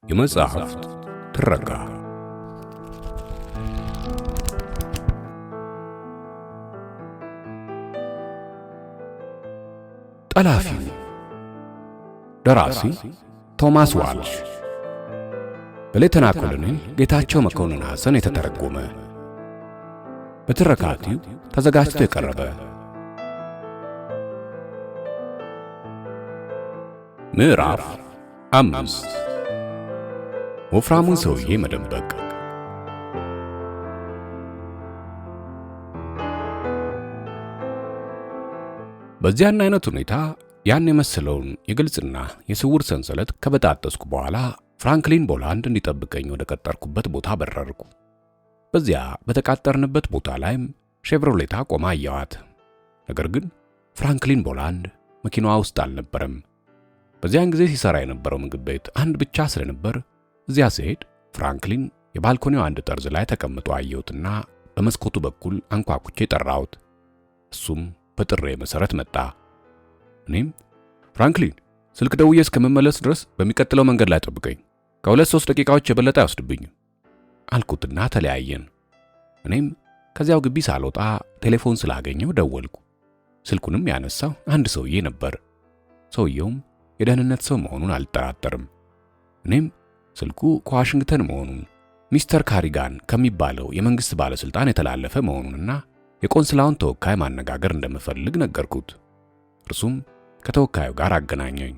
የመጽሐፍት ትረካ ጠላፊው ደራሲ ቶማስ ዋልሽ በሌተና ኮሎኔል ጌታቸው መኮንን ሐሰን የተተረጎመ በትረካቲው ተዘጋጅቶ የቀረበ ምዕራፍ 5 ወፍራሙን ሰውዬ መደበቅ። በዚያን አይነት ሁኔታ ያን የመሰለውን የግልጽና የስውር ሰንሰለት ከበጣጠስኩ በኋላ ፍራንክሊን ቦላንድ እንዲጠብቀኝ ወደ ቀጠርኩበት ቦታ በረርኩ። በዚያ በተቃጠርንበት ቦታ ላይም ሼቭሮሌታ ቆማ አየኋት። ነገር ግን ፍራንክሊን ቦላንድ መኪናዋ ውስጥ አልነበረም። በዚያን ጊዜ ሲሰራ የነበረው ምግብ ቤት አንድ ብቻ ስለነበር እዚያ ሲሄድ ፍራንክሊን የባልኮኒው አንድ ጠርዝ ላይ ተቀምጦ አየሁትና በመስኮቱ በኩል አንኳኩቼ ጠራሁት። እሱም በጥሬ መሰረት መጣ። እኔም ፍራንክሊን ስልክ ደውዬ እስከመመለስ ድረስ በሚቀጥለው መንገድ ላይ ጠብቀኝ፣ ከ2-3 ደቂቃዎች የበለጠ አይወስድብኝም አልኩትና ተለያየን። እኔም ከዚያው ግቢ ሳልወጣ ቴሌፎን ስላገኘው ደወልኩ። ስልኩንም ያነሳው አንድ ሰውዬ ነበር። ሰውየውም የደህንነት ሰው መሆኑን አልጠራጠርም። እኔም ስልኩ ከዋሽንግተን መሆኑን ሚስተር ካሪጋን ከሚባለው የመንግስት ባለስልጣን የተላለፈ መሆኑንና የቆንስላውን ተወካይ ማነጋገር እንደምፈልግ ነገርኩት። እርሱም ከተወካዩ ጋር አገናኘኝ።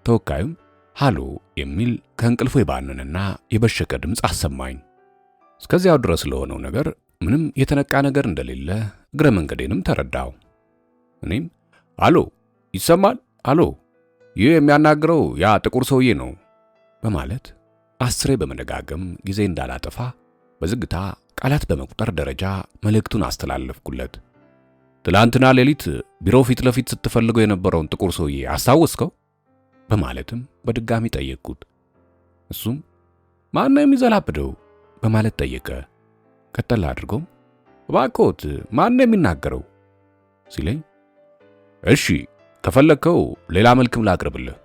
ተወካዩም ሃሎ የሚል ከእንቅልፉ የባነነና የበሸቀ ድምፅ አሰማኝ። እስከዚያው ድረስ ለሆነው ነገር ምንም የተነቃ ነገር እንደሌለ እግረ መንገዴንም ተረዳው። እኔም ሃሎ ይሰማል? ሃሎ ይህ የሚያናግረው ያ ጥቁር ሰውዬ ነው በማለት 10 በመደጋገም ጊዜ እንዳላጠፋ በዝግታ ቃላት በመቁጠር ደረጃ መልእክቱን አስተላለፍኩለት። ትላንትና ሌሊት ቢሮ ፊት ለፊት ስትፈልገው የነበረውን ጥቁር ሰውዬ አስታወስከው? በማለትም በድጋሚ ጠየቅኩት። እሱም ማን ነው የሚዘላብደው በማለት ጠየቀ። ቀጠል አድርጎም እባክዎት ማን ነው የሚናገረው ሲለኝ፣ እሺ ከፈለከው ሌላ መልክም ላቅርብልህ።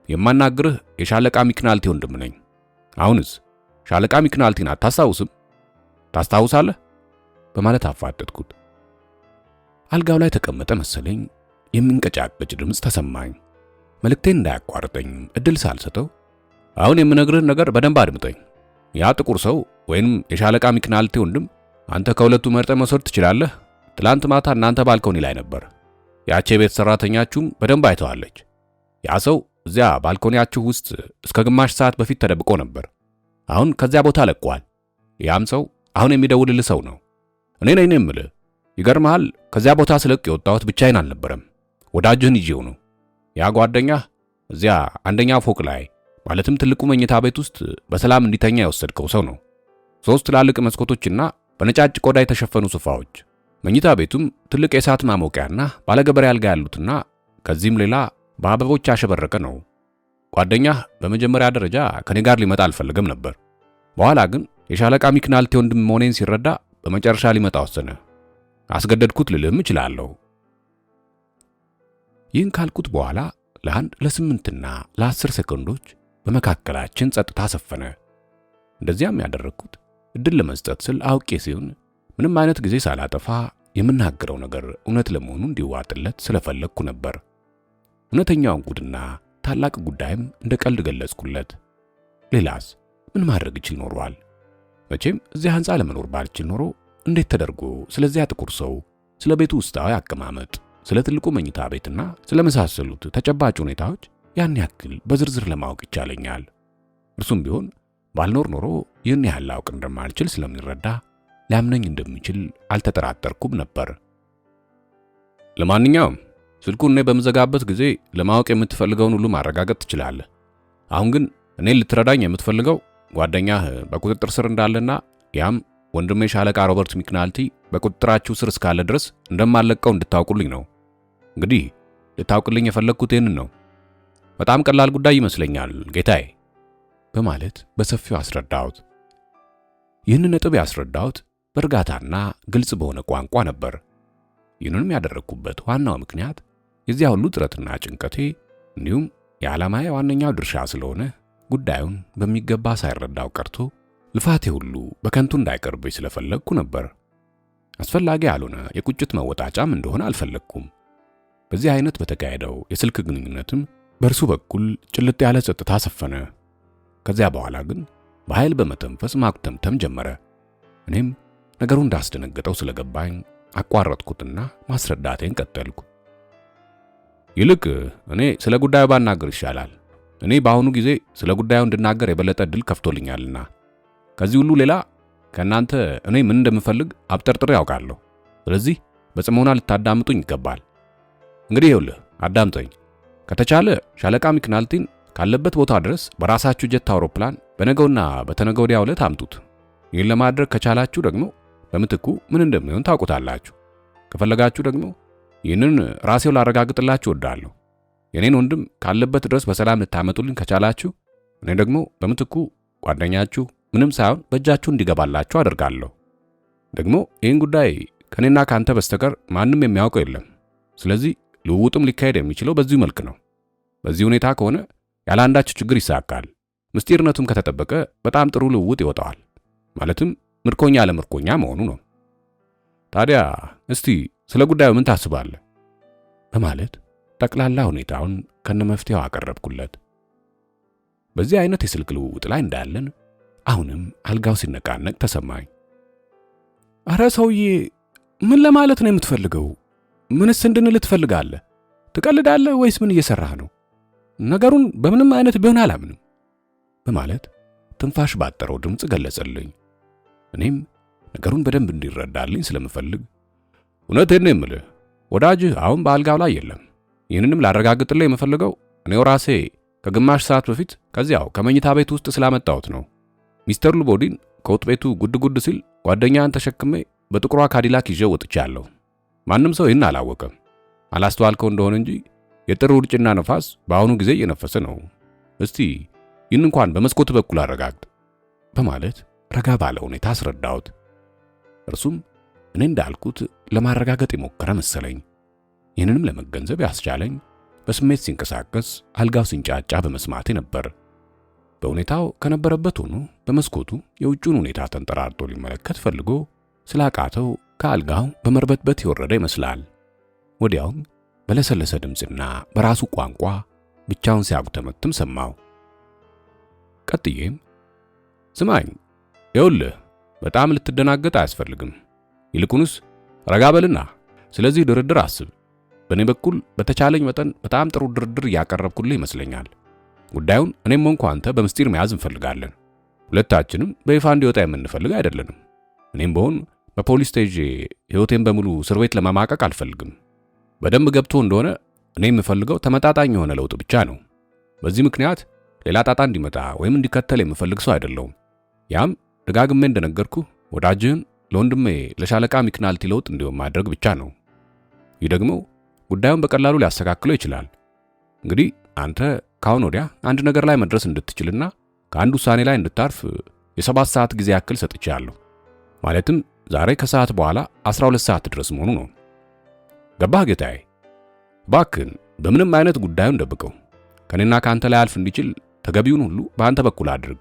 የማናግርህ የሻለቃ ሚክናልቲ ወንድም ነኝ። አሁንስ ሻለቃ ሚክናልቲን አታስታውስም? ታስታውሳለህ? በማለት አፋጠጥኩት። አልጋው ላይ ተቀመጠ መሰለኝ። የሚንቀጫቀጭ ድምፅ ተሰማኝ። መልእክቴን እንዳያቋርጠኝ እድል ሳልሰጠው አሁን የምነግርህ ነገር በደንብ አድምጠኝ። ያ ጥቁር ሰው ወይንም የሻለቃ ሚክናልቲ ወንድም አንተ ከሁለቱ መርጠህ መውሰድ ትችላለህ። ትላንት ማታ እናንተ ባልኮኒ ላይ ነበር። ያቺ የቤት ሰራተኛችሁም በደንብ አይተዋለች። ያ ሰው እዚያ ባልኮኒያችሁ ውስጥ እስከ ግማሽ ሰዓት በፊት ተደብቆ ነበር። አሁን ከዚያ ቦታ ለቋል። ያም ሰው አሁን የሚደውልልህ ሰው ነው። እኔ ነኝ የምልህ። ይገርምሃል፣ ከዚያ ቦታ ስለቅ የወጣሁት ብቻዬን አልነበረም፣ ወዳጅህን ይዤው ነው። ያ ጓደኛህ እዚያ አንደኛ ፎቅ ላይ ማለትም ትልቁ መኝታ ቤት ውስጥ በሰላም እንዲተኛ የወሰድከው ሰው ነው። 3 ትላልቅ መስኮቶችና በነጫጭ ቆዳ የተሸፈኑ ሶፋዎች፣ መኝታ ቤቱም ትልቅ የእሳት ማሞቂያና ባለገበሬ አልጋ ያሉትና ከዚህም ሌላ በአበቦች ያሸበረቀ ነው። ጓደኛህ በመጀመሪያ ደረጃ ከኔ ጋር ሊመጣ አልፈለገም ነበር። በኋላ ግን የሻለቃ ሚክናልቲ ወንድም መሆኔን ሲረዳ በመጨረሻ ሊመጣ ወሰነ። አስገደድኩት ልልህም እችላለሁ። ይህን ካልኩት በኋላ ለ8ና ለ10 ሰከንዶች በመካከላችን ጸጥታ ሰፈነ። እንደዚያም ያደረግኩት እድል ለመስጠት ስል አውቄ ሲሆን ምንም አይነት ጊዜ ሳላጠፋ የምናገረው ነገር እውነት ለመሆኑ እንዲዋጥለት ስለፈለግኩ ነበር። እውነተኛውን ጉድና ታላቅ ጉዳይም እንደ ቀልድ ገለጽኩለት። ሌላስ ምን ማድረግ ይችል ኖሯል? መቼም እዚያ ሕንፃ ለመኖር ባልችል ኖሮ እንዴት ተደርጎ ስለዚያ ጥቁር ሰው፣ ስለ ቤቱ ውስጣዊ አቀማመጥ፣ ስለ ትልቁ መኝታ ቤትና ስለመሳሰሉት ተጨባጭ ሁኔታዎች ያን ያክል በዝርዝር ለማወቅ ይቻለኛል? እርሱም ቢሆን ባልኖር ኖሮ ይህን ያህል ላውቅ እንደማልችል ስለሚረዳ ሊያምነኝ እንደሚችል አልተጠራጠርኩም ነበር። ለማንኛውም ስልኩን እኔ በምዘጋበት ጊዜ ለማወቅ የምትፈልገውን ሁሉ ማረጋገጥ ትችላለህ። አሁን ግን እኔን ልትረዳኝ የምትፈልገው ጓደኛህ በቁጥጥር ስር እንዳለና ያም ወንድሜ ሻለቃ ሮበርት ሚክናልቲ በቁጥጥራችሁ ስር እስካለ ድረስ እንደማለቀው እንድታውቁልኝ ነው። እንግዲህ ልታውቁልኝ የፈለግኩት ይህንን ነው። በጣም ቀላል ጉዳይ ይመስለኛል ጌታዬ በማለት በሰፊው አስረዳሁት። ይህንን ነጥብ ያስረዳሁት በእርጋታና ግልጽ በሆነ ቋንቋ ነበር። ይህንንም ያደረግኩበት ዋናው ምክንያት የዚያ ሁሉ ጥረትና ጭንቀቴ እንዲሁም የዓላማዬ ዋነኛው ድርሻ ስለሆነ ጉዳዩን በሚገባ ሳይረዳው ቀርቶ ልፋቴ ሁሉ በከንቱ እንዳይቀርብኝ ስለፈለግኩ ነበር። አስፈላጊ ያልሆነ የቁጭት መወጣጫም እንደሆነ አልፈለግኩም። በዚህ አይነት በተካሄደው የስልክ ግንኙነትም በእርሱ በኩል ጭልጥ ያለ ጸጥታ ሰፈነ። ከዚያ በኋላ ግን በኃይል በመተንፈስ ማኩተምተም ጀመረ። እኔም ነገሩ እንዳስደነገጠው ስለገባኝ አቋረጥኩትና ማስረዳቴን ቀጠልኩ። ይልቅ እኔ ስለ ጉዳዩ ባናገር ይሻላል። እኔ በአሁኑ ጊዜ ስለ ጉዳዩ እንድናገር የበለጠ እድል ከፍቶልኛልና ከዚህ ሁሉ ሌላ ከእናንተ እኔ ምን እንደምፈልግ አብጠርጥሬ ያውቃለሁ። ስለዚህ በጽሞና ልታዳምጡኝ ይገባል። እንግዲህ ይኸውልህ አዳምጠኝ። ከተቻለ ሻለቃ ሚክናልቲን ካለበት ቦታ ድረስ በራሳችሁ ጀት አውሮፕላን በነገውና በተነገው ወዲያው ዕለት አምጡት። ይህን ለማድረግ ከቻላችሁ ደግሞ በምትኩ ምን እንደሚሆን ታውቁታላችሁ። ከፈለጋችሁ ደግሞ ይህንን ራሴው ላረጋግጥላችሁ እወዳለሁ። የኔን ወንድም ካለበት ድረስ በሰላም ልታመጡልኝ ከቻላችሁ እኔ ደግሞ በምትኩ ጓደኛችሁ ምንም ሳይሆን በእጃችሁ እንዲገባላችሁ አደርጋለሁ። ደግሞ ይህን ጉዳይ ከኔና ካንተ በስተቀር ማንም የሚያውቀው የለም። ስለዚህ ልውውጥም ሊካሄድ የሚችለው በዚሁ መልክ ነው። በዚህ ሁኔታ ከሆነ ያለ አንዳች ችግር ይሳካል። ምስጢርነቱም ከተጠበቀ በጣም ጥሩ ልውውጥ ይወጣዋል። ማለትም ምርኮኛ ለምርኮኛ መሆኑ ነው። ታዲያ እስቲ ስለ ጉዳዩ ምን ታስባለህ? በማለት ጠቅላላ ሁኔታውን ከነመፍትሄው አቀረብኩለት። በዚህ አይነት የስልክ ልውውጥ ላይ እንዳለን አሁንም አልጋው ሲነቃነቅ ተሰማኝ። አረ ሰውዬ፣ ምን ለማለት ነው የምትፈልገው? ምንስ እንድንል ትፈልጋለህ? ትቀልዳለህ ወይስ ምን እየሰራህ ነው? ነገሩን በምንም አይነት ቢሆን አላምንም በማለት ትንፋሽ ባጠረው ድምፅ ገለጸልኝ። እኔም ነገሩን በደንብ እንዲረዳልኝ ስለምፈልግ እውነቴን ነው የምልህ ወዳጅህ አሁን በአልጋው ላይ የለም። ይህንንም ላረጋግጥልህ የምፈልገው እኔው ራሴ ከግማሽ ሰዓት በፊት ከዚያው ከመኝታ ቤት ውስጥ ስላመጣሁት ነው። ሚስተር ሉቦዲን ከውጥ ቤቱ ጉድ ጉድ ሲል ጓደኛን ተሸክሜ በጥቁሯ ካዲላክ ይዤ ወጥቻለሁ። ማንም ሰው ይህን አላወቀም። አላስተዋልከው እንደሆነ እንጂ የጥር ውርጭና ነፋስ በአሁኑ ጊዜ እየነፈሰ ነው። እስቲ ይህን እንኳን በመስኮት በኩል አረጋግጥ በማለት ረጋ ባለ ሁኔታ አስረዳሁት። እርሱም እኔ እንዳልኩት ለማረጋገጥ የሞከረ መሰለኝ። ይህንንም ለመገንዘብ ያስቻለኝ በስሜት ሲንቀሳቀስ አልጋው ሲንጫጫ በመስማቴ ነበር። በሁኔታው ከነበረበት ሆኖ በመስኮቱ የውጭውን ሁኔታ ተንጠራርቶ ሊመለከት ፈልጎ ስላቃተው ከአልጋው በመርበትበት የወረደ ይመስላል። ወዲያውም በለሰለሰ ድምፅና በራሱ ቋንቋ ብቻውን ሲያጉተመትም ሰማው። ቀጥዬም ስማኝ፣ ይኸውልህ በጣም ልትደናገጥ አያስፈልግም። ይልቁንስ ረጋ በልና ስለዚህ ድርድር አስብ። በእኔ በኩል በተቻለኝ መጠን በጣም ጥሩ ድርድር እያቀረብኩልህ ይመስለኛል። ጉዳዩን እኔም ሆንኩ አንተ በምስጢር መያዝ እንፈልጋለን። ሁለታችንም በይፋ እንዲወጣ የምንፈልግ አይደለንም። እኔም በሆን በፖሊስ ተይዤ ሕይወቴን በሙሉ እስር ቤት ለማማቀቅ አልፈልግም። በደንብ ገብቶ እንደሆነ እኔ የምፈልገው ተመጣጣኝ የሆነ ለውጥ ብቻ ነው። በዚህ ምክንያት ሌላ ጣጣ እንዲመጣ ወይም እንዲከተል የምፈልግ ሰው አይደለሁም። ያም ደጋግሜ እንደነገርኩ ወዳጅህን ለወንድሜ ለሻለቃ ሚክናልቲ ለውጥ እንዲሆን ማድረግ ብቻ ነው። ይህ ደግሞ ጉዳዩን በቀላሉ ሊያስተካክለው ይችላል። እንግዲህ አንተ ካሁን ወዲያ አንድ ነገር ላይ መድረስ እንድትችልና ከአንድ ውሳኔ ላይ እንድታርፍ የ7 ሰዓት ጊዜ ያክል ሰጥቻለሁ። ማለትም ዛሬ ከሰዓት በኋላ 12 ሰዓት ድረስ መሆኑ ነው። ገባህ ጌታዬ? እባክህን በምንም አይነት ጉዳዩን ደብቀው። ከኔና ካንተ ላይ አልፍ እንዲችል ተገቢውን ሁሉ በአንተ በኩል አድርግ።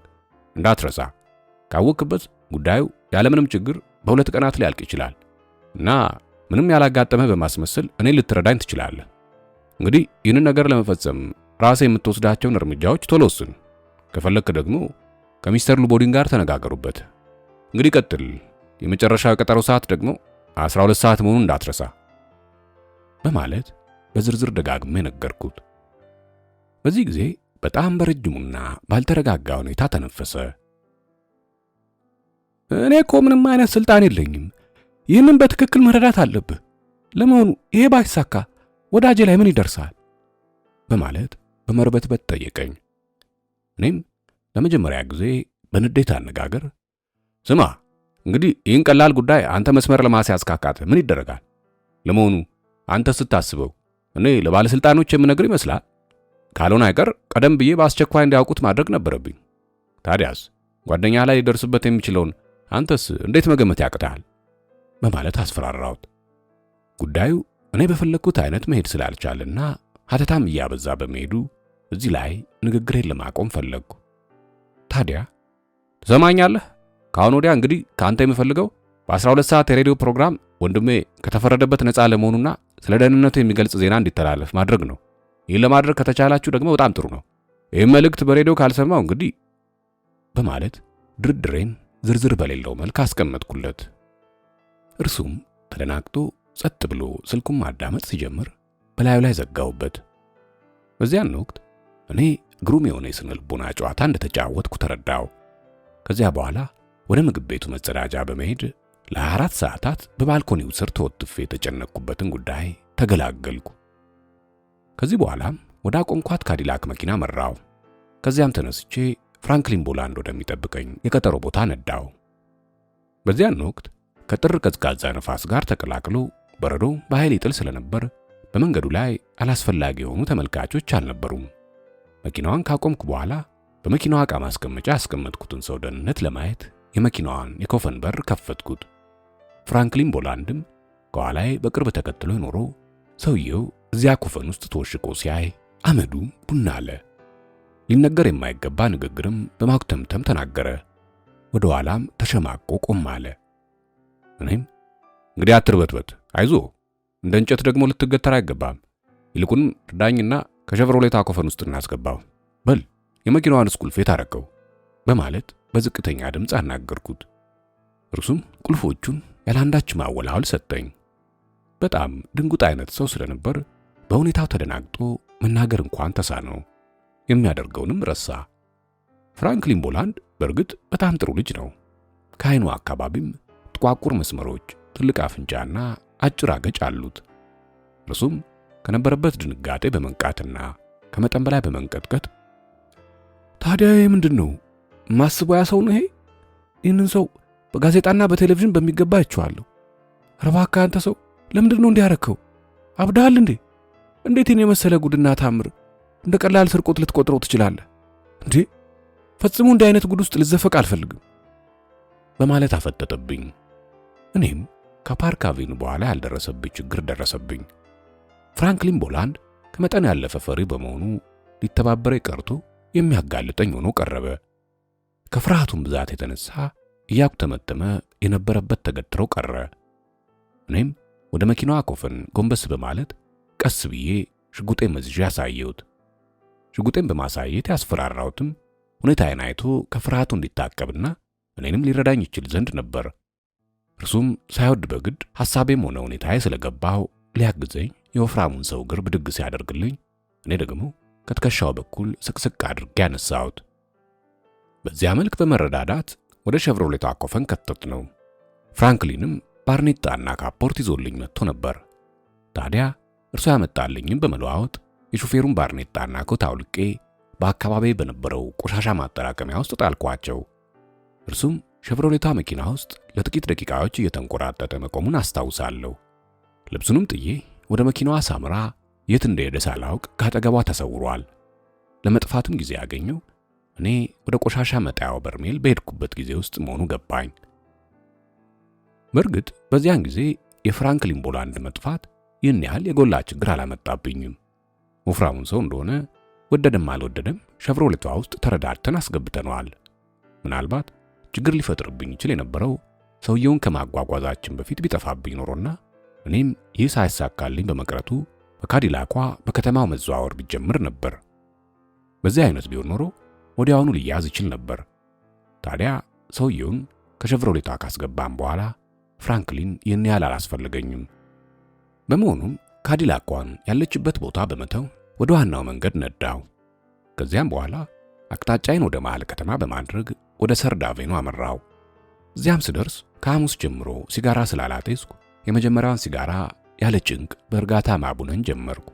እንዳትረሳ። ካወቅበት ጉዳዩ ያለምንም ችግር በ2 ቀናት ሊያልቅ ይችላል እና ምንም ያላጋጠመህ በማስመሰል እኔ ልትረዳኝ ትችላለህ። እንግዲህ ይህንን ነገር ለመፈጸም ራሴ የምትወስዳቸውን እርምጃዎች ቶሎ ወስን። ከፈለክ ደግሞ ከሚስተር ሉቦዲን ጋር ተነጋገሩበት። እንግዲህ ቀጥል። የመጨረሻው የቀጠሮ ሰዓት ደግሞ 12 ሰዓት መሆኑን እንዳትረሳ በማለት በዝርዝር ደጋግሜ ነገርኩት። በዚህ ጊዜ በጣም በረጅሙና ባልተረጋጋ ሁኔታ ተነፈሰ። እኔ እኮ ምንም አይነት ስልጣን የለኝም። ይህንን በትክክል መረዳት አለብህ። ለመሆኑ ይሄ ባይሳካ ወዳጄ ላይ ምን ይደርሳል? በማለት በመርበትበት ጠየቀኝ። እኔም ለመጀመሪያ ጊዜ በንዴት አነጋገር ስማ፣ እንግዲህ ይህን ቀላል ጉዳይ አንተ መስመር ለማስያዝ ካቃተ ምን ይደረጋል? ለመሆኑ አንተ ስታስበው እኔ ለባለስልጣኖች የምነግር ይመስላል? ካልሆነ አይቀር ቀደም ብዬ በአስቸኳይ እንዲያውቁት ማድረግ ነበረብኝ። ታዲያስ ጓደኛ ላይ ሊደርስበት የሚችለውን አንተስ እንዴት መገመት ያቅታል? በማለት አስፈራራሁት። ጉዳዩ እኔ በፈለግኩት አይነት መሄድ ስላልቻለና ሀተታም እያበዛ በመሄዱ እዚህ ላይ ንግግሬን ለማቆም ፈለግኩ። ታዲያ ትሰማኛለህ? ከአሁን ወዲያ እንግዲህ ከአንተ የምፈልገው በ12 ሰዓት የሬዲዮ ፕሮግራም ወንድሜ ከተፈረደበት ነፃ ለመሆኑና ስለ ደህንነቱ የሚገልጽ ዜና እንዲተላለፍ ማድረግ ነው። ይህን ለማድረግ ከተቻላችሁ ደግሞ በጣም ጥሩ ነው። ይህም መልእክት በሬዲዮ ካልሰማው እንግዲህ በማለት ድርድሬን ዝርዝር በሌለው መልክ አስቀመጥኩለት። እርሱም ተደናግጦ ጸጥ ብሎ ስልኩን ማዳመጥ ሲጀምር በላዩ ላይ ዘጋውበት። በዚያን ወቅት እኔ ግሩም የሆነ የስነ ልቦና ጨዋታ እንደተጫወትኩ ተረዳው። ከዚያ በኋላ ወደ ምግብ ቤቱ መጸዳጃ በመሄድ ለ24 ሰዓታት በባልኮኒው ስር ተወጥፌ የተጨነቅኩበትን ጉዳይ ተገላገልኩ። ከዚህ በኋላም ወደ አቆምኳት ካዲላክ መኪና መራው። ከዚያም ተነስቼ ፍራንክሊን ቦላንድ ወደሚጠብቀኝ የቀጠሮ ቦታ ነዳው። በዚያን ወቅት ከጥር ቀዝቃዛ ነፋስ ጋር ተቀላቅሎ በረዶ በኃይል ይጥል ስለነበር በመንገዱ ላይ አላስፈላጊ የሆኑ ተመልካቾች አልነበሩም። መኪናዋን ካቆምኩ በኋላ በመኪናዋ ዕቃ ማስቀመጫ ያስቀመጥኩትን ሰው ደህንነት ለማየት የመኪናዋን የኮፈን በር ከፈትኩት። ፍራንክሊን ቦላንድም ከኋላዬ በቅርብ ተከትሎ ኖሮ ሰውየው እዚያ ኮፈን ውስጥ ተወሽቆ ሲያይ አመዱ ቡና አለ። ሊነገር የማይገባ ንግግርም በማኩተምተም ተናገረ። ወደ ኋላም ተሸማቆ ቆም አለ። እኔም እንግዲህ አትርበትበት፣ አይዞ፣ እንደ እንጨት ደግሞ ልትገተር አይገባም። ይልቁንም እርዳኝና ከሸቨሮሌታ ኮፈን ውስጥ እናስገባው። በል የመኪናዋን ቁልፍ የታረከው በማለት በዝቅተኛ ድምፅ አናገርኩት። እርሱም ቁልፎቹን ያላንዳች ማወላወል ሰጠኝ። በጣም ድንጉጥ አይነት ሰው ስለነበር በሁኔታው ተደናግጦ መናገር እንኳን ተሳነው። የሚያደርገውንም ረሳ። ፍራንክሊን ቦላንድ በእርግጥ በጣም ጥሩ ልጅ ነው። ከዓይኑ አካባቢም ጥቋቁር መስመሮች፣ ትልቅ አፍንጫና አጭር አገጭ አሉት። እርሱም ከነበረበት ድንጋጤ በመንቃትና ከመጠን በላይ በመንቀጥቀጥ ታዲያ ምንድን ነው ማስበው? ያ ሰው ነው ይሄ? ይህንን ሰው በጋዜጣና በቴሌቪዥን በሚገባ አይቼዋለሁ። ኧረ እባክህ አንተ ሰው ለምንድን ነው እንዲያረከው? አብዳሃል እንዴ? እንዴት ይህን የመሰለ ጉድና ታምር እንደ ቀላል ስርቆት ልትቆጥረው ትችላለህ እንዴ? ፈጽሞ እንዲህ አይነት ጉድ ውስጥ ልዘፈቅ አልፈልግም በማለት አፈጠጠብኝ። እኔም ከፓርክ አቬኑ በኋላ ያልደረሰብኝ ችግር ደረሰብኝ። ፍራንክሊን ቦላንድ ከመጠን ያለፈ ፈሪ በመሆኑ ሊተባበረኝ ቀርቶ የሚያጋልጠኝ ሆኖ ቀረበ። ከፍርሃቱም ብዛት የተነሳ እያኩተመተመ የነበረበት ተገትሮ ቀረ። እኔም ወደ መኪናዋ ኮፈን ጎንበስ በማለት ቀስ ብዬ ሽጉጤን መዝዣ ያሳየሁት። ሽጉጤን በማሳየት ያስፈራራሁትም ሁኔታዬን አይቶ ከፍርሃቱ እንዲታቀብና እኔንም ሊረዳኝ ይችል ዘንድ ነበር። እርሱም ሳይወድ በግድ ሐሳቤም ሆነ ሁኔታዬ ስለገባው ሊያግዘኝ የወፍራሙን ሰው እግር ብድግ ሲያደርግልኝ እኔ ደግሞ ከትከሻው በኩል ስቅስቅ አድርጌ ያነሳሁት። በዚያ መልክ በመረዳዳት ወደ ሸቨሮሌቷ ኮፈን ከተት ነው። ፍራንክሊንም ባርኔጣና ካፖርት ይዞልኝ መጥቶ ነበር። ታዲያ እርሱ ያመጣልኝም በመለዋወጥ የሹፌሩን ባርኔጣና ኮት አውልቄ በአካባቢ በነበረው ቆሻሻ ማጠራቀሚያ ውስጥ ጣልኳቸው። እርሱም ሸቨሮሌቷ መኪና ውስጥ ለጥቂት ደቂቃዎች እየተንቆራጠጠ መቆሙን አስታውሳለሁ። ልብሱንም ጥዬ ወደ መኪናዋ ሳምራ የት እንደሄደ ሳላውቅ ካጠገቧ ተሰውሯል። ለመጥፋትም ጊዜ ያገኘው እኔ ወደ ቆሻሻ መጣያው በርሜል በሄድኩበት ጊዜ ውስጥ መሆኑ ገባኝ። በእርግጥ በዚያን ጊዜ የፍራንክሊን ቦላንድ መጥፋት ይህን ያህል የጎላ ችግር አላመጣብኝም። ወፍራሙን ሰው እንደሆነ ወደደም አልወደደም ሸቨሮሌቷ ውስጥ ተረዳድተን አስገብተነዋል። ምናልባት ችግር ሊፈጥርብኝ ይችል የነበረው ሰውየውን ከማጓጓዛችን በፊት ቢጠፋብኝ ኖሮና እኔም ይህ ሳይሳካልኝ በመቅረቱ በካዲላኳ በከተማው መዘዋወር ቢጀምር ነበር። በዚህ አይነት ቢሆን ኖሮ ወዲያውኑ ሊያዝ ይችል ነበር። ታዲያ ሰውየውን ከሸቨሮሌቷ ካስገባን በኋላ ፍራንክሊን ይህን ያህል አላስፈልገኝም። በመሆኑም ካዲላኳን ያለችበት ቦታ በመተው ወደ ዋናው መንገድ ነዳው። ከዚያም በኋላ አቅጣጫዬን ወደ መሃል ከተማ በማድረግ ወደ ሰርድ አቬኑ አመራው። እዚያም ስደርስ ከሐሙስ ጀምሮ ሲጋራ ስላላጤስኩ የመጀመሪያውን ሲጋራ ያለ ጭንቅ በእርጋታ ማቡነን ጀመርኩ።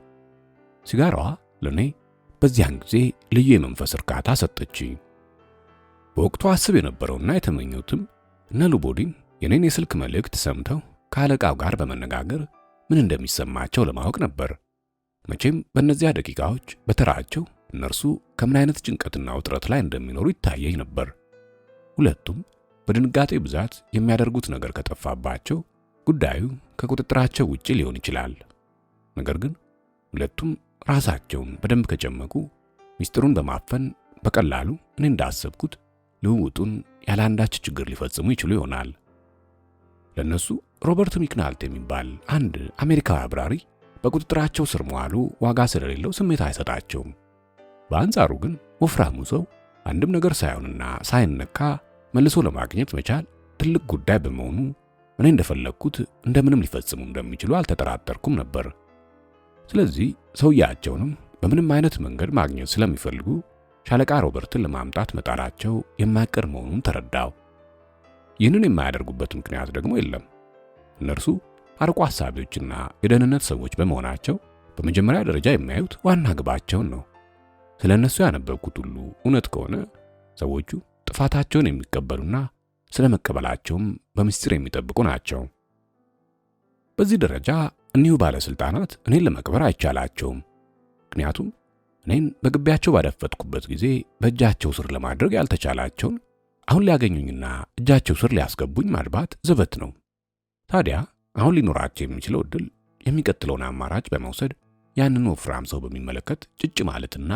ሲጋራዋ ለኔ በዚያን ጊዜ ልዩ የመንፈስ እርካታ ሰጠችኝ። በወቅቱ አስብ የነበረውና የተመኘሁትም እነ ሉቦዲን የኔን የስልክ መልእክት ሰምተው ከአለቃው ጋር በመነጋገር ምን እንደሚሰማቸው ለማወቅ ነበር። መቼም በእነዚያ ደቂቃዎች በተራቸው እነርሱ ከምን አይነት ጭንቀትና ውጥረት ላይ እንደሚኖሩ ይታየኝ ነበር። ሁለቱም በድንጋጤ ብዛት የሚያደርጉት ነገር ከጠፋባቸው ጉዳዩ ከቁጥጥራቸው ውጪ ሊሆን ይችላል። ነገር ግን ሁለቱም ራሳቸውን በደንብ ከጨመቁ ሚስጥሩን በማፈን በቀላሉ እኔ እንዳሰብኩት ልውውጡን ያለ አንዳች ችግር ሊፈጽሙ ይችሉ ይሆናል። ለነሱ ሮበርት ሚክናልት የሚባል አንድ አሜሪካዊ አብራሪ በቁጥጥራቸው ስር መዋሉ ዋጋ ስለሌለው ስሜት አይሰጣቸውም። በአንጻሩ ግን ወፍራሙ ሰው አንድም ነገር ሳይሆንና ሳይነካ መልሶ ለማግኘት መቻል ትልቅ ጉዳይ በመሆኑ እኔ እንደፈለግኩት እንደምንም ሊፈጽሙ እንደሚችሉ አልተጠራጠርኩም ነበር። ስለዚህ ሰውያቸውንም በምንም አይነት መንገድ ማግኘት ስለሚፈልጉ ሻለቃ ሮበርትን ለማምጣት መጣራቸው የማይቀር መሆኑን ተረዳው። ይህንን የማያደርጉበት ምክንያት ደግሞ የለም። እነርሱ አርቆ ሐሳቢዎችና የደህንነት ሰዎች በመሆናቸው በመጀመሪያ ደረጃ የሚያዩት ዋና ግባቸውን ነው። ስለ እነሱ ያነበብኩት ሁሉ እውነት ከሆነ ሰዎቹ ጥፋታቸውን የሚቀበሉና ስለ መቀበላቸውም በምስጢር የሚጠብቁ ናቸው። በዚህ ደረጃ እኒሁ ባለስልጣናት እኔን ለመቅበር አይቻላቸውም። ምክንያቱም እኔን በግቢያቸው ባደፈጥኩበት ጊዜ በእጃቸው ስር ለማድረግ ያልተቻላቸውን አሁን ሊያገኙኝና እጃቸው ስር ሊያስገቡኝ ማድባት ዘበት ነው። ታዲያ አሁን ሊኖራቸው የሚችለው ዕድል የሚቀጥለውን አማራጭ በመውሰድ ያንን ወፍራም ሰው በሚመለከት ጭጭ ማለትና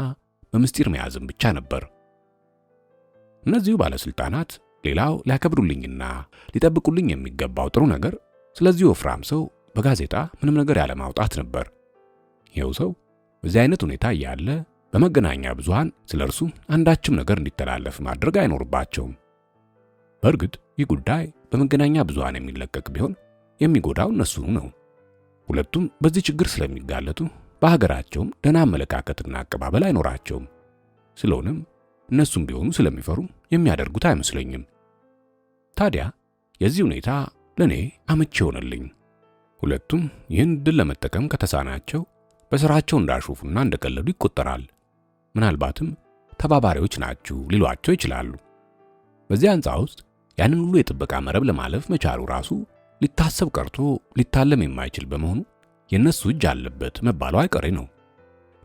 በምስጢር መያዝም ብቻ ነበር። እነዚሁ ባለስልጣናት ሌላው ሊያከብሩልኝና ሊጠብቁልኝ የሚገባው ጥሩ ነገር ስለዚህ ወፍራም ሰው በጋዜጣ ምንም ነገር ያለ ማውጣት ነበር። ይኸው ሰው በዚህ አይነት ሁኔታ እያለ በመገናኛ ብዙሃን ስለ እርሱ አንዳችም ነገር እንዲተላለፍ ማድረግ አይኖርባቸውም። በእርግጥ ይህ ጉዳይ በመገናኛ ብዙሃን የሚለቀቅ ቢሆን የሚጎዳው እነሱኑ ነው። ሁለቱም በዚህ ችግር ስለሚጋለጡ በሀገራቸውም ደህና አመለካከትና አቀባበል አይኖራቸውም። ስለሆነም እነሱም ቢሆኑ ስለሚፈሩ የሚያደርጉት አይመስለኝም። ታዲያ የዚህ ሁኔታ ለኔ አመቺ ሆነልኝ። ሁለቱም ይህን ድል ለመጠቀም ከተሳናቸው በስራቸው እንዳሾፉና እንደቀለዱ ይቆጠራል። ምናልባትም ተባባሪዎች ናችሁ ሊሏቸው ይችላሉ። በዚያ ሕንፃ ውስጥ ያንን ሁሉ የጥበቃ መረብ ለማለፍ መቻሉ ራሱ ሊታሰብ ቀርቶ ሊታለም የማይችል በመሆኑ የነሱ እጅ አለበት መባሉ አይቀሬ ነው።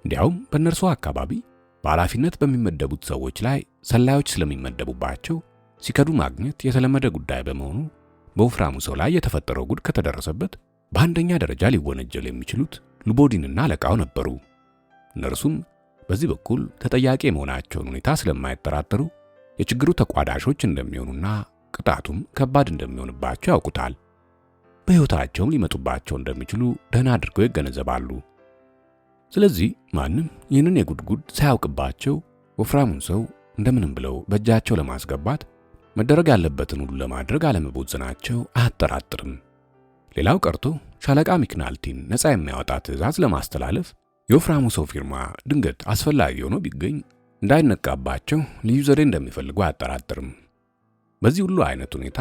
እንዲያውም በእነርሱ አካባቢ በኃላፊነት በሚመደቡት ሰዎች ላይ ሰላዮች ስለሚመደቡባቸው ሲከዱ ማግኘት የተለመደ ጉዳይ በመሆኑ በወፍራሙ ሰው ላይ የተፈጠረው ጉድ ከተደረሰበት በአንደኛ ደረጃ ሊወነጀል የሚችሉት ሉቦዲንና አለቃው ነበሩ። እነርሱም በዚህ በኩል ተጠያቂ የመሆናቸውን ሁኔታ ስለማይጠራጠሩ የችግሩ ተቋዳሾች እንደሚሆኑና ቅጣቱም ከባድ እንደሚሆንባቸው ያውቁታል። በሕይወታቸውም ሊመጡባቸው እንደሚችሉ ደህና አድርገው ይገነዘባሉ። ስለዚህ ማንም ይህንን የጉድጉድ ሳያውቅባቸው ወፍራሙን ሰው እንደምንም ብለው በእጃቸው ለማስገባት መደረግ ያለበትን ሁሉ ለማድረግ አለመቦዘናቸው አያጠራጥርም። ሌላው ቀርቶ ሻለቃ ሚክናልቲን ነፃ የሚያወጣ ትዕዛዝ ለማስተላለፍ የወፍራሙ ሰው ፊርማ ድንገት አስፈላጊ ሆኖ ቢገኝ እንዳይነቃባቸው ልዩ ዘዴ እንደሚፈልጉ አያጠራጥርም። በዚህ ሁሉ አይነት ሁኔታ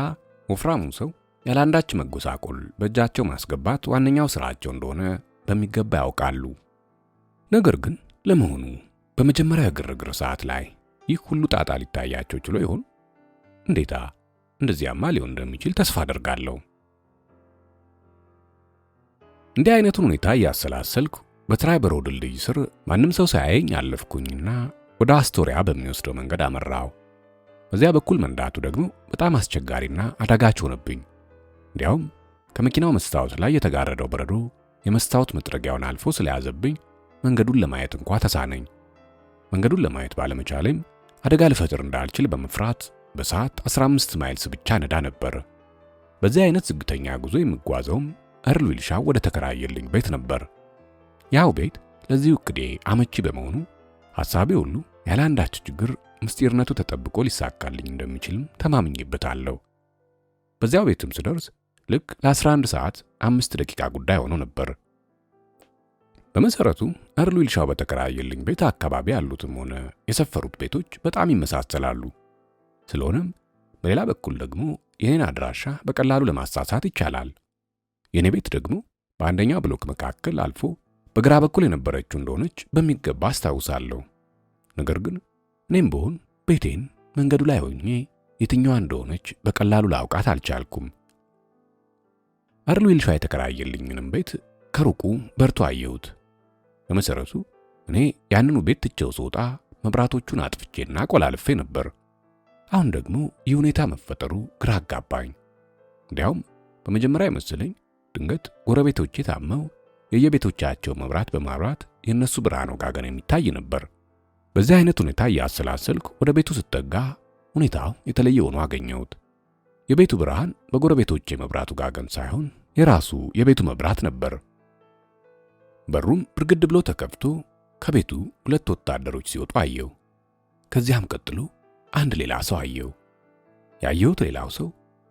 ወፍራሙ ሰው ያላንዳች መጎሳቆል በእጃቸው ማስገባት ዋነኛው ስራቸው እንደሆነ በሚገባ ያውቃሉ። ነገር ግን ለመሆኑ በመጀመሪያ ግርግር ሰዓት ላይ ይህ ሁሉ ጣጣ ሊታያቸው ችሎ ይሆን? እንዴታ! እንደዚያማ ሊሆን እንደሚችል ተስፋ አደርጋለሁ። እንዲህ አይነቱን ሁኔታ እያሰላሰልኩ በትራይበሮ ድልድይ ስር ማንም ሰው ሳያየኝ አለፍኩኝና ወደ አስቶሪያ በሚወስደው መንገድ አመራው። በዚያ በኩል መንዳቱ ደግሞ በጣም አስቸጋሪና አዳጋች ሆነብኝ። እንዲያውም ከመኪናው መስታወት ላይ የተጋረደው በረዶ የመስታወት መጥረጊያውን አልፎ ስለያዘብኝ መንገዱን ለማየት እንኳ ተሳነኝ። መንገዱን ለማየት ባለመቻሌም አደጋ ልፈጥር እንዳልችል በመፍራት በሰዓት 15 ማይልስ ብቻ ነዳ ነበር። በዚህ አይነት ዝግተኛ ጉዞ የምጓዘውም እርል ዊልሻው ወደ ተከራየልኝ ቤት ነበር። ያው ቤት ለዚህ ዕቅዴ አመቺ በመሆኑ ሐሳቤ ሁሉ ያለ አንዳች ችግር ምስጢርነቱ ተጠብቆ ሊሳካልኝ እንደሚችልም ተማምኜበታለሁ። በዚያው ቤትም ስደርስ ልክ ለ11 ሰዓት 5 ደቂቃ ጉዳይ ሆኖ ነበር። በመሰረቱ እርል ዊልሻው በተከራየልኝ ቤት አካባቢ ያሉትም ሆነ የሰፈሩት ቤቶች በጣም ይመሳሰላሉ። ስለሆነም በሌላ በኩል ደግሞ የኔን አድራሻ በቀላሉ ለማሳሳት ይቻላል። የኔ ቤት ደግሞ በአንደኛው ብሎክ መካከል አልፎ በግራ በኩል የነበረችው እንደሆነች በሚገባ አስታውሳለሁ። ነገር ግን እኔም ብሆን ቤቴን መንገዱ ላይ ሆኜ የትኛዋ እንደሆነች በቀላሉ ላውቃት አልቻልኩም። እርል ዊልሻው የተከራየልኝንም ቤት ከሩቁ በርቶ አየሁት። በመሰረቱ እኔ ያንኑ ቤት ትቼው ስወጣ መብራቶቹን አጥፍቼና ቆላልፌ ነበር። አሁን ደግሞ ይህ ሁኔታ መፈጠሩ ግራ አጋባኝ። እንዲያውም በመጀመሪያ መሰለኝ ድንገት ጎረቤቶቼ ታመው የየቤቶቻቸው መብራት በማብራት የነሱ ብርሃን ወጋገን የሚታይ ነበር። በዚህ አይነት ሁኔታ እያሰላሰልኩ ወደ ቤቱ ስጠጋ ሁኔታው የተለየ ሆኖ አገኘሁት። የቤቱ ብርሃን በጎረቤቶቼ መብራቱ ጋገን ሳይሆን የራሱ የቤቱ መብራት ነበር። በሩም ብርግድ ብሎ ተከፍቶ ከቤቱ 2 ወታደሮች ሲወጡ አየሁ። ከዚያም ቀጥሎ አንድ ሌላ ሰው አየሁ። ያየሁት ሌላው ሰው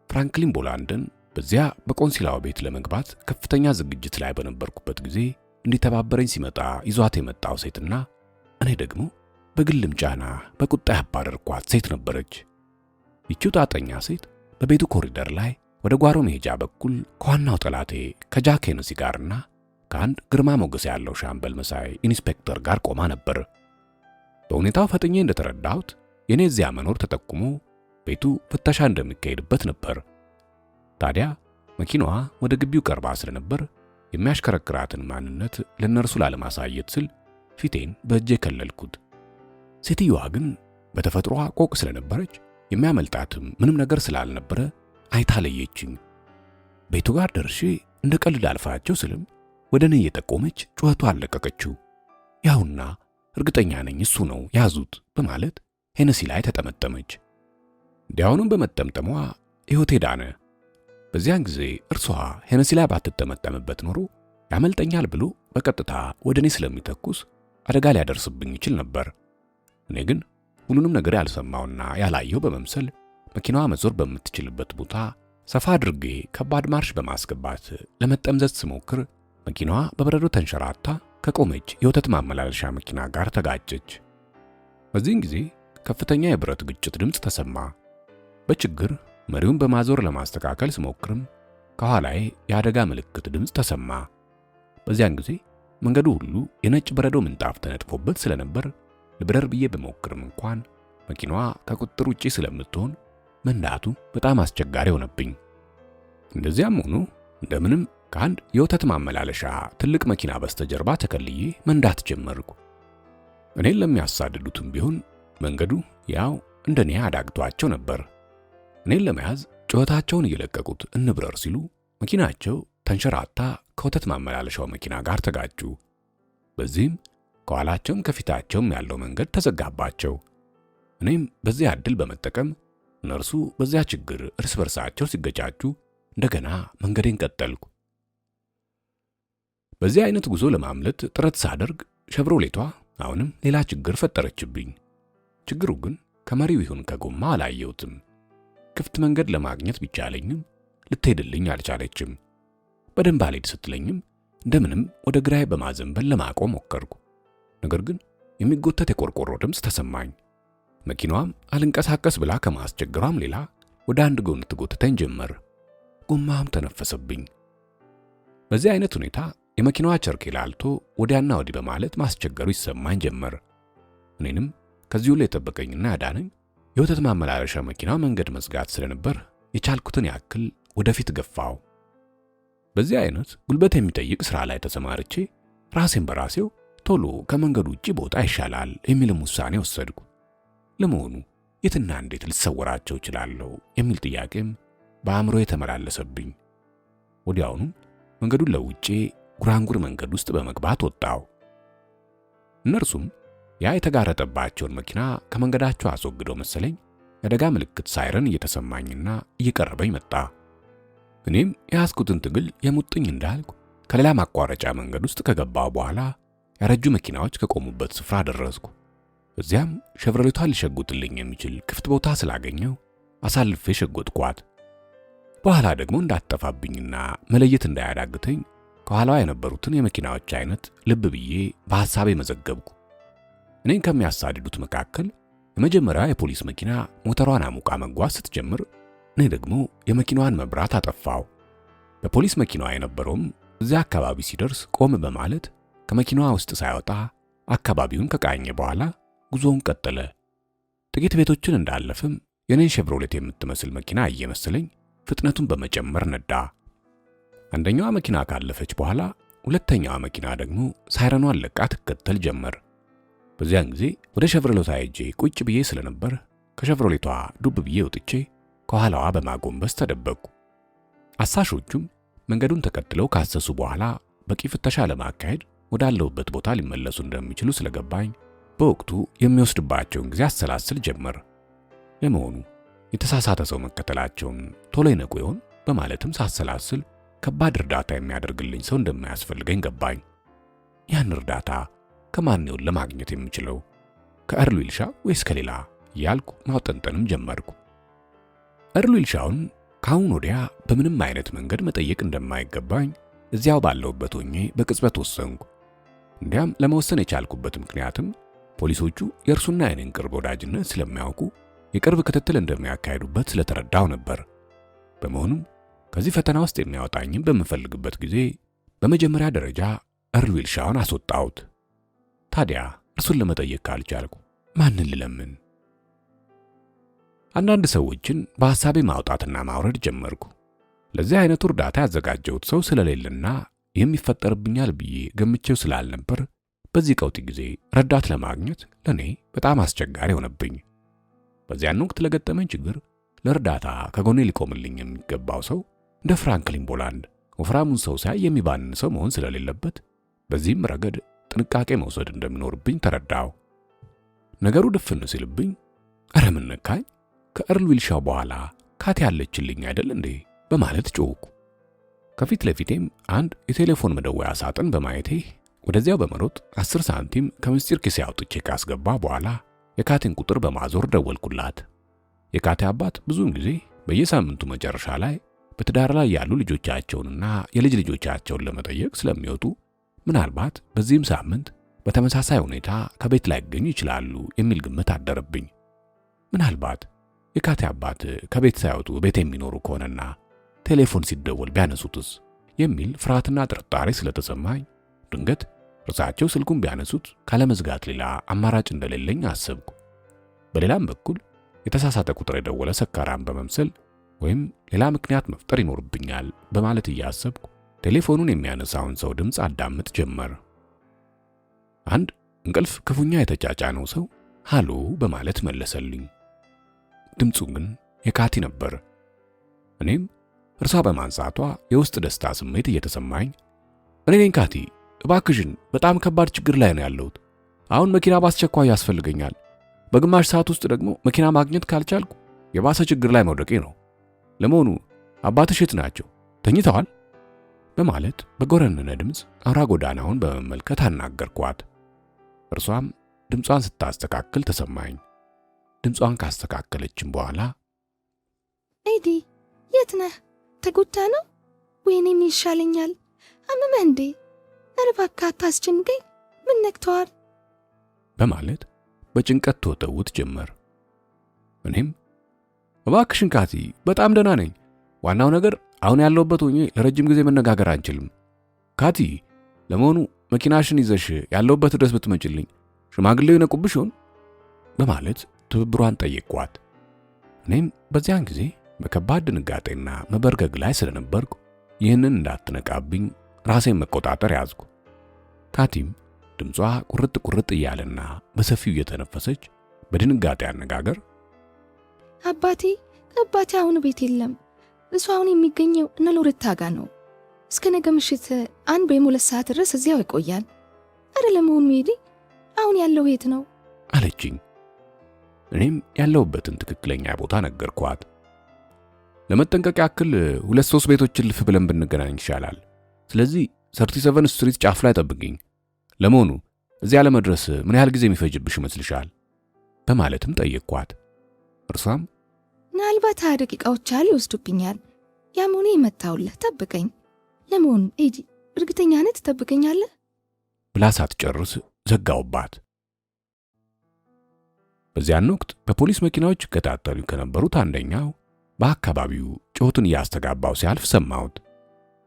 ፍራንክሊን ቦላንድን በዚያ በቆንሲላው ቤት ለመግባት ከፍተኛ ዝግጅት ላይ በነበርኩበት ጊዜ እንዲተባበረኝ ሲመጣ ይዟት የመጣው ሴትና እኔ ደግሞ በግልም ጫና በቁጣ ያባረርኳት ሴት ነበረች። ይቺው ጣጠኛ ሴት በቤቱ ኮሪደር ላይ ወደ ጓሮ መሄጃ በኩል ከዋናው ጠላቴ ከጃክ ሄነሲ ጋርና ከአንድ ግርማ ሞገስ ያለው ሻምበል መሳይ ኢንስፔክተር ጋር ቆማ ነበር። በሁኔታው ፈጥኜ እንደተረዳሁት የኔ እዚያ መኖር ተጠቁሞ ቤቱ ፍተሻ እንደሚካሄድበት ነበር። ታዲያ መኪናዋ ወደ ግቢው ቀርባ ስለነበር የሚያሽከረክራትን ማንነት ለነርሱ ላለማሳየት ስል ፊቴን በእጄ ከለልኩት። ሴትዮዋ ግን በተፈጥሯ ቆቅ ስለነበረች የሚያመልጣትም ምንም ነገር ስላልነበረ አይታ ለየችኝ። ቤቱ ጋር ደርሼ እንደ ቀልድ አልፋቸው ስልም ወደ እኔ እየጠቆመች ጩኸቷ አለቀቀችው። ያውና እርግጠኛ ነኝ እሱ ነው ያዙት በማለት ሄነሲ ላይ ተጠመጠመች። እንዲያውኑም በመጠምጠሟ ሕይወቴ ዳነ። በዚያን ጊዜ እርሷ ሄነሲ ላይ ባትጠመጠምበት ኖሮ ያመልጠኛል ብሎ በቀጥታ ወደ እኔ ስለሚተኩስ አደጋ ሊያደርስብኝ ይችል ነበር። እኔ ግን ሁሉንም ነገር ያልሰማውና ያላየው በመምሰል መኪናዋ መዞር በምትችልበት ቦታ ሰፋ አድርጌ ከባድ ማርሽ በማስገባት ለመጠምዘዝ ስሞክር መኪናዋ በበረዶ ተንሸራታ ከቆመች የወተት ማመላለሻ መኪና ጋር ተጋጨች። በዚህን ጊዜ ከፍተኛ የብረት ግጭት ድምፅ ተሰማ። በችግር መሪውን በማዞር ለማስተካከል ስሞክርም ከኋላዬ የአደጋ ምልክት ድምፅ ተሰማ። በዚያን ጊዜ መንገዱ ሁሉ የነጭ በረዶ ምንጣፍ ተነጥፎበት ስለነበር ልብረር ብዬ በሞክርም እንኳን መኪናዋ ከቁጥጥር ውጪ ስለምትሆን መንዳቱ በጣም አስቸጋሪ ሆነብኝ። እንደዚያም ሆኖ እንደምንም ከአንድ የወተት ማመላለሻ ትልቅ መኪና በስተጀርባ ተከልዬ መንዳት ጀመርኩ። እኔን ለሚያሳድዱትም ቢሆን መንገዱ ያው እንደኔ አዳግቷቸው ነበር። እኔን ለመያዝ ጩኸታቸውን እየለቀቁት እንብረር ሲሉ መኪናቸው ተንሸራታ ከወተት ማመላለሻው መኪና ጋር ተጋጩ። በዚህም ከኋላቸውም ከፊታቸውም ያለው መንገድ ተዘጋባቸው። እኔም በዚያ ዕድል በመጠቀም እነርሱ በዚያ ችግር እርስ በርሳቸው ሲገጫጩ እንደገና መንገዴን ቀጠልኩ። በዚህ አይነት ጉዞ ለማምለጥ ጥረት ሳደርግ ሸቭሮሌቷ አሁንም ሌላ ችግር ፈጠረችብኝ። ችግሩ ግን ከመሪው ይሁን ከጎማ አላየሁትም። ክፍት መንገድ ለማግኘት ቢቻለኝም ልትሄድልኝ አልቻለችም። በደንብ አልሄድ ስትለኝም እንደምንም ወደ ግራዬ በማዘንበል ለማቆም ሞከርኩ። ነገር ግን የሚጎተት የቆርቆሮ ድምፅ ተሰማኝ። መኪናዋም አልንቀሳቀስ ብላ ከማስቸገሯም ሌላ ወደ አንድ ጎን ትጎትተኝ ጀመር። ጎማም ተነፈሰብኝ። በዚህ አይነት ሁኔታ የመኪናዋ ቸርኬ ላልቶ ወዲያና ወዲህ በማለት ማስቸገሩ ይሰማኝ ጀመር። እኔንም ከዚሁ ላይ የጠበቀኝና ያዳነኝ የወተት ማመላለሻ መኪናው መንገድ መዝጋት ስለነበር የቻልኩትን ያክል ወደፊት ገፋው። በዚህ አይነት ጉልበት የሚጠይቅ ስራ ላይ ተሰማርቼ ራሴን በራሴው ቶሎ ከመንገዱ ውጪ ቦታ ይሻላል የሚልም ውሳኔ ወሰድኩ። ለመሆኑ የትና እንዴት ልሰወራቸው እችላለሁ የሚል ጥያቄም በአእምሮዬ ተመላለሰብኝ። ወዲያውኑ መንገዱን ለውጬ ጉራንጉር መንገድ ውስጥ በመግባት ወጣው። እነርሱም ያ የተጋረጠባቸውን መኪና ከመንገዳቸው አስወግደው መሰለኝ የአደጋ ምልክት ሳይረን እየተሰማኝና እየቀረበኝ መጣ። እኔም የያዝኩትን ትግል የሙጥኝ እንዳልኩ ከሌላ ማቋረጫ መንገድ ውስጥ ከገባው በኋላ ያረጁ መኪናዎች ከቆሙበት ስፍራ ደረስኩ። እዚያም ሸቭሮሌቷን ሊሸጉጥልኝ የሚችል ክፍት ቦታ ስላገኘው አሳልፌ ሸጎጥኳት። በኋላ ደግሞ እንዳትጠፋብኝና መለየት እንዳያዳግተኝ ከኋላዋ የነበሩትን የመኪናዎች አይነት ልብ ብዬ በሐሳቤ መዘገብኩ። እኔን ከሚያሳድዱት መካከል የመጀመሪያዋ የፖሊስ መኪና ሞተሯን አሙቃ መጓዝ ስትጀምር እኔ ደግሞ የመኪናዋን መብራት አጠፋው። በፖሊስ መኪናዋ የነበረውም እዚያ አካባቢ ሲደርስ ቆም በማለት ከመኪናዋ ውስጥ ሳይወጣ አካባቢውን ከቃኘ በኋላ ጉዞውን ቀጠለ። ጥቂት ቤቶችን እንዳለፍም የኔን ሸቭሮሌት የምትመስል መኪና እየመሰለኝ ፍጥነቱን በመጨመር ነዳ። አንደኛዋ መኪና ካለፈች በኋላ ሁለተኛዋ መኪና ደግሞ ሳይረኗን ለቃ ትከተል ጀመር። በዚያን ጊዜ ወደ ሸቭሮሌቷ ሄጄ ቁጭ ብዬ ስለነበር ከሸቭሮሌቷ ዱብ ብዬ ወጥቼ ከኋላዋ በማጎንበስ ተደበቅኩ። አሳሾቹም መንገዱን ተከትለው ካሰሱ በኋላ በቂ ፍተሻ ለማካሄድ ወዳለሁበት ቦታ ሊመለሱ እንደሚችሉ ስለገባኝ በወቅቱ የሚወስድባቸውን ጊዜ አሰላስል ጀመር። ለመሆኑ የተሳሳተ ሰው መከተላቸውን ቶሎ ይነቁ ይሆን በማለትም ሳሰላስል ከባድ እርዳታ የሚያደርግልኝ ሰው እንደማያስፈልገኝ ገባኝ። ያን እርዳታ ከማን ይሆን ለማግኘት የምችለው? ከኤርል ዊልሻ ወይስ ከሌላ ያልኩ ማውጠንጠንም ጀመርኩ። ኤርል ዊልሻውን ካሁን ወዲያ በምንም አይነት መንገድ መጠየቅ እንደማይገባኝ እዚያው ባለውበት ሆኜ በቅጽበት ወሰንኩ። እንዲያም ለመወሰን የቻልኩበት ምክንያትም ፖሊሶቹ የእርሱና የኔን ቅርብ ወዳጅነት ስለሚያውቁ የቅርብ ክትትል እንደሚያካሂዱበት ስለተረዳው ነበር። በመሆኑም ከዚህ ፈተና ውስጥ የሚያወጣኝም በምፈልግበት ጊዜ በመጀመሪያ ደረጃ ኤርል ዊልሻውን አስወጣሁት። ታዲያ እርሱን ለመጠየቅ ካልቻልኩ ማንን ልለምን? አንዳንድ ሰዎችን በሐሳቤ ማውጣትና ማውረድ ጀመርኩ። ለዚህ አይነቱ እርዳታ ያዘጋጀሁት ሰው ስለሌለና የሚፈጠርብኛል ብዬ ገምቼው ስላልነበር በዚህ ቀውጢ ጊዜ ረዳት ለማግኘት ለኔ በጣም አስቸጋሪ ሆነብኝ። በዚያን ወቅት ለገጠመኝ ችግር ለእርዳታ ከጎኔ ሊቆምልኝ የሚገባው ሰው እንደ ፍራንክሊን ቦላንድ ወፍራሙን ሰው ሳይ የሚባንን ሰው መሆን ስለሌለበት በዚህም ረገድ ጥንቃቄ መውሰድ እንደሚኖርብኝ ተረዳው። ነገሩ ድፍን ሲልብኝ ኧረ ምን ነካኝ? ከኤርል ዊልሻው በኋላ ካቲ ያለችልኝ አይደል እንዴ በማለት ጮኩ። ከፊት ለፊቴም አንድ የቴሌፎን መደወያ ሳጥን በማየቴ ወደዚያው በመሮጥ 10 ሳንቲም ከምስጢር ኪሴ አውጥቼ ካስገባ በኋላ የካቲን ቁጥር በማዞር ደወልኩላት። የካቲ አባት ብዙውን ጊዜ በየሳምንቱ መጨረሻ ላይ በትዳር ላይ ያሉ ልጆቻቸውንና የልጅ ልጆቻቸውን ለመጠየቅ ስለሚወጡ ምናልባት በዚህም ሳምንት በተመሳሳይ ሁኔታ ከቤት ላይገኙ ይችላሉ የሚል ግምት አደረብኝ። ምናልባት የካቲ አባት ከቤት ሳይወጡ ቤት የሚኖሩ ከሆነና ቴሌፎን ሲደወል ቢያነሱትስ የሚል ፍርሃትና ጥርጣሬ ስለተሰማኝ ድንገት እርሳቸው ስልኩን ቢያነሱት ካለመዝጋት ሌላ አማራጭ እንደሌለኝ አሰብኩ። በሌላም በኩል የተሳሳተ ቁጥር የደወለ ሰካራም በመምሰል ወይም ሌላ ምክንያት መፍጠር ይኖርብኛል በማለት እያሰብኩ ቴሌፎኑን የሚያነሳውን ሰው ድምፅ አዳምጥ ጀመር። አንድ እንቅልፍ ክፉኛ የተጫጫነው ሰው ሃሎ በማለት መለሰልኝ። ድምፁ ግን የካቲ ነበር። እኔም እርሷ በማንሳቷ የውስጥ ደስታ ስሜት እየተሰማኝ እኔ ነኝ ካቲ፣ እባክሽን በጣም ከባድ ችግር ላይ ነው ያለሁት። አሁን መኪና በአስቸኳይ ያስፈልገኛል። በግማሽ ሰዓት ውስጥ ደግሞ መኪና ማግኘት ካልቻልኩ የባሰ ችግር ላይ መውደቄ ነው። ለመሆኑ አባትሽ የት ናቸው? ተኝተዋል? በማለት በጎረነነ ድምፅ አውራ ጎዳናውን በመመልከት አናገርኳት። እርሷም ድምጿን ስታስተካክል ተሰማኝ። ድምጿን ካስተካከለችም በኋላ ኤዲ የት ነህ? ተጎዳ ነው? ወይኔም ይሻለኛል። አመመህ እንዴ? ኧረ እባክህ አታስጨንቀኝ። ምን ነክተዋል? በማለት በጭንቀት ተወተውት ጀመር። እኔም እባክሽን ካቲ በጣም ደህና ነኝ። ዋናው ነገር አሁን ያለሁበት ሆኜ ለረጅም ጊዜ መነጋገር አንችልም። ካቲ ለመሆኑ መኪናሽን ይዘሽ ያለሁበት ድረስ ብትመጭልኝ ሽማግሌው ይነቁብሽ ይሆን? በማለት ትብብሯን ጠየቅኳት። እኔም በዚያን ጊዜ በከባድ ድንጋጤና መበርገግ ላይ ስለነበርኩ ይህንን እንዳትነቃብኝ ራሴን መቆጣጠር ያዝኩ። ካቲም ድምጿ ቁርጥ ቁርጥ እያለና በሰፊው እየተነፈሰች በድንጋጤ አነጋገር አባቴ አሁን ቤት የለም። እሱ አሁን የሚገኘው እነ ሎሬታ ጋር ነው። እስከ ነገ ምሽት 1 ወይም 2 ሰዓት ድረስ እዚያው ይቆያል። አረ ለመሆኑ ኤዲ አሁን ያለው የት ነው? አለችኝ። እኔም ያለሁበትን ትክክለኛ ቦታ ነገርኳት። ለመጠንቀቅ ያክል 2-3 ቤቶችን ልፍ ብለን ብንገናኝ ይሻላል። ስለዚህ 37 ስትሪት ጫፍ ላይ ጠብቅኝ። ለመሆኑ እዚያ ለመድረስ ምን ያህል ጊዜ የሚፈጅብሽ ይመስልሻል? በማለትም ጠየቅኳት። እርሷም ምናልባት 20 ደቂቃዎች ያህል ይወስዱብኛል። ያም ሆነ የመጣሁልህ ጠብቀኝ። ለመሆኑ ኤዲ እርግጠኛ ነህ ትጠብቀኛለህ? ብላ ሳትጨርስ ዘጋውባት። በዚያን ወቅት በፖሊስ መኪናዎች ይከታተሉ ከነበሩት አንደኛው በአካባቢው ጮቱን እያስተጋባው ሲያልፍ ሰማሁት።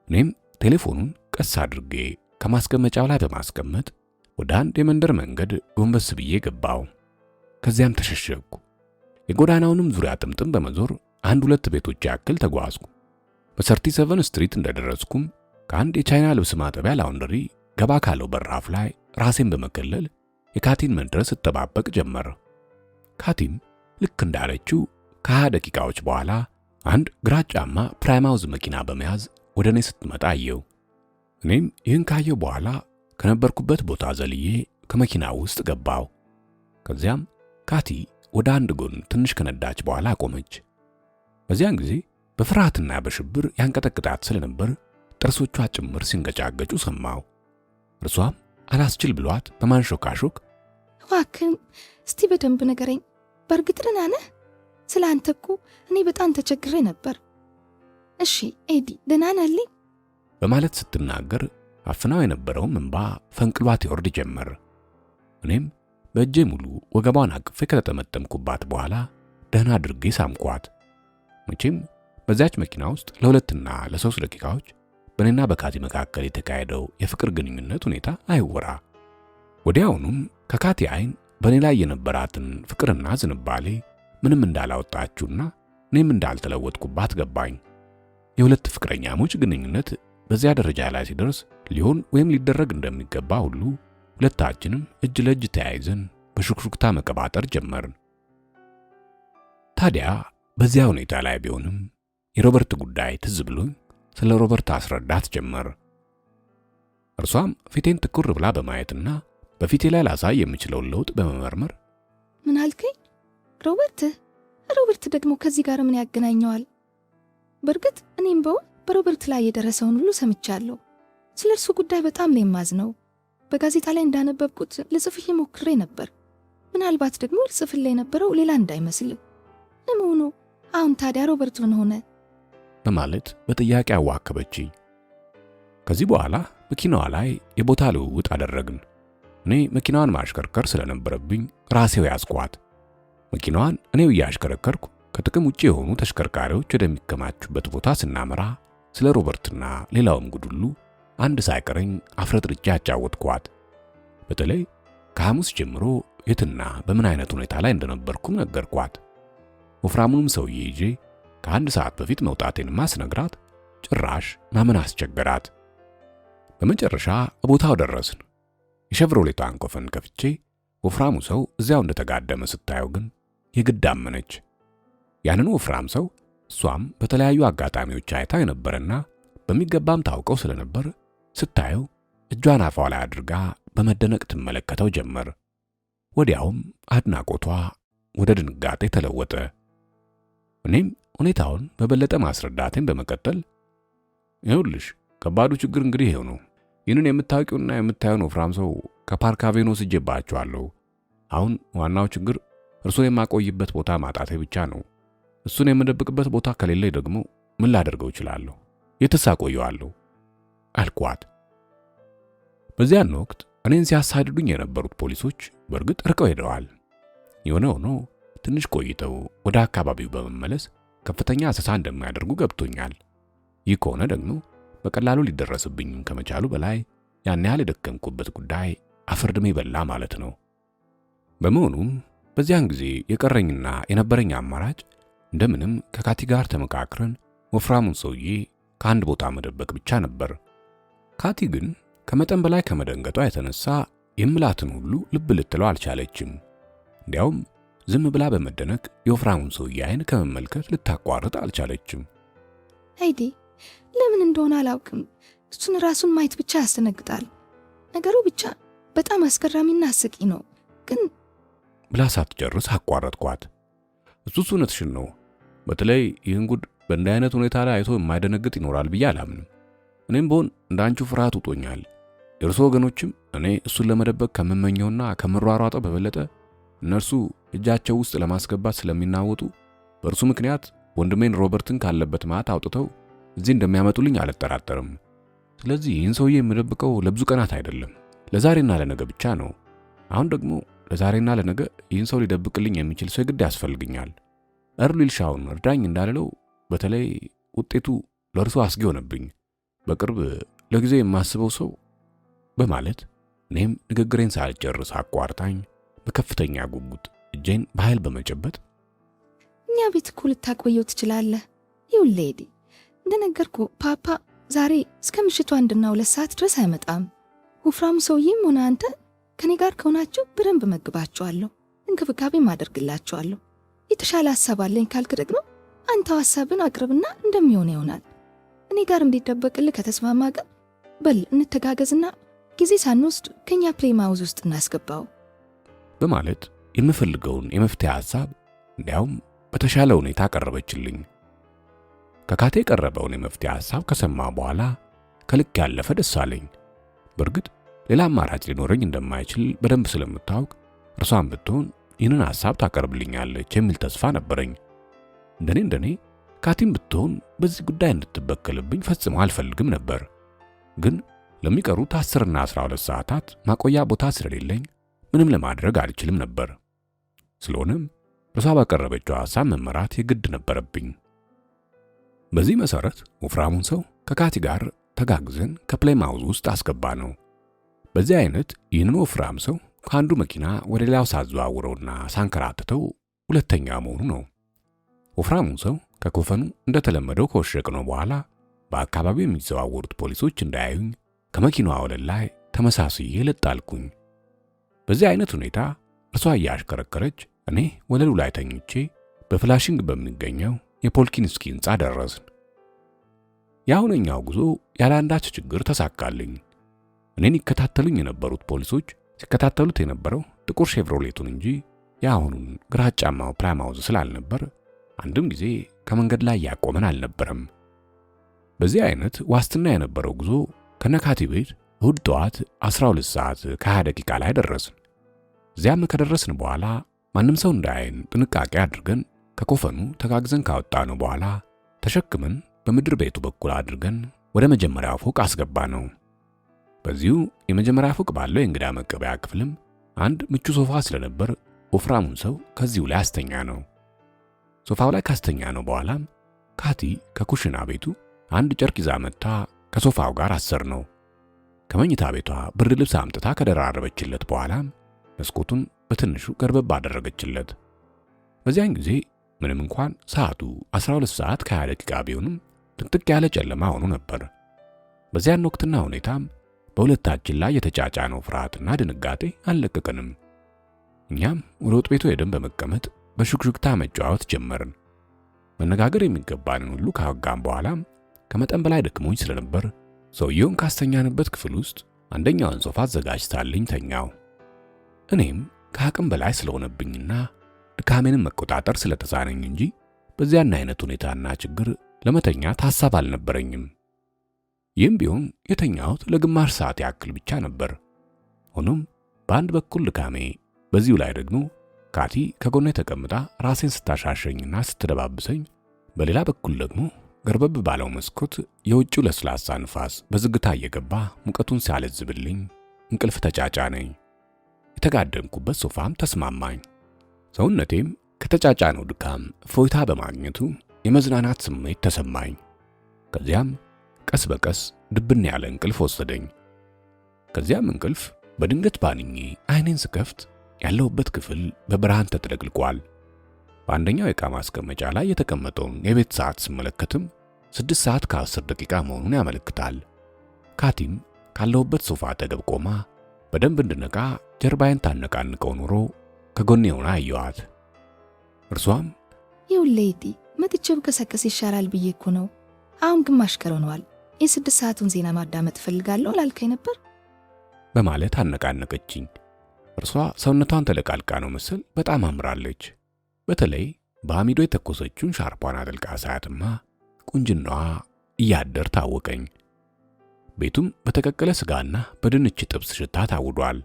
እኔም ቴሌፎኑን ቀስ አድርጌ ከማስቀመጫው ላይ በማስቀመጥ ወደ አንድ የመንደር መንገድ ጎንበስ ብዬ ገባው። ከዚያም ተሸሸግኩ። የጎዳናውንም ዙሪያ ጥምጥም በመዞር 1-2 ቤቶች ያክል ተጓዝኩ። በ37 ስትሪት እንደደረስኩም ከአንድ የቻይና ልብስ ማጠቢያ ላውንደሪ ገባ ካለው በራፍ ላይ ራሴን በመከለል የካቲን መድረስ እጠባበቅ ጀመር። ካቲም ልክ እንዳለችው ከ20 ደቂቃዎች በኋላ አንድ ግራጫማ ፕራይማውዝ መኪና በመያዝ ወደ እኔ ስትመጣ አየው። እኔም ይህን ካየው በኋላ ከነበርኩበት ቦታ ዘልዬ ከመኪናው ውስጥ ገባው። ከዚያም ካቲ ወደ አንድ ጎን ትንሽ ከነዳች በኋላ ቆመች። በዚያን ጊዜ በፍርሃትና በሽብር ያንቀጠቅጣት ስለነበር ጥርሶቿ ጭምር ሲንገጫገጩ ሰማው። እርሷም አላስችል ብሏት በማንሾካሾክ እባክህን እስቲ በደንብ ንገረኝ፣ በእርግጥ ደህና ነህ? ስለ አንተ እኮ እኔ በጣም ተቸግሬ ነበር። እሺ ኤዲ ደህና ነህልኝ? በማለት ስትናገር አፍናው የነበረውም እንባ ፈንቅሏት ይወርድ ጀመር። እኔም በእጄ ሙሉ ወገቧን አቅፌ ከተጠመጠምኩባት በኋላ ደህና አድርጌ ሳምኳት። መቼም በዚያች መኪና ውስጥ ለሁለትና ለሶስት ደቂቃዎች በእኔና በካቲ መካከል የተካሄደው የፍቅር ግንኙነት ሁኔታ አይወራ። ወዲያውኑም ከካቲ አይን በእኔ ላይ የነበራትን ፍቅርና ዝንባሌ ምንም እንዳላወጣችውና እኔም እንዳልተለወጥኩባት ገባኝ። የሁለት ፍቅረኛሞች ግንኙነት በዚያ ደረጃ ላይ ሲደርስ ሊሆን ወይም ሊደረግ እንደሚገባ ሁሉ ሁለታችንም እጅ ለእጅ ተያይዘን በሹክሹክታ መቀባጠር ጀመርን። ታዲያ በዚያ ሁኔታ ላይ ቢሆንም የሮበርት ጉዳይ ትዝ ብሎኝ ስለ ሮበርት አስረዳት ጀመር። እርሷም ፊቴን ትኩር ብላ በማየትና በፊቴ ላይ ላሳይ የምችለውን ለውጥ በመመርመር ምን አልከኝ? ሮበርት ደግሞ ከዚህ ጋር ምን ያገናኘዋል? በእርግጥ እኔም በሮበርት ላይ የደረሰውን ሁሉ ሰምቻለሁ። ስለ እርሱ ጉዳይ በጣም ነው የማዝነው። በጋዜጣ ላይ እንዳነበብኩት ልጽፍህ ሞክሬ ነበር። ምናልባት ደግሞ ልጽፍልህ የነበረው ሌላ እንዳይመስል። ለመሆኑ አሁን ታዲያ ሮበርት ምን ሆነ? በማለት በጥያቄ አዋከበችኝ። ከዚህ በኋላ መኪናዋ ላይ የቦታ ልውውጥ አደረግን። እኔ መኪናዋን ማሽከርከር ስለነበረብኝ ራሴው ያዝኳት። መኪናዋን እኔው እያሽከረከርኩ ከጥቅም ውጪ የሆኑ ተሽከርካሪዎች ወደሚከማቹበት ቦታ ስናመራ ስለ ሮበርትና ሌላውም ጉድ ሁሉ አንድ ሳይቀረኝ አፍረጥርጬ አጫወትኳት። በተለይ ከሐሙስ ጀምሮ የትና በምን አይነት ሁኔታ ላይ እንደነበርኩም ነገርኳት። ወፍራሙንም ሰውዬ ይዤ ከአንድ ሰዓት በፊት መውጣቴን ማስነግራት ጭራሽ ማመን አስቸገራት። በመጨረሻ ቦታው ደረስን። የሸቭሮሌቷን ኮፈን ከፍቼ ወፍራሙ ሰው እዚያው እንደተጋደመ ስታየው ግን የግድ አመነች። ያንን ወፍራም ሰው እሷም በተለያዩ አጋጣሚዎች አይታ የነበረና በሚገባም ታውቀው ስለነበር ስታየው እጇን አፏ ላይ አድርጋ በመደነቅ ትመለከተው ጀመር። ወዲያውም አድናቆቷ ወደ ድንጋጤ ተለወጠ። እኔም ሁኔታውን በበለጠ ማስረዳቴን በመቀጠል ይኸውልሽ ከባዱ ችግር እንግዲህ ይሄው ነው። ይህንን የምታውቂውና የምታየውን ወፍራም ሰው ከፓርክ አቬኑ ወስጄባቸዋለሁ። አሁን ዋናው ችግር እርሱን የማቆይበት ቦታ ማጣቴ ብቻ ነው። እሱን የምደብቅበት ቦታ ከሌለ ደግሞ ምን ላደርገው እችላለሁ? የትስ አቆየዋለሁ? አልኳት። በዚያን ወቅት እኔን ሲያሳድዱኝ የነበሩት ፖሊሶች በእርግጥ ርቀው ሄደዋል። የሆነ ሆኖ ትንሽ ቆይተው ወደ አካባቢው በመመለስ ከፍተኛ አሰሳ እንደማያደርጉ ገብቶኛል። ይህ ከሆነ ደግሞ በቀላሉ ሊደረስብኝም ከመቻሉ በላይ ያን ያህል የደከምኩበት ጉዳይ አፈርድሜ በላ ማለት ነው። በመሆኑም በዚያን ጊዜ የቀረኝና የነበረኝ አማራጭ እንደምንም ከካቲ ጋር ተመካክረን ወፍራሙን ሰውዬ ከአንድ ቦታ መደበቅ ብቻ ነበር። ካቲ ግን ከመጠን በላይ ከመደንገጧ የተነሳ የምላትን ሁሉ ልብ ልትለው አልቻለችም። እንዲያውም ዝም ብላ በመደነቅ የወፍራሙን ሰውዬ አይን ከመመልከት ልታቋርጥ አልቻለችም። አይዲ ለምን እንደሆነ አላውቅም፣ እሱን ራሱን ማየት ብቻ ያስደነግጣል። ነገሩ ብቻ በጣም አስገራሚና አስቂ ነው። ግን ብላ ሳትጨርስ አቋረጥኳት። እሱስ እውነትሽን ነው። በተለይ ይህን ጉድ በእንዲህ አይነት ሁኔታ ላይ አይቶ የማይደነግጥ ይኖራል ብዬ አላምንም። እኔም ብሆን እንዳንቹ ፍርሃት ውጦኛል። የእርሶ ወገኖችም እኔ እሱን ለመደበቅ ከምመኘውና ከምሯሯጠው በበለጠ እነርሱ እጃቸው ውስጥ ለማስገባት ስለሚናወጡ በእርሱ ምክንያት ወንድሜን ሮበርትን ካለበት ማት አውጥተው እዚህ እንደሚያመጡልኝ አልጠራጠርም። ስለዚህ ይህን ሰውዬ የምደብቀው ለብዙ ቀናት አይደለም፣ ለዛሬና ለነገ ብቻ ነው። አሁን ደግሞ ለዛሬና ለነገ ይህን ሰው ሊደብቅልኝ የሚችል ሰው ግድ ያስፈልግኛል። እርሊል ሻውን እርዳኝ እንዳልለው በተለይ ውጤቱ ለእርሱ አስጊ ሆነብኝ። በቅርብ ለጊዜ የማስበው ሰው በማለት እኔም ንግግሬን ሳልጨርስ አቋርጣኝ በከፍተኛ ጉጉት እጄን በኃይል በመጨበጥ እኛ ቤት እኮ ልታቆየው ትችላለህ። ይኸውልህ ኤዲ፣ እንደነገርኩ ፓፓ ዛሬ እስከ ምሽቱ 1-2 ሰዓት ድረስ አይመጣም። ወፍራሙ ሰውዬም ሆነ አንተ ከኔ ጋር ከሆናችሁ በደንብ መግባቸዋለሁ፣ እንክብካቤም አደርግላቸዋለሁ። የተሻለ ሐሳብ አለኝ ካልክ ደግሞ አንተው ሐሳብን አቅርብና እንደሚሆን ይሆናል። እኔ ጋር እንዲደበቅልህ ከተስማማ ግን በል እንተጋገዝና ጊዜ ሳንወስድ ከኛ ፕሌይ ማውዝ ውስጥ እናስገባው በማለት የምፈልገውን የመፍትሄ ሐሳብ እንዲያውም በተሻለ ሁኔታ ቀረበችልኝ። ከካቴ የቀረበውን የመፍትሄ ሐሳብ ከሰማ በኋላ ከልክ ያለፈ ደስ አለኝ። በእርግጥ ሌላ አማራጭ ሊኖረኝ እንደማይችል በደንብ ስለምታውቅ እርሷን ብትሆን ይህንን ሐሳብ ታቀርብልኛለች የሚል ተስፋ ነበረኝ። እንደኔ ካቲም ብትሆን በዚህ ጉዳይ እንድትበከልብኝ ፈጽሞ አልፈልግም ነበር። ግን ለሚቀሩት 10 እና 12 ሰዓታት ማቆያ ቦታ ስለሌለኝ ምንም ለማድረግ አልችልም ነበር። ስለሆነም እርሷ ባቀረበችው ሐሳብ መመራት የግድ ነበረብኝ። በዚህ መሰረት ወፍራሙን ሰው ከካቲ ጋር ተጋግዘን ከፕሌማውዝ ውስጥ አስገባ ነው። በዚህ አይነት ይህንን ወፍራም ሰው ከአንዱ መኪና ወደ ሌላው ሳዘዋውረውና ሳንከራተተው ሁለተኛ መሆኑ ነው። ወፍራሙን ሰው ከኮፈኑ እንደተለመደው ከወሸቅነው በኋላ በአካባቢው የሚዘዋወሩት ፖሊሶች እንዳያዩኝ ከመኪናዋ ወለል ላይ ተመሳስዬ ለጣልኩኝ። በዚህ አይነት ሁኔታ እርሷ እያሽከረከረች እኔ ወለሉ ላይ ተኝቼ በፍላሽንግ በሚገኘው የፖልኪንስኪ ሕንፃ ደረስን። የአሁነኛው ጉዞ ያለ አንዳች ችግር ተሳካልኝ። እኔን ይከታተሉኝ የነበሩት ፖሊሶች ሲከታተሉት የነበረው ጥቁር ሼቭሮሌቱን እንጂ የአሁኑን ግራጫማው ፕላማውዝ ስላልነበር አንድም ጊዜ ከመንገድ ላይ ያቆመን አልነበረም። በዚህ አይነት ዋስትና የነበረው ጉዞ ከነካቲ ቤት እሁድ ጠዋት 12 ሰዓት ከ20 ደቂቃ ላይ ደረስን። እዚያም ከደረስን በኋላ ማንም ሰው እንዳያየን ጥንቃቄ አድርገን ከኮፈኑ ተጋግዘን ካወጣነው በኋላ ተሸክመን በምድር ቤቱ በኩል አድርገን ወደ መጀመሪያው ፎቅ አስገባ ነው። በዚሁ የመጀመሪያ ፎቅ ባለው የእንግዳ መቀበያ ክፍልም አንድ ምቹ ሶፋ ስለነበር ወፍራሙን ሰው ከዚሁ ላይ አስተኛ ነው። ሶፋው ላይ ካስተኛ ነው በኋላም ካቲ ከኩሽና ቤቱ አንድ ጨርቅ ይዛ መጥታ ከሶፋው ጋር አሰር ነው። ከመኝታ ቤቷ ብርድ ልብስ አምጥታ ከደራረበችለት በኋላም መስኮቱን በትንሹ ገርበብ አደረገችለት። በዚያን ጊዜ ምንም እንኳን ሰዓቱ 12 ሰዓት ከ20 ደቂቃ ቢሆንም ጥቅጥቅ ያለ ጨለማ ሆኖ ነበር። በዚያን ወቅትና ሁኔታም በሁለታችን ላይ የተጫጫነው ፍርሃትና ድንጋጤ አልለቀቀንም። እኛም ወደ ወጥ ቤቱ ሄደን በመቀመጥ በሹክሹክታ መጫወት ጀመርን። መነጋገር የሚገባንን ሁሉ ካወጋን በኋላም ከመጠን በላይ ደክሞኝ ስለነበር ሰውየውን ካስተኛንበት ክፍል ውስጥ አንደኛውን ሶፋ አዘጋጅታልኝ ተኛው። እኔም ከአቅም በላይ ስለሆነብኝና ድካሜንም መቆጣጠር ስለተሳነኝ እንጂ በዚያን አይነት ሁኔታና ችግር ለመተኛት ሐሳብ አልነበረኝም። ይህም ቢሆን የተኛሁት ለግማሽ ሰዓት ያክል ብቻ ነበር። ሆኖም በአንድ በኩል ድካሜ፣ በዚሁ ላይ ደግሞ ካቲ ከጎኔ ተቀምጣ ራሴን ስታሻሸኝና ስትደባብሰኝ፣ በሌላ በኩል ደግሞ ገርበብ ባለው መስኮት የውጭው ለስላሳ ንፋስ በዝግታ እየገባ ሙቀቱን ሲያለዝብልኝ እንቅልፍ ተጫጫነኝ። የተጋደምኩበት ሶፋም ተስማማኝ። ሰውነቴም ከተጫጫነው ድካም እፎይታ በማግኘቱ የመዝናናት ስሜት ተሰማኝ። ከዚያም ቀስ በቀስ ድብን ያለ እንቅልፍ ወሰደኝ። ከዚያም እንቅልፍ በድንገት ባንኜ አይኔን ስከፍት ያለሁበት ክፍል በብርሃን ተጥለቅልቋል። በአንደኛው የዕቃ ማስቀመጫ ላይ የተቀመጠውን የቤት ሰዓት ስመለከትም 6 ሰዓት ከ10 ደቂቃ መሆኑን ያመለክታል። ካቲም ካለሁበት ሶፋ አጠገብ ቆማ በደንብ እንድነቃ ጀርባዬን ታነቃንቀው ኖሮ ከጎኔ ሆና አየኋት። እርሷም ይውሌቲ መጥቼ ብቀሰቀስ ይሻላል ብዬ እኮ ነው። አሁን ግማሽ ቀን ሆኗል። የ6 ሰዓቱን ዜና ማዳመጥ ፈልጋለሁ ላልከኝ ነበር በማለት አነቃነቀችኝ። እርሷ ሰውነቷን ተለቃልቃ ነው መሰል በጣም አምራለች። በተለይ በአሚዶ የተኮሰችውን ሻርፓን አጥልቃ ሳያትማ ቁንጅናዋ እያደር ታወቀኝ። ቤቱም በተቀቀለ ስጋና በድንች ጥብስ ሽታ ታውዷል።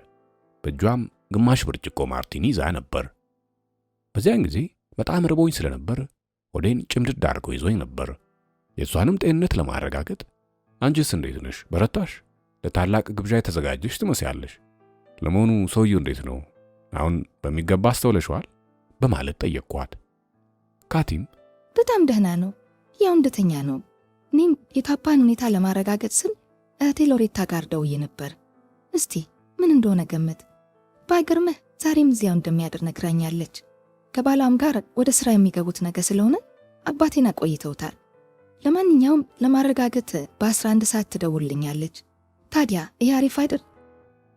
በእጇም ግማሽ ብርጭቆ ማርቲኒ ይዛ ነበር። በዚያን ጊዜ በጣም ርቦኝ ስለነበር ወዴን ጭምድድ አድርጎ ይዞኝ ነበር። የእሷንም ጤንነት ለማረጋገጥ አንቺስ እንዴት ነሽ? በረታሽ? ለታላቅ ግብዣ የተዘጋጀሽ ትመስያለሽ። ለመሆኑ ሰውየው እንዴት ነው? አሁን በሚገባ አስተውለሽዋል? በማለት ጠየቅኳት። ካቲም በጣም ደህና ነው፣ ያው እንደተኛ ነው። እኔም የታፓን ሁኔታ ለማረጋገጥ ስል እህቴ ሎሬታ ጋር ደውዬ ነበር። እስቲ ምን እንደሆነ ገመት። ባይገርምህ ዛሬም እዚያው እንደሚያድር ነግራኛለች። ከባሏም ጋር ወደ ስራ የሚገቡት ነገ ስለሆነ አባቴን አቆይተውታል። ለማንኛውም ለማረጋገጥ በ11 ሰዓት ትደውልልኛለች። ታዲያ ይህ አሪፍ አይደል?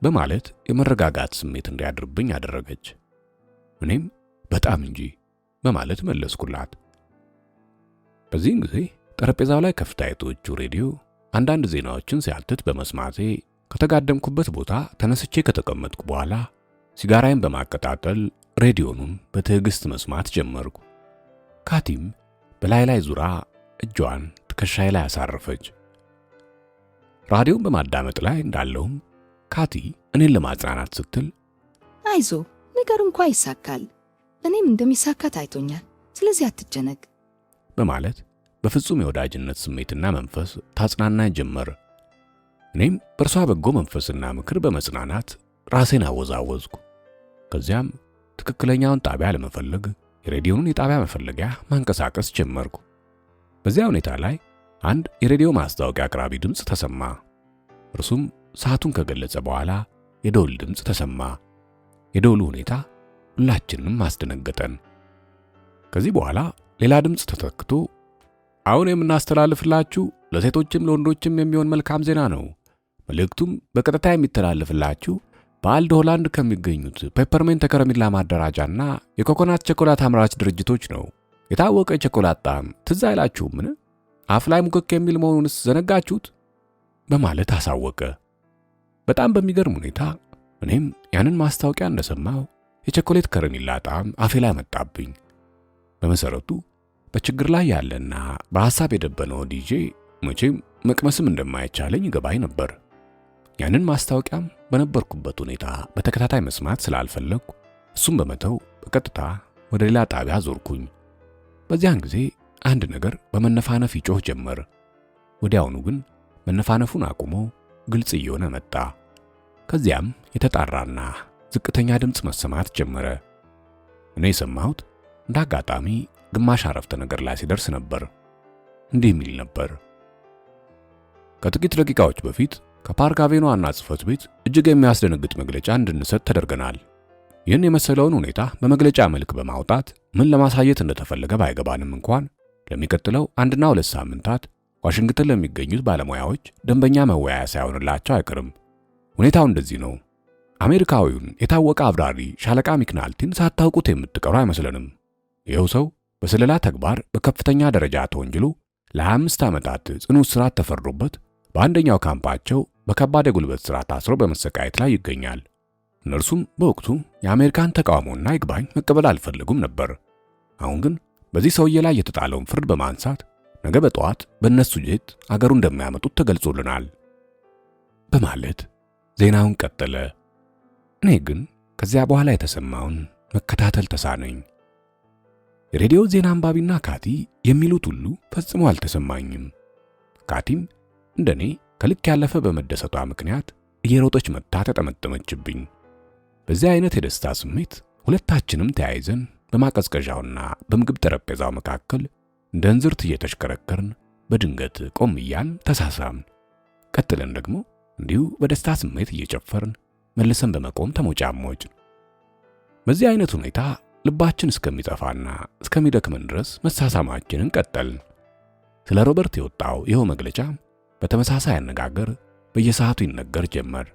በማለት የመረጋጋት ስሜት እንዲያድርብኝ አደረገች። እኔም በጣም እንጂ በማለት መለስኩላት። በዚህን ጊዜ ጠረጴዛው ላይ ከፍታ የተወችው ሬዲዮ አንዳንድ ዜናዎችን ሲያትት በመስማቴ ከተጋደምኩበት ቦታ ተነስቼ ከተቀመጥኩ በኋላ ሲጋራዬን በማቀጣጠል ሬዲዮኑን በትዕግስት መስማት ጀመርኩ። ካቲም በላይ ዙራ እጇን ትከሻዬ ላይ አሳረፈች። ራዲዮን በማዳመጥ ላይ እንዳለሁም ካቲ እኔን ለማጽናናት ስትል አይዞ ነገሩ እንኳ ይሳካል፣ እኔም እንደሚሳካ ታይቶኛል፣ ስለዚህ አትጨነቅ በማለት በፍጹም የወዳጅነት ስሜትና መንፈስ ታጽናናኝ ጀመር። እኔም በእርሷ በጎ መንፈስና ምክር በመጽናናት ራሴን አወዛወዝኩ። ከዚያም ትክክለኛውን ጣቢያ ለመፈለግ የሬዲዮኑን የጣቢያ መፈለጊያ ማንቀሳቀስ ጀመርኩ። በዚያ ሁኔታ ላይ አንድ የሬዲዮ ማስታወቂያ አቅራቢ ድምፅ ተሰማ። እርሱም ሰዓቱን ከገለጸ በኋላ የደውል ድምፅ ተሰማ። የደውሉ ሁኔታ ሁላችንንም አስደነገጠን። ከዚህ በኋላ ሌላ ድምፅ ተተክቶ አሁን የምናስተላልፍላችሁ ለሴቶችም ለወንዶችም የሚሆን መልካም ዜና ነው። መልእክቱም በቀጥታ የሚተላለፍላችሁ በአልድ ሆላንድ ከሚገኙት ፔፐርሜንት ከረሜላ ማደራጃና የኮኮናት ቸኮላት አምራች ድርጅቶች ነው። የታወቀ ቸኮላት ጣዕም ትዝ አይላችሁምን? አፍ ላይ ሙክክ የሚል መሆኑንስ ዘነጋችሁት? በማለት አሳወቀ። በጣም በሚገርም ሁኔታ እኔም ያንን ማስታወቂያ እንደሰማው የቸኮሌት ከረሜላ ጣዕም አፌ ላይ መጣብኝ። በመሰረቱ በችግር ላይ ያለና በሐሳብ የደበነው ዲጄ መቼም መቅመስም እንደማይቻለኝ ይገባኝ ነበር። ያንን ማስታወቂያም በነበርኩበት ሁኔታ በተከታታይ መስማት ስላልፈለግኩ እሱም በመተው በቀጥታ ወደ ሌላ ጣቢያ ዞርኩኝ። በዚያን ጊዜ አንድ ነገር በመነፋነፍ ይጮህ ጀመር። ወዲያውኑ ግን መነፋነፉን አቁሞ ግልጽ እየሆነ መጣ። ከዚያም የተጣራና ዝቅተኛ ድምፅ መሰማት ጀመረ። እኔ የሰማሁት እንደ አጋጣሚ ግማሽ አረፍተ ነገር ላይ ሲደርስ ነበር። እንዲህ የሚል ነበር። ከጥቂት ደቂቃዎች በፊት ከፓርክ አቬኑ ዋና ጽሕፈት ቤት እጅግ የሚያስደነግጥ መግለጫ እንድንሰጥ ተደርገናል። ይህን የመሰለውን ሁኔታ በመግለጫ መልክ በማውጣት ምን ለማሳየት እንደተፈለገ ባይገባንም እንኳን ለሚቀጥለው 1-2 ሳምንታት ዋሽንግተን ለሚገኙት ባለሙያዎች ደንበኛ መወያያ ሳይሆንላቸው አይቀርም። ሁኔታው እንደዚህ ነው። አሜሪካዊውን የታወቀ አብራሪ ሻለቃ ሚክናልቲን ሳታውቁት የምትቀሩ አይመስለንም። ይኸው ሰው በስለላ ተግባር በከፍተኛ ደረጃ ተወንጅሎ ለ25 ዓመታት ጽኑ እስራት ተፈርዶበት በአንደኛው ካምፓቸው በከባድ የጉልበት ሥራ ታስሮ በመሰቃየት ላይ ይገኛል። እነርሱም በወቅቱ የአሜሪካን ተቃውሞና ይግባኝ መቀበል አልፈልጉም ነበር። አሁን ግን በዚህ ሰውዬ ላይ የተጣለውን ፍርድ በማንሳት ነገ በጠዋት በእነሱ ጄት አገሩ እንደሚያመጡት ተገልጾልናል በማለት ዜናውን ቀጠለ። እኔ ግን ከዚያ በኋላ የተሰማውን መከታተል ተሳነኝ። የሬዲዮ ዜና አንባቢና ካቲ የሚሉት ሁሉ ፈጽሞ አልተሰማኝም። ካቲም እንደኔ ከልክ ያለፈ በመደሰቷ ምክንያት እየሮጠች መጥታ ተጠመጠመችብኝ። በዚህ አይነት የደስታ ስሜት ሁለታችንም ተያይዘን በማቀዝቀዣውና በምግብ ጠረጴዛው መካከል እንደ እንዝርት እየተሽከረከርን በድንገት ቆም እያን ተሳሳምን። ቀጥለን ደግሞ እንዲሁ በደስታ ስሜት እየጨፈርን መልሰን በመቆም ተሞጫሞጭን። በዚህ አይነት ሁኔታ ልባችን እስከሚጠፋና እስከሚደክመን ድረስ መሳሳማችንን ቀጠልን። ስለ ሮበርት የወጣው ይኸው መግለጫ በተመሳሳይ አነጋገር በየሰዓቱ ይነገር ጀመር።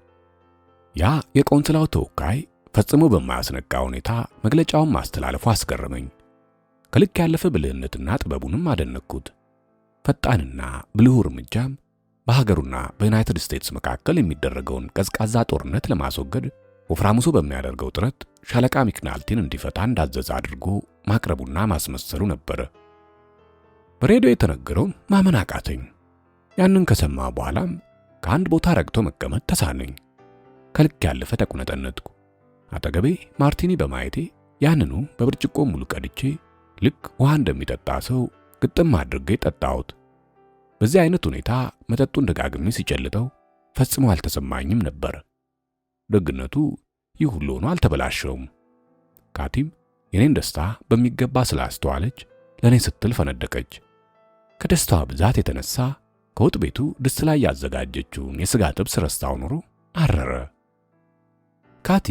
ያ የቆንስላው ተወካይ ፈጽሞ በማያስነቃ ሁኔታ መግለጫውን ማስተላለፉ አስገረመኝ። ከልክ ያለፈ ብልህነትና ጥበቡንም አደነቅኩት። ፈጣንና ብልሁ እርምጃም በሀገሩና በዩናይትድ ስቴትስ መካከል የሚደረገውን ቀዝቃዛ ጦርነት ለማስወገድ ወፍራሙ ሰው በሚያደርገው ጥረት ሻለቃ ሚክናልቲን እንዲፈታ እንዳዘዘ አድርጎ ማቅረቡና ማስመሰሉ ነበር። በሬዲዮ የተነገረውን ማመን አቃተኝ። ያንን ከሰማ በኋላም ከአንድ ቦታ ረግቶ መቀመጥ ተሳነኝ። ከልክ ያለፈ ተቁነጠነጥኩ። አጠገቤ ማርቲኒ በማየቴ ያንኑ በብርጭቆ ሙሉ ቀድቼ ልክ ውሃ እንደሚጠጣ ሰው ግጥም አድርጌ ጠጣሁት። በዚህ አይነት ሁኔታ መጠጡን ደጋግሜ ሲጨልጠው ፈጽሞ አልተሰማኝም ነበር። ደግነቱ ይህ ሁሉ ሆኖ አልተበላሸውም። ካቲም የኔን ደስታ በሚገባ ስላስተዋለች ለኔ ስትል ፈነደቀች። ከደስታዋ ብዛት የተነሳ ከወጥ ቤቱ ድስት ላይ ያዘጋጀችውን የሥጋ ጥብስ ረስታው ኖሮ አረረ። ካቲ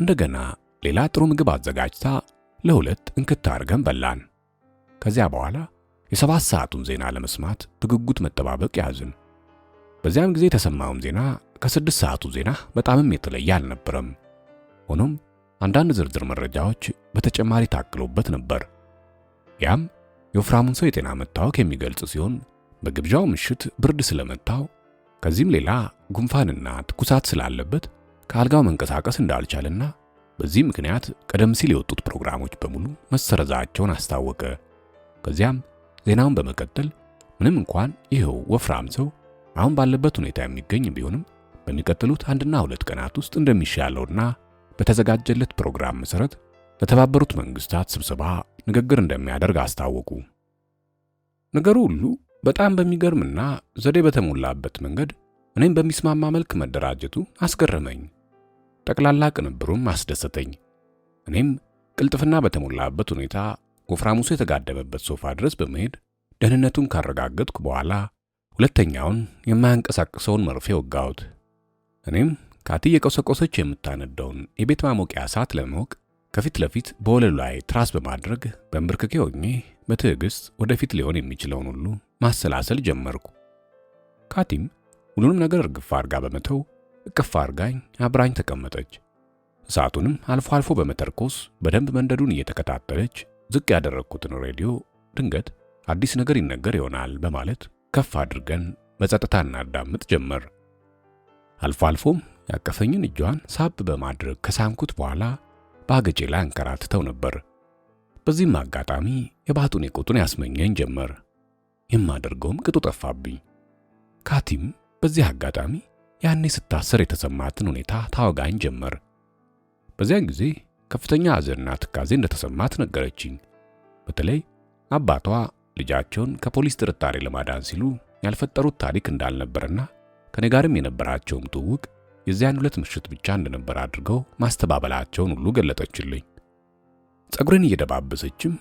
እንደገና ሌላ ጥሩ ምግብ አዘጋጅታ ለሁለት እንክት አድርገን በላን። ከዚያ በኋላ የ7 ሰዓቱን ዜና ለመስማት በጉጉት መጠባበቅ ያዝን። በዚያም ጊዜ የተሰማውን ዜና ከ6 ሰዓቱ ዜና በጣምም የተለየ አልነበረም። ሆኖም አንዳንድ ዝርዝር መረጃዎች በተጨማሪ ታክሎበት ነበር። ያም የወፍራሙን ሰው የጤና መታወክ የሚገልጽ ሲሆን በግብዣው ምሽት ብርድ ስለመታው ከዚህም ሌላ ጉንፋንና ትኩሳት ስላለበት ከአልጋው መንቀሳቀስ እንዳልቻለና በዚህ ምክንያት ቀደም ሲል የወጡት ፕሮግራሞች በሙሉ መሰረዛቸውን አስታወቀ። ከዚያም ዜናውን በመቀጠል ምንም እንኳን ይኸው ወፍራም ሰው አሁን ባለበት ሁኔታ የሚገኝ ቢሆንም በሚቀጥሉት 1-2 ቀናት ውስጥ እንደሚሻለውና በተዘጋጀለት ፕሮግራም መሰረት ለተባበሩት መንግስታት ስብሰባ ንግግር እንደሚያደርግ አስታወቁ። ነገሩ ሁሉ በጣም በሚገርምና ዘዴ በተሞላበት መንገድ እኔም በሚስማማ መልክ መደራጀቱ አስገረመኝ። ጠቅላላ ቅንብሩም አስደሰተኝ። እኔም ቅልጥፍና በተሞላበት ሁኔታ ወፍራሙ ሰው የተጋደመበት ሶፋ ድረስ በመሄድ ደህንነቱን ካረጋገጥኩ በኋላ ሁለተኛውን የማያንቀሳቅሰውን መርፌ ወጋሁት። እኔም ካቲ የቆሰቆሰች የምታነደውን የቤት ማሞቂያ እሳት ለማሞቅ ከፊት ለፊት በወለሉ ላይ ትራስ በማድረግ በእንብርክኬ ሆኜ በትዕግስት ወደፊት ሊሆን የሚችለውን ሁሉ ማሰላሰል ጀመርኩ። ካቲም ሁሉንም ነገር እርግፍ አርጋ በመተው እቅፍ አርጋኝ አብራኝ ተቀመጠች። እሳቱንም አልፎ አልፎ በመተርኮስ በደንብ መንደዱን እየተከታተለች ዝቅ ያደረግኩትን ሬዲዮ ድንገት አዲስ ነገር ይነገር ይሆናል በማለት ከፍ አድርገን በጸጥታ እናዳምጥ ጀመር። አልፎ አልፎም ያቀፈኝን እጇን ሳብ በማድረግ ከሳምኩት በኋላ በአገጬ ላይ አንከራትተው ነበር። በዚህም አጋጣሚ የባጡን የቁጡን ያስመኘኝ ጀመር። የማደርገውም ቅጡ ጠፋብኝ። ካቲም በዚህ አጋጣሚ ያኔ ስታሰር የተሰማትን ሁኔታ ታወጋኝ ጀመር። በዚያን ጊዜ ከፍተኛ ሐዘንና ትካዜ እንደተሰማት ነገረችኝ። በተለይ አባቷ ልጃቸውን ከፖሊስ ጥርጣሬ ለማዳን ሲሉ ያልፈጠሩት ታሪክ እንዳልነበረና ከኔ ጋርም የነበራቸውም ትውውቅ የዚያን ሁለት ምሽት ብቻ እንደነበር አድርገው ማስተባበላቸውን ሁሉ ገለጠችልኝ። ጸጉሬን እየደባበሰችም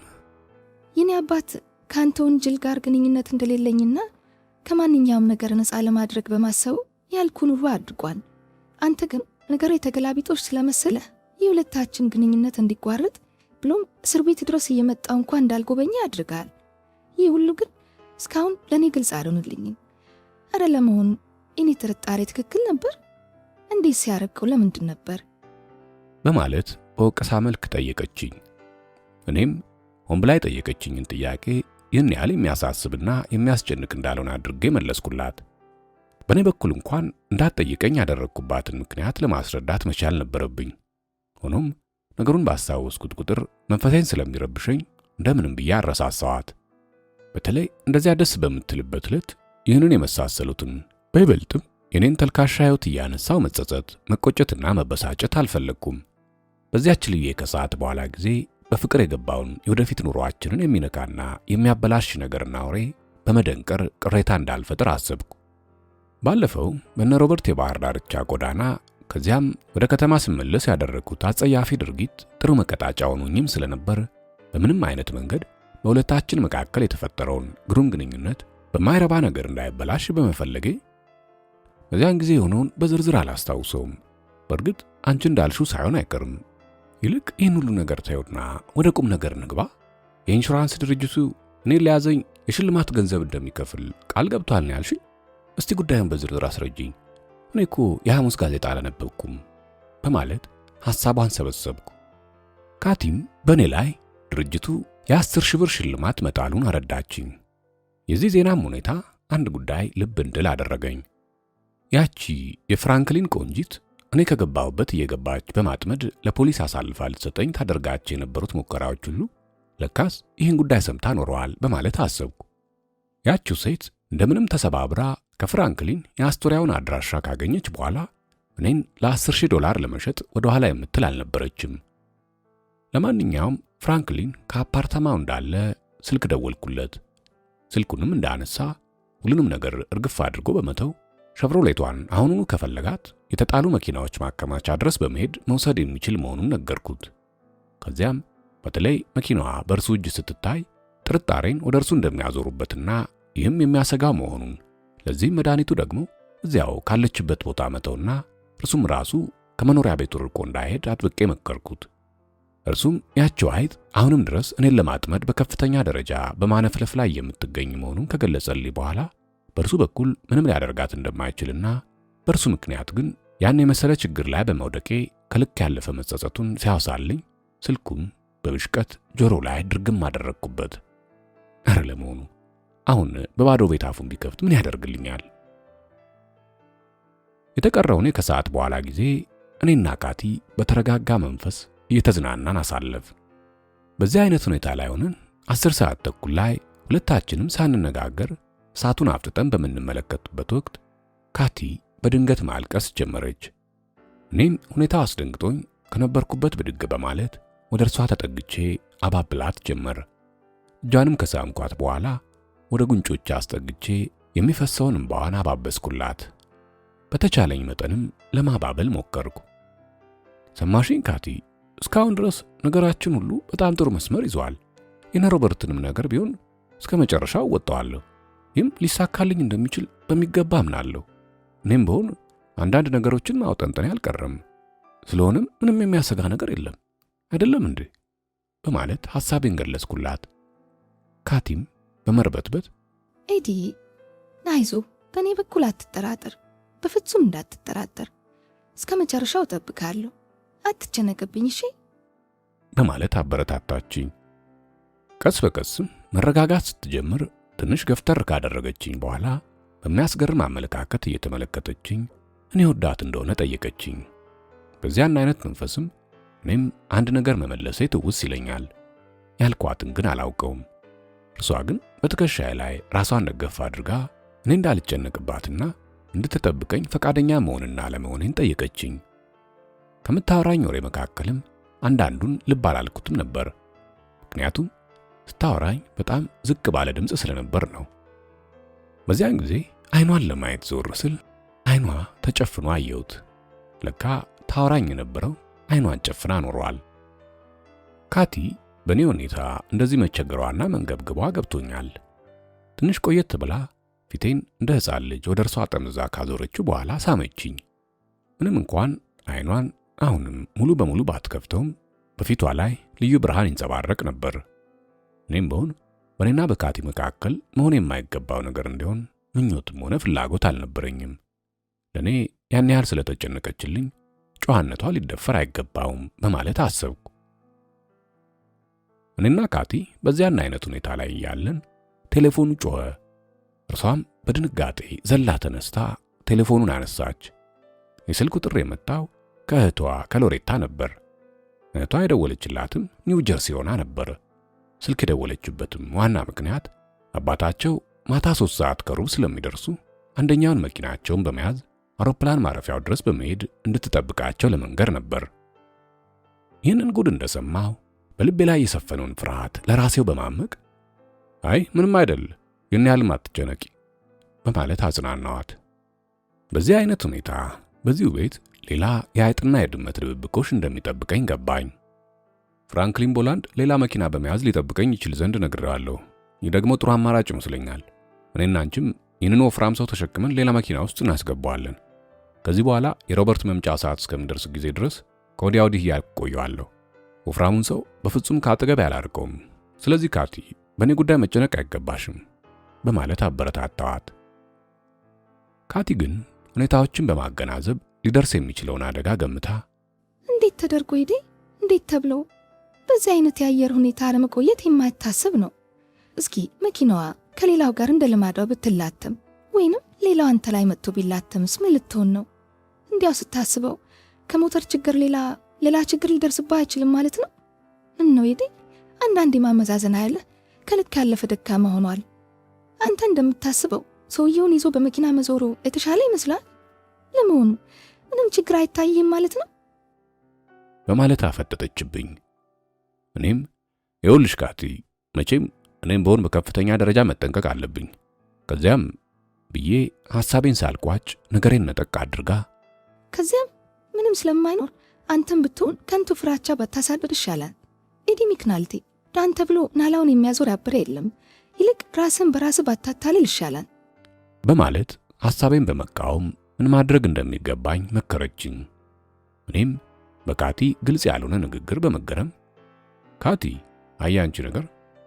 የኔ አባት ከአንተ ወንጀል ጋር ግንኙነት እንደሌለኝና ከማንኛውም ነገር ነፃ ለማድረግ በማሰቡ ያልኩን ሁሉ አድርጓል። አንተ ግን ነገር የተገላቢጦች ስለመሰለ የሁለታችን ግንኙነት እንዲቋረጥ ብሎም እስር ቤት ድረስ እየመጣው እንኳን እንዳልጎበኛ አድርጋል። ይህ ሁሉ ግን እስካሁን ለኔ ግልጽ አልሆነልኝም። አረ ለመሆኑ እኔ ጥርጣሬ ትክክል ነበር? እንዴት ሲያረቀው ለምንድን ነበር? በማለት በወቀሳ መልክ ጠየቀችኝ። እኔም ሆን ብላ የጠየቀችኝን ጥያቄ ይህን ያህል የሚያሳስብና የሚያስጨንቅ እንዳልሆነ አድርጌ መለስኩላት። በእኔ በኩል እንኳን እንዳትጠይቀኝ ያደረግኩባትን ምክንያት ለማስረዳት መቻል ነበረብኝ። ሆኖም ነገሩን ባስታወስኩት ቁጥር መንፈሴን ስለሚረብሸኝ እንደምንም ብዬ አረሳሳዋት። በተለይ እንደዚያ ደስ በምትልበት ዕለት ይህንን የመሳሰሉትን በይበልጥም የኔን ተልካሻ ሕይወት እያነሳው መጸጸት፣ መቆጨትና መበሳጨት አልፈለግኩም። በዚያች ልዩ ከሰዓት በኋላ ጊዜ በፍቅር የገባውን የወደፊት ኑሮአችንን የሚነካና የሚያበላሽ ነገርና ወሬ በመደንቀር ቅሬታ እንዳልፈጥር አሰብኩ። ባለፈው በነ ሮበርት የባህር ዳርቻ ጎዳና ከዚያም ወደ ከተማ ስመለስ ያደረግኩት አጸያፊ ድርጊት ጥሩ መቀጣጫ ሆኖኝም ስለነበር በምንም አይነት መንገድ በሁለታችን መካከል የተፈጠረውን ግሩም ግንኙነት በማይረባ ነገር እንዳይበላሽ በመፈለጌ በዚያን ጊዜ የሆነውን በዝርዝር አላስታውሰውም። በእርግጥ አንቺ እንዳልሽው ሳይሆን አይቀርም። ይልቅ ይህን ሁሉ ነገር ታዩና ወደ ቁም ነገር ንግባ። የኢንሹራንስ ድርጅቱ እኔን ለያዘኝ የሽልማት ገንዘብ እንደሚከፍል ቃል ገብቷል ነው ያልሽኝ? እስቲ ጉዳዩን በዝርዝር አስረጅኝ። እኔ እኮ የሐሙስ ጋዜጣ አላነበብኩም በማለት ሐሳቧን ሰበሰብኩ። ካቲም በእኔ ላይ ድርጅቱ የ10,000 ብር ሽልማት መጣሉን አረዳችኝ። የዚህ ዜናም ሁኔታ አንድ ጉዳይ ልብ እንድል አደረገኝ። ያቺ የፍራንክሊን ቆንጂት እኔ ከገባሁበት እየገባች በማጥመድ ለፖሊስ አሳልፋ ልትሰጠኝ ታደርጋቸው የነበሩት ሙከራዎች ሁሉ ለካስ ይህን ጉዳይ ሰምታ ኖረዋል በማለት አሰብኩ። ያቺው ሴት እንደምንም ተሰባብራ ከፍራንክሊን የአስቶሪያውን አድራሻ ካገኘች በኋላ እኔን ለ$10,000 ለመሸጥ ወደ ኋላ የምትል አልነበረችም። ለማንኛውም ፍራንክሊን ከአፓርታማው እንዳለ ስልክ ደወልኩለት። ስልኩንም እንዳነሳ ሁሉንም ነገር እርግፍ አድርጎ በመተው ሸቭሮሌቷን አሁኑኑ ከፈለጋት የተጣሉ መኪናዎች ማከማቻ ድረስ በመሄድ መውሰድ የሚችል መሆኑን ነገርኩት። ከዚያም በተለይ መኪናዋ በእርሱ እጅ ስትታይ ጥርጣሬን ወደ እርሱ እንደሚያዞሩበትና ይህም የሚያሰጋው መሆኑን ለዚህም መድኃኒቱ ደግሞ እዚያው ካለችበት ቦታ መተውና እርሱም ራሱ ከመኖሪያ ቤቱ ርቆ እንዳይሄድ አጥብቄ መከርኩት። እርሱም ያቸው አይጥ አሁንም ድረስ እኔን ለማጥመድ በከፍተኛ ደረጃ በማነፍለፍ ላይ የምትገኝ መሆኑን ከገለጸልኝ በኋላ በእርሱ በኩል ምንም ሊያደርጋት እንደማይችልና በእርሱ ምክንያት ግን ያን የመሰለ ችግር ላይ በመውደቄ ከልክ ያለፈ መጸጸቱን ሲያወሳልኝ ስልኩን በብሽቀት ጆሮ ላይ ድርግም አደረግኩበት። አረ ለመሆኑ አሁን በባዶ ቤት አፉን ቢከፍት ምን ያደርግልኛል? የተቀረውን ከሰዓት በኋላ ጊዜ እኔና ካቲ በተረጋጋ መንፈስ እየተዝናናን አሳለፍ። በዚህ አይነት ሁኔታ ላይ ሆነን 10 ሰዓት ተኩል ላይ ሁለታችንም ሳንነጋገር እሳቱን አፍጥጠን በምንመለከትበት ወቅት ካቲ በድንገት ማልቀስ ጀመረች። እኔም ሁኔታው አስደንግጦኝ ከነበርኩበት ብድግ በማለት ወደ እርሷ ተጠግቼ አባብላት ጀመር። እጇንም ከሳምኳት በኋላ ወደ ጉንጮቿ አስጠግቼ የሚፈሰውን እንባዋን አባበስኩላት። በተቻለኝ መጠንም ለማባበል ሞከርኩ። ሰማሽኝ ካቲ፣ እስካሁን ድረስ ነገራችን ሁሉ በጣም ጥሩ መስመር ይዟል። የነ ሮበርትንም ነገር ቢሆን እስከ መጨረሻው ወጣዋለሁ። ይህም ሊሳካልኝ እንደሚችል በሚገባ አምናለሁ። እኔም በሆን አንዳንድ ነገሮችን ማውጠንጠኔ አልቀረም። ስለሆነም ምንም የሚያሰጋ ነገር የለም አይደለም እንዴ? በማለት ሐሳቤን ገለጽኩላት። ካቲም በመርበትበት ኤዲ ናይዞ፣ በእኔ በኩል አትጠራጠር፣ በፍጹም እንዳትጠራጠር። እስከ መጨረሻው እጠብቃለሁ፣ አትጨነቅብኝ እሺ? በማለት አበረታታችኝ። ቀስ በቀስም መረጋጋት ስትጀምር ትንሽ ገፍተር ካደረገችኝ በኋላ በሚያስገርም አመለካከት እየተመለከተችኝ እኔ ወዳት እንደሆነ ጠየቀችኝ። በዚያን አይነት መንፈስም እኔም አንድ ነገር መመለሴ ትውስ ይለኛል። ያልኳትን ግን አላውቀውም። እርሷ ግን በትከሻዬ ላይ ራሷን ደገፍ አድርጋ እኔ እንዳልጨነቅባትና እንድትጠብቀኝ ፈቃደኛ መሆንና አለመሆኔን ጠየቀችኝ። ከምታወራኝ ወሬ መካከልም አንዳንዱን ልብ አላልኩትም ነበር። ምክንያቱም ስታወራኝ በጣም ዝቅ ባለ ድምፅ ስለነበር ነው። በዚያን ጊዜ አይኗን ለማየት ዞር ስል አይኗ ተጨፍኖ አየሁት። ለካ ታወራኝ የነበረው አይኗን ጨፍና ኖሯል። ካቲ በእኔ ሁኔታ እንደዚህ መቸገሯና መንገብግቧ ገብቶኛል። ትንሽ ቆየት ብላ ፊቴን እንደ ሕፃን ልጅ ወደ እርሷ ጠምዛ ካዞረችው በኋላ ሳመችኝ። ምንም እንኳን አይኗን አሁንም ሙሉ በሙሉ ባትከፍተውም በፊቷ ላይ ልዩ ብርሃን ይንጸባረቅ ነበር። እኔም በሆን በእኔና በካቲ መካከል መሆን የማይገባው ነገር እንዲሆን ምኞትም ሆነ ፍላጎት አልነበረኝም። ለእኔ ያን ያህል ስለተጨነቀችልኝ ጨዋነቷ ሊደፈር አይገባውም በማለት አሰብኩ። እኔና ካቲ በዚያን አይነት ሁኔታ ላይ ያለን ቴሌፎኑ ጮኸ። እርሷም በድንጋጤ ዘላ ተነስታ ቴሌፎኑን አነሳች። የስልኩ ጥሪ የመጣው ከእህቷ ከሎሬታ ነበር። እህቷ የደወለችላትም ኒው ጀርሲ ሆና ነበር። ስልክ የደወለችበትም ዋና ምክንያት አባታቸው ማታ 3 ሰዓት ከሩብ ስለሚደርሱ አንደኛውን መኪናቸውን በመያዝ አውሮፕላን ማረፊያው ድረስ በመሄድ እንድትጠብቃቸው ለመንገር ነበር። ይህንን ጉድ እንደሰማው በልቤ ላይ የሰፈነውን ፍርሃት ለራሴው በማመቅ አይ ምንም አይደል፣ ይህን ያህልም አትጨነቂ በማለት አጽናናዋት። በዚህ አይነት ሁኔታ በዚሁ ቤት ሌላ የአይጥና የድመት ድብብቆሽ እንደሚጠብቀኝ ገባኝ። ፍራንክሊን ቦላንድ ሌላ መኪና በመያዝ ሊጠብቀኝ ይችል ዘንድ ነግሬዋለሁ። ይህ ደግሞ ጥሩ አማራጭ ይመስለኛል። እኔና አንቺም ይህንን ወፍራም ሰው ተሸክመን ሌላ መኪና ውስጥ እናስገባዋለን። ከዚህ በኋላ የሮበርት መምጫ ሰዓት እስከሚደርስ ጊዜ ድረስ ከወዲያ ወዲህ እያልኩ ቆየዋለሁ። ወፍራሙን ሰው በፍጹም ከአጠገቤ አላርቀውም። ስለዚህ ካቲ በእኔ ጉዳይ መጨነቅ አይገባሽም በማለት አበረታታዋት። ካቲ ግን ሁኔታዎችን በማገናዘብ ሊደርስ የሚችለውን አደጋ ገምታ እንዴት ተደርጎ ሄዴ እንዴት ተብሎ በዚህ አይነት የአየር ሁኔታ ለመቆየት የማይታሰብ ነው። እስኪ መኪናዋ ከሌላው ጋር እንደ ልማዷ ብትላተም ወይንም ሌላው አንተ ላይ መጥቶ ቢላተምስ ምን ልትሆን ነው? እንዲያው ስታስበው ከሞተር ችግር ሌላ ችግር ሊደርስብህ አይችልም ማለት ነው። ምን ነው ሄዴ አንዳንዴ ማመዛዘን አያለ ከልክ ያለፈ ደካማ ሆኗል። አንተ እንደምታስበው ሰውየውን ይዞ በመኪና መዞሩ የተሻለ ይመስላል? ለመሆኑ ምንም ችግር አይታይም ማለት ነው? በማለት አፈጠጠችብኝ። እኔም ይኸውልሽ ካቲ፣ መቼም እኔም በሆን በከፍተኛ ደረጃ መጠንቀቅ አለብኝ። ከዚያም ብዬ ሐሳቤን ሳልቋጭ ነገሬን ነጠቅ አድርጋ ከዚያም ምንም ስለማይኖር አንተም ብትሆን ከንቱ ፍራቻ ባታሳድር ይሻላል። ኤዲ ሚክናልቴ ዳንተ ብሎ ናላውን የሚያዞር ያበረ የለም። ይልቅ ራስን በራስ ባታታልል ይሻላል በማለት ሐሳቤን በመቃወም ምን ማድረግ እንደሚገባኝ መከረችኝ። እኔም በካቲ ግልጽ ያልሆነ ንግግር በመገረም ካቲ አያንቺ ነገር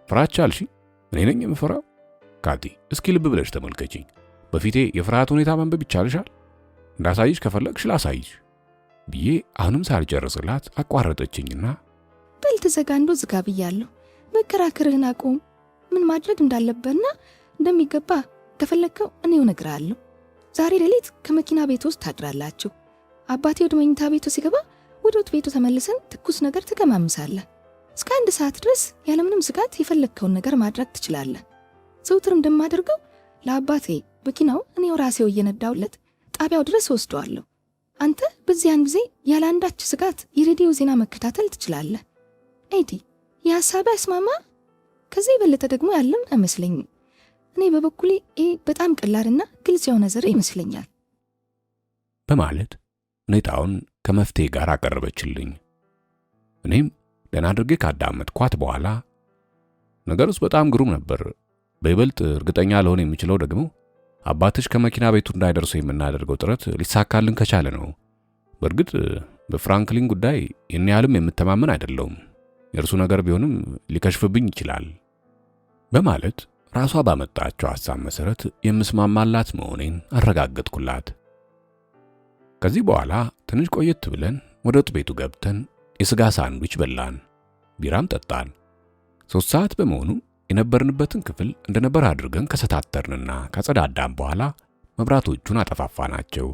ፍራቻ አልሽ? እኔ ነኝ የምፈራው? ካቲ እስኪ ልብ ብለሽ ተመልከቺኝ። በፊቴ የፍርሃት ሁኔታ መንበብ ይቻልሻል? እንዳሳይሽ ከፈለግሽ ላሳይሽ ብዬ አሁንም ሳልጨርስላት አቋረጠችኝና በል ተዘጋንዶ ዝጋ ብያለሁ። መከራከርህን አቁም። ምን ማድረግ እንዳለበትና እንደሚገባ ከፈለግከው እኔው እነግርሃለሁ። ዛሬ ሌሊት ከመኪና ቤት ውስጥ ታድራላችሁ። አባቴ ወደ መኝታ ቤቱ ሲገባ ወደ ቤቱ ተመልሰን ትኩስ ነገር ትቀማምሳለህ። እስከ 1 ሰዓት ድረስ ያለምንም ስጋት የፈለግከውን ነገር ማድረግ ትችላለህ። ዘውትር እንደማደርገው ለአባቴ በኪናው እኔው ራሴው እየነዳውለት ጣቢያው ድረስ ወስደዋለሁ። አንተ በዚያን ጊዜ ያለ አንዳች ስጋት የሬዲዮ ዜና መከታተል ትችላለህ። ኤዲ የሐሳብ ያስማማ። ከዚህ የበለጠ ደግሞ ያለም አይመስለኝም። እኔ በበኩሌ በጣም ቀላልና ግልጽ የሆነ ዘር ይመስለኛል በማለት ሁኔታውን ከመፍትሄ ጋር አቀረበችልኝ። እኔም ደህና አድርጌ ካዳመጥኳት በኋላ ነገሩስ በጣም ግሩም ነበር። በይበልጥ እርግጠኛ ልሆን የሚችለው ደግሞ አባትሽ ከመኪና ቤቱ እንዳይደርሱ የምናደርገው ጥረት ሊሳካልን ከቻለ ነው። በእርግጥ በፍራንክሊን ጉዳይ ይህን ያህልም የምተማመን አይደለሁም። የእርሱ ነገር ቢሆንም ሊከሽፍብኝ ይችላል በማለት ራሷ ባመጣቸው ሐሳብ መሰረት የምስማማላት መሆኔን አረጋገጥኩላት። ከዚህ በኋላ ትንሽ ቆየት ብለን ወደ ወጥ ቤቱ ገብተን የሥጋ ሳንድዊች በላን፣ ቢራም ጠጣን። 3 ሰዓት በመሆኑ የነበርንበትን ክፍል እንደነበር አድርገን ከሰታተርንና ከጸዳዳን በኋላ መብራቶቹን አጠፋፋናቸው።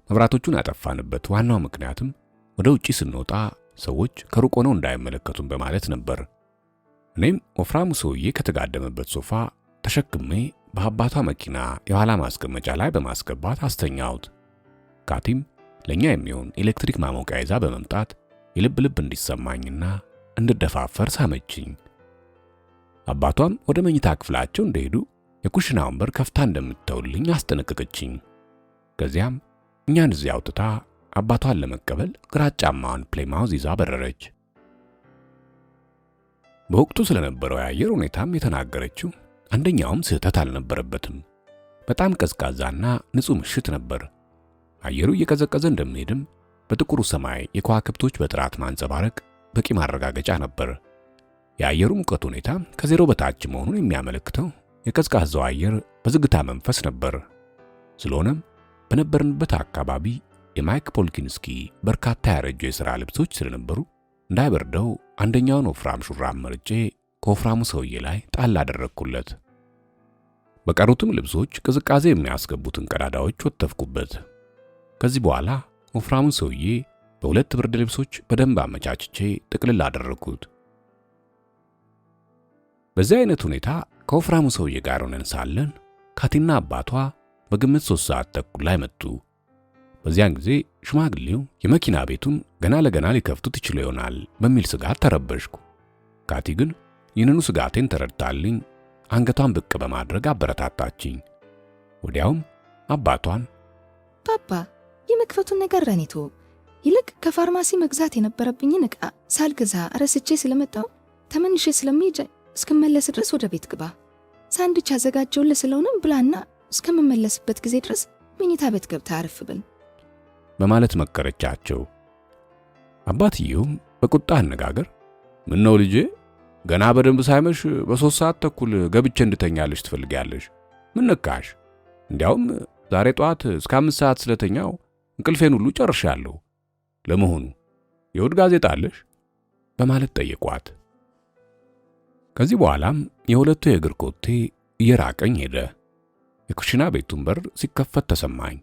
መብራቶቹን ያጠፋንበት ዋናው ምክንያትም ወደ ውጪ ስንወጣ ሰዎች ከሩቅ ሆነው እንዳይመለከቱን በማለት ነበር። እኔም ወፍራሙ ሰውዬ ከተጋደመበት ሶፋ ተሸክሜ በአባቷ መኪና የኋላ ማስቀመጫ ላይ በማስገባት አስተኛሁት። ካቲም ለኛ የሚሆን ኤሌክትሪክ ማሞቂያ ይዛ በመምጣት የልብ እንዲሰማኝና እንድደፋፈር ሳመችኝ። አባቷም ወደ መኝታ ክፍላቸው እንደሄዱ የኩሽናውን በር ከፍታ እንደምትተውልኝ አስጠነቀቀችኝ። ከዚያም እኛን እዚያ አውጥታ አባቷን ለመቀበል ግራጫማውን ፕሌማውዝ ይዛ በረረች። በወቅቱ ስለነበረው የአየር ሁኔታም የተናገረችው አንደኛውም ስህተት አልነበረበትም። በጣም ቀዝቃዛና ንጹህ ምሽት ነበር። አየሩ እየቀዘቀዘ እንደሚሄድም በጥቁሩ ሰማይ የከዋክብቶች በጥራት ማንጸባረቅ በቂ ማረጋገጫ ነበር። የአየሩ ሙቀት ሁኔታ ከዜሮ በታች መሆኑን የሚያመለክተው የቀዝቃዛው አየር በዝግታ መንፈስ ነበር። ስለሆነም በነበርንበት አካባቢ የማይክ ፖልኪንስኪ በርካታ ያረጁ የሥራ ልብሶች ስለነበሩ እንዳይበርደው አንደኛውን ወፍራም ሹራብ መርጬ ከወፍራሙ ሰውዬ ላይ ጣል አደረግኩለት። በቀሩትም ልብሶች ቅዝቃዜ የሚያስገቡትን ቀዳዳዎች ወተፍኩበት። ከዚህ በኋላ ወፍራሙን ሰውዬ በ2 ብርድ ልብሶች በደንብ አመቻችቼ ጥቅልል አደረግኩት። በዚህ አይነት ሁኔታ ከወፍራሙ ሰውዬ ጋር ሆነን ሳለን ካቲና አባቷ በግምት 3 ሰዓት ተኩል ላይ መጡ። በዚያን ጊዜ ሽማግሌው የመኪና ቤቱን ገና ለገና ሊከፍቱት ይችሉ ይሆናል በሚል ስጋት ተረበሽኩ። ካቲ ግን ይህንኑ ስጋቴን ተረድታልኝ አንገቷን ብቅ በማድረግ አበረታታችኝ። ወዲያውም አባቷን ፓፓ የመክፈቱን ነገር ረኒቶ ይልቅ ከፋርማሲ መግዛት የነበረብኝን ዕቃ ሳልገዛ ረስቼ ስለመጣው ተመንሼ ስለሚሄድ እስከመለስ ድረስ ወደ ቤት ግባ፣ ሳንድዊች አዘጋጀውልህ ስለሆነም ብላና እስከመመለስበት ጊዜ ድረስ መኝታ ቤት ገብታ አረፍ ብል በማለት መከረቻቸው። አባትየውም በቁጣ አነጋገር ምን ነው ልጄ፣ ገና በደንብ ሳይመሽ በ3 ሰዓት ተኩል ገብቼ እንድተኛለሽ ትፈልጊያለሽ? ምን ነካሽ? እንዲያውም ዛሬ ጠዋት እስከ 5 ሰዓት ስለተኛው እንቅልፌን ሁሉ ጨርሻለሁ። ለመሆኑ የእሑድ ጋዜጣ አለሽ? በማለት ጠየቋት። ከዚህ በኋላም የሁለቱ የእግር ኮቴ እየራቀኝ ሄደ። የኩሽና ቤቱን በር ሲከፈት ተሰማኝ።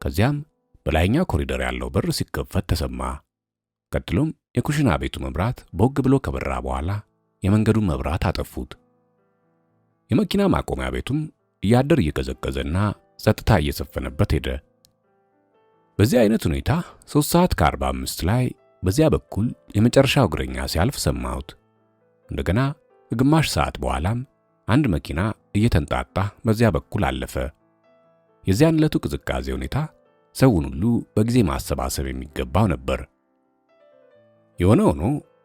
ከዚያም በላይኛው ኮሪደር ያለው በር ሲከፈት ተሰማ። ቀጥሎም የኩሽና ቤቱ መብራት ቦግ ብሎ ከበራ በኋላ የመንገዱን መብራት አጠፉት። የመኪና ማቆሚያ ቤቱም እያደር እየቀዘቀዘና ጸጥታ እየሰፈነበት ሄደ። በዚህ አይነት ሁኔታ 3 ሰዓት ከ45 ላይ በዚያ በኩል የመጨረሻው እግረኛ ሲያልፍ ሰማሁት። እንደገና ግማሽ ሰዓት በኋላም አንድ መኪና እየተንጣጣ በዚያ በኩል አለፈ። የዚያን ዕለቱ ቅዝቃዜ ሁኔታ ሰውን ሁሉ በጊዜ ማሰባሰብ የሚገባው ነበር። የሆነ ሆኖ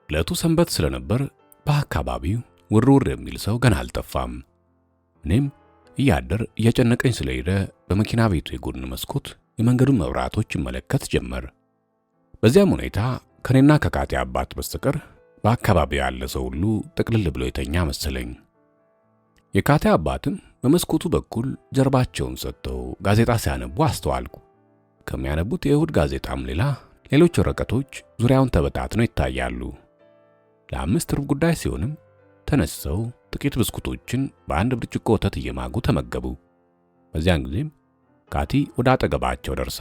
ዕለቱ ሰንበት ስለነበር በአካባቢው ውርውር የሚል ሰው ገና አልጠፋም። እኔም እያደር እየጨነቀኝ ስለሄደ በመኪና ቤቱ የጎን መስኮት የመንገዱን መብራቶች ይመለከት ጀመር። በዚያም ሁኔታ ከኔና ከካቲ አባት በስተቀር በአካባቢው ያለ ሰው ሁሉ ጥቅልል ብሎ የተኛ መሰለኝ። የካቲ አባትም በመስኮቱ በኩል ጀርባቸውን ሰጥተው ጋዜጣ ሲያነቡ አስተዋልኩ። ከሚያነቡት የእሁድ ጋዜጣም ሌላ ሌሎች ወረቀቶች ዙሪያውን ተበታትነው ይታያሉ። ለ5 ሩብ ጉዳይ ሲሆንም ተነስተው ጥቂት ብስኩቶችን በአንድ ብርጭቆ ወተት እየማጉ ተመገቡ። በዚያን ጊዜም ካቲ ወደ አጠገባቸው ደርሳ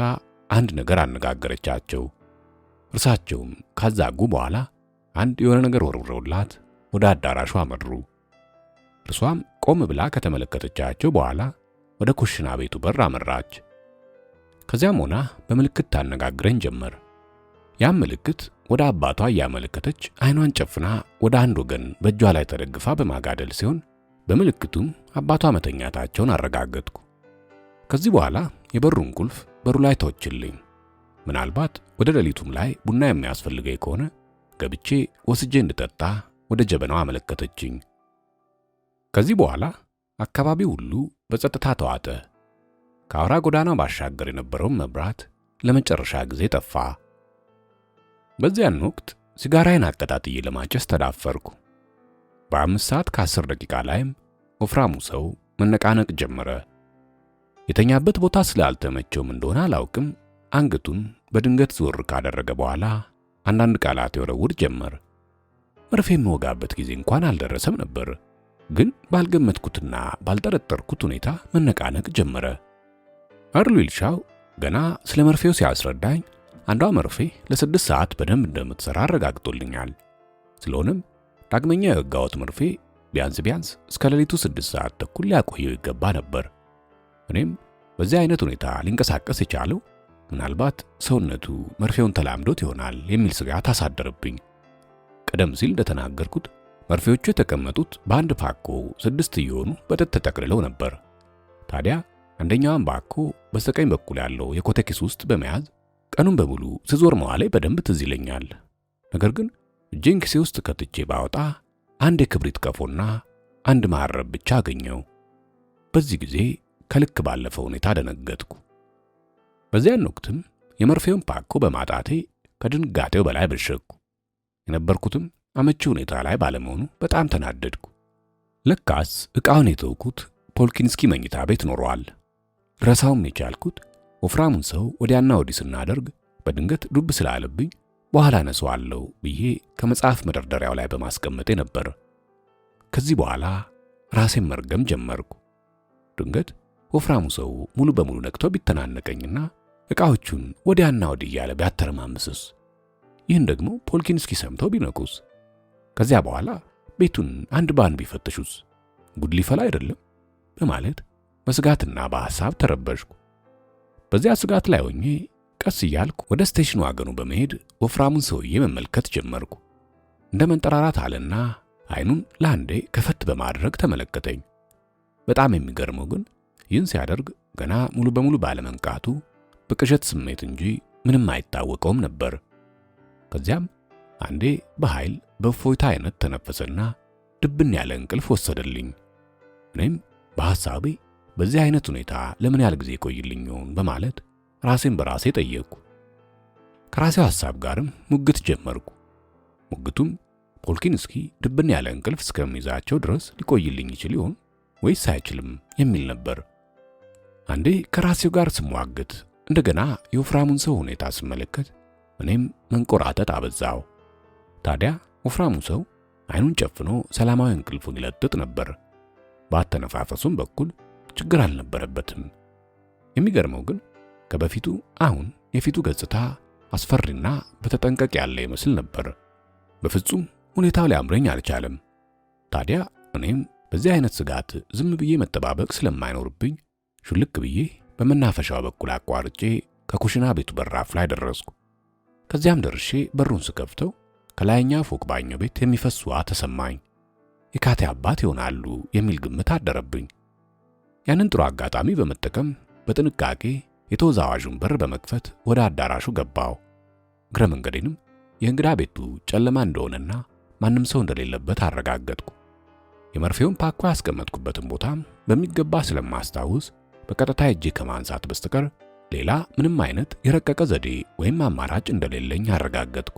አንድ ነገር አነጋገረቻቸው። እርሳቸውም ካዛጉ በኋላ አንድ የሆነ ነገር ወርውረውላት ወደ አዳራሹ አመሩ። እርሷም ቆም ብላ ከተመለከተቻቸው በኋላ ወደ ኩሽና ቤቱ በር አመራች። ከዚያም ሆና በምልክት ታነጋግረኝ ጀመር። ያም ምልክት ወደ አባቷ እያመለከተች አይኗን ጨፍና ወደ አንድ ወገን በእጇ ላይ ተደግፋ በማጋደል ሲሆን በምልክቱም አባቷ መተኛታቸውን አረጋገጥኩ። ከዚህ በኋላ የበሩን ቁልፍ በሩ ላይ ተወችልኝ። ምናልባት ወደ ሌሊቱም ላይ ቡና የሚያስፈልገኝ ከሆነ ገብቼ ወስጄ እንድጠጣ ወደ ጀበናው አመለከተችኝ። ከዚህ በኋላ አካባቢው ሁሉ በጸጥታ ተዋጠ። ከአውራ ጎዳናው ባሻገር የነበረውን መብራት ለመጨረሻ ጊዜ ጠፋ። በዚያን ወቅት ሲጋራዬን አቀጣጥዬ ለማጨስ ተዳፈርኩ። በ5 ሰዓት ከ10 ደቂቃ ላይም ወፍራሙ ሰው መነቃነቅ ጀመረ። የተኛበት ቦታ ስላልተመቸውም እንደሆነ አላውቅም፣ አንገቱን በድንገት ዞር ካደረገ በኋላ አንዳንድ ቃላት ይወረውር ጀመር። መርፌ የምወጋበት ጊዜ እንኳን አልደረሰም ነበር፣ ግን ባልገመትኩትና ባልጠረጠርኩት ሁኔታ መነቃነቅ ጀመረ። አርሉ ይልሻው ገና ስለ መርፌው ሲያስረዳኝ አንዷ መርፌ ለ6 ሰዓት በደንብ እንደምትሰራ አረጋግጦልኛል። ስለሆነም ዳግመኛ የወጋሁት መርፌ ቢያንስ እስከ ሌሊቱ 6 ሰዓት ተኩል ሊያቆየው ይገባ ነበር። እኔም በዚህ አይነት ሁኔታ ሊንቀሳቀስ የቻለው ምናልባት ሰውነቱ መርፌውን ተላምዶት ይሆናል የሚል ስጋት አሳደረብኝ። ቀደም ሲል እንደተናገርኩት መርፌዎቹ የተቀመጡት በአንድ ፓኮ 6 እየሆኑ በጥጥ ተጠቅልለው ነበር። ታዲያ አንደኛዋን ፓኮ በስተቀኝ በኩል ያለው የኮቴ ኪስ ውስጥ በመያዝ ቀኑን በሙሉ ስዞር መዋሌ በደንብ ትዝ ይለኛል። ነገር ግን እጄን ኪሴ ውስጥ ከትቼ ባወጣ አንድ የክብሪት ቀፎና አንድ መሐረብ ብቻ አገኘው። በዚህ ጊዜ ከልክ ባለፈው ሁኔታ ደነገጥኩ። በዚያን ወቅትም የመርፌውን ፓኮ በማጣቴ ከድንጋጤው በላይ በሸኩ። የነበርኩትም አመቺ ሁኔታ ላይ ባለመሆኑ በጣም ተናደድኩ። ለካስ ዕቃውን የተውኩት ፖልኪንስኪ መኝታ ቤት ኖሯል። ረሳውም የቻልኩት ወፍራሙን ሰው ወዲያና ወዲህ ስናደርግ በድንገት ዱብ ስላለብኝ በኋላ ነሳዋለሁ ብዬ ከመጽሐፍ መደርደሪያው ላይ በማስቀመጤ ነበር። ከዚህ በኋላ ራሴን መርገም ጀመርኩ። ድንገት ወፍራሙ ሰው ሙሉ በሙሉ ነቅቶ ቢተናነቀኝና ዕቃዎቹን ወዲያና ወዲህ እያለ ቢያተረማምስስ? ይህን ደግሞ ፖልኪንስኪ ሰምተው ቢነቁስ? ከዚያ በኋላ ቤቱን አንድ ባንድ ቢፈትሹስ? ጉድ ሊፈላ አይደለም በማለት በስጋትና በሐሳብ ተረበሽኩ። በዚያ ስጋት ላይ ሆኜ ቀስ እያልኩ ወደ ስቴሽን ዋገኑ በመሄድ ወፍራሙን ሰውዬ መመልከት ጀመርኩ። እንደ መንጠራራት አለና አይኑን ለአንዴ ከፈት በማድረግ ተመለከተኝ። በጣም የሚገርመው ግን ይህን ሲያደርግ ገና ሙሉ በሙሉ ባለመንቃቱ በቅዠት ስሜት እንጂ ምንም አይታወቀውም ነበር። ከዚያም አንዴ በኃይል በእፎይታ አይነት ተነፈሰና ድብን ያለ እንቅልፍ ወሰደልኝ። እኔም በሐሳቤ በዚህ አይነት ሁኔታ ለምን ያህል ጊዜ ቆይልኝ ይሆን በማለት ራሴን በራሴ ጠየቅኩ። ከራሴው ሐሳብ ጋርም ሙግት ጀመርኩ። ሙግቱም ፖልኪንስኪ ድብን ያለ እንቅልፍ እስከሚይዛቸው ድረስ ሊቆይልኝ ይችል ይሆን ወይስ አይችልም የሚል ነበር። አንዴ ከራሴው ጋር ስሟግት እንደገና የወፍራሙን ሰው ሁኔታ ስመለከት እኔም መንቆራጠጥ አበዛው። ታዲያ ወፍራሙ ሰው አይኑን ጨፍኖ ሰላማዊ እንቅልፉን ይለጥጥ ነበር። ባተነፋፈሱም በኩል ችግር አልነበረበትም። የሚገርመው ግን ከበፊቱ አሁን የፊቱ ገጽታ አስፈሪና በተጠንቀቅ ያለ ይመስል ነበር። በፍጹም ሁኔታው ሊያምረኝ አልቻለም። ታዲያ እኔም በዚህ አይነት ስጋት ዝም ብዬ መጠባበቅ ስለማይኖርብኝ ሹልክ ብዬ በመናፈሻው በኩል አቋርጬ ከኩሽና ቤቱ በራፍ ላይ ደረስኩ። ከዚያም ደርሼ በሩን ስከፍተው ከላይኛ ፎቅ ባኞ ቤት የሚፈስ ውሃ ተሰማኝ። የካቴ አባት ይሆናሉ የሚል ግምት አደረብኝ። ያንን ጥሩ አጋጣሚ በመጠቀም በጥንቃቄ የተወዛዋዡን በር በመክፈት ወደ አዳራሹ ገባው። እግረ መንገዴንም የእንግዳ ቤቱ ጨለማ እንደሆነና ማንም ሰው እንደሌለበት አረጋገጥኩ። የመርፌውን ፓኮ ያስቀመጥኩበትን ቦታም በሚገባ ስለማስታውስ በቀጥታ እጄ ከማንሳት በስተቀር ሌላ ምንም አይነት የረቀቀ ዘዴ ወይም አማራጭ እንደሌለኝ አረጋገጥኩ።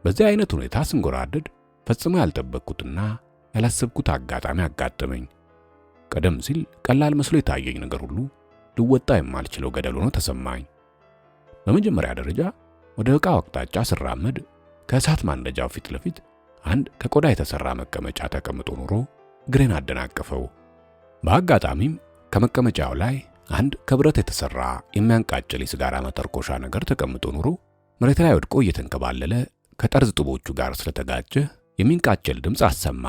በዚህ አይነት ሁኔታ ስንጎራደድ ፈጽሞ ያልጠበቅኩትና ያላሰብኩት አጋጣሚ አጋጠመኝ። ቀደም ሲል ቀላል መስሎ የታየኝ ነገር ሁሉ ልወጣ የማልችለው ገደል ሆኖ ተሰማኝ። በመጀመሪያ ደረጃ ወደ ዕቃው አቅጣጫ ስራመድ ከእሳት ማንደጃው ፊት ለፊት አንድ ከቆዳ የተሰራ መቀመጫ ተቀምጦ ኖሮ እግሬን አደናቀፈው። በአጋጣሚም ከመቀመጫው ላይ አንድ ከብረት የተሰራ የሚያንቃጭል የሲጋራ መተርኮሻ ነገር ተቀምጦ ኑሮ መሬት ላይ ወድቆ እየተንከባለለ ከጠርዝ ጡቦቹ ጋር ስለተጋጨ የሚንቃጭል ድምፅ አሰማ።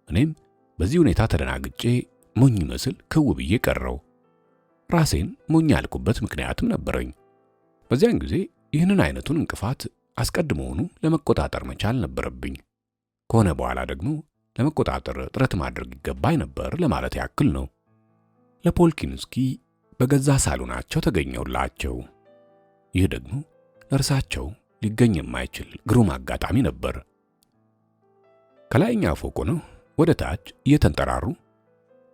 እኔም በዚህ ሁኔታ ተደናግጬ ሞኝ መስል ክው ብዬ ቀረው። ራሴን ሞኝ ያልኩበት ምክንያትም ነበረኝ። በዚያን ጊዜ ይህንን አይነቱን እንቅፋት አስቀድሞውኑ ለመቆጣጠር መቻል ነበረብኝ። ከሆነ በኋላ ደግሞ ለመቆጣጠር ጥረት ማድረግ ይገባኝ ነበር ለማለት ያክል ነው። ለፖልኪንስኪ በገዛ ሳሎናቸው ተገኘውላቸው። ይህ ደግሞ ለእርሳቸው ሊገኝ የማይችል ግሩም አጋጣሚ ነበር። ከላይኛ ፎቅ ሆነው ወደ ታች እየተንጠራሩ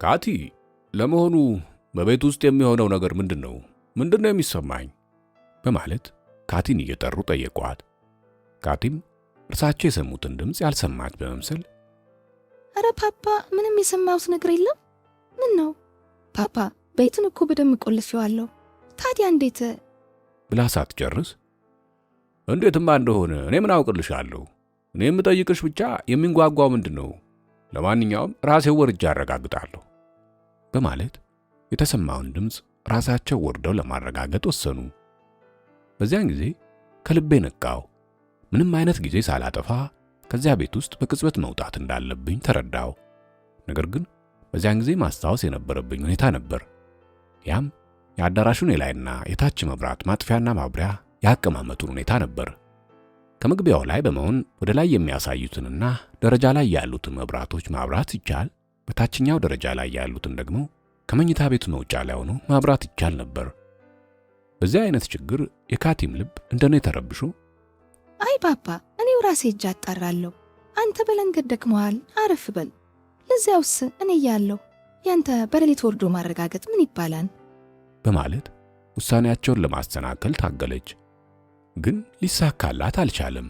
ካቲ፣ ለመሆኑ በቤት ውስጥ የሚሆነው ነገር ምንድነው? ምንድነው የሚሰማኝ? በማለት ካቲን እየጠሩ ጠየቋት። ካቲም እርሳቸው የሰሙትን ድምፅ ያልሰማች በመምሰል አረ ፓፓ፣ ምንም የሰማሁት ነገር የለም። ምን ነው ፓፓ? ቤቱን እኮ በደንብ ቆልፌዋለሁ። ታዲያ እንዴት ብላ ሳትጨርስ እንዴትማ እንደሆነ እኔ ምን አውቅልሻለሁ? እኔ የምጠይቅሽ ብቻ የሚንጓጓው ምንድነው? ለማንኛውም ራሴው ወርጄ አረጋግጣለሁ በማለት የተሰማውን ድምፅ ራሳቸው ወርደው ለማረጋገጥ ወሰኑ። በዚያን ጊዜ ከልቤ ነቃው። ምንም አይነት ጊዜ ሳላጠፋ ከዚያ ቤት ውስጥ በቅጽበት መውጣት እንዳለብኝ ተረዳው። ነገር ግን በዚያን ጊዜ ማስታወስ የነበረብኝ ሁኔታ ነበር። ያም የአዳራሹን የላይና የታች መብራት ማጥፊያና ማብሪያ ያቀማመጡን ሁኔታ ነበር። ከመግቢያው ላይ በመሆን ወደ ላይ የሚያሳዩትንና ደረጃ ላይ ያሉትን መብራቶች ማብራት ይቻል፣ በታችኛው ደረጃ ላይ ያሉትን ደግሞ ከመኝታ ቤቱ መውጫ ላይ ሆኖ ማብራት ይቻል ነበር። በዚህ አይነት ችግር የካቲም ልብ እንደኔ ተረብሾ አይ ፓፓ፣ እኔው ራሴ እጅ አጣራለሁ። አንተ በለንገድ ደክመዋል፣ አረፍ በል። ለዚያውስ እኔ ያለሁ ያንተ በሌሊት ወርዶ ማረጋገጥ ምን ይባላል? በማለት ውሳኔያቸውን ለማስተናከል ታገለች። ግን ሊሳካላት አልቻለም።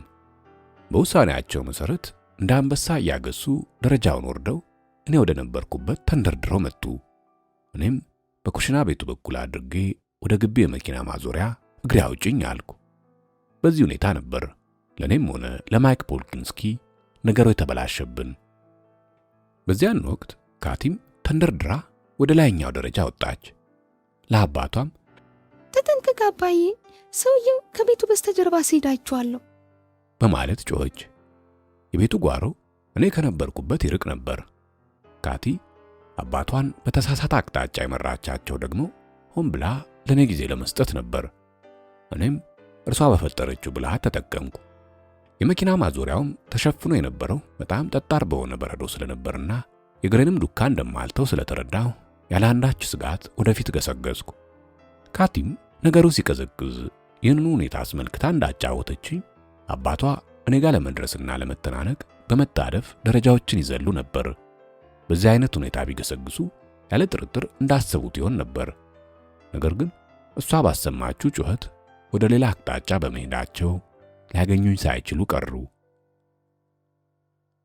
በውሳኔያቸው መሰረት እንደ አንበሳ እያገሱ ደረጃውን ወርደው እኔ ወደ ነበርኩበት ተንደርድረው መጡ። እኔም በኩሽና ቤቱ በኩል አድርጌ ወደ ግቢ የመኪና ማዞሪያ እግሬ አውጭኝ አልኩ። በዚህ ሁኔታ ነበር ለኔም ሆነ ለማይክ ፖልኪንስኪ ነገሩ የተበላሸብን። በዚያን ወቅት ካቲም ተንደርድራ ወደ ላይኛው ደረጃ ወጣች። ለአባቷም ተጠንቀቅ አባዬ፣ ሰውየው ከቤቱ በስተጀርባ ሲሄድ አይቼዋለሁ በማለት ጮኸች። የቤቱ ጓሮ እኔ ከነበርኩበት ይርቅ ነበር። ካቲ አባቷን በተሳሳተ አቅጣጫ የመራቻቸው ደግሞ ሆን ብላ ለኔ ጊዜ ለመስጠት ነበር። እኔም እርሷ በፈጠረችው ብልሃት ተጠቀምኩ። የመኪና ማዞሪያውም ተሸፍኖ የነበረው በጣም ጠጣር በሆነ በረዶ ስለነበርና የእግሬንም ዱካ እንደማልተው ስለተረዳሁ ያለ አንዳች ስጋት ወደፊት ገሰገስኩ። ካቲም ነገሩ ሲቀዘቅዝ ይህንኑ ሁኔታ አስመልክታ እንዳጫወተችኝ አባቷ እኔ ጋር ለመድረስና ለመተናነቅ በመጣደፍ ደረጃዎችን ይዘሉ ነበር። በዚህ አይነት ሁኔታ ቢገሰግሱ ያለ ጥርጥር እንዳሰቡት ይሆን ነበር። ነገር ግን እሷ ባሰማችው ጩኸት ወደ ሌላ አቅጣጫ በመሄዳቸው ሊያገኙኝ ሳይችሉ ቀሩ።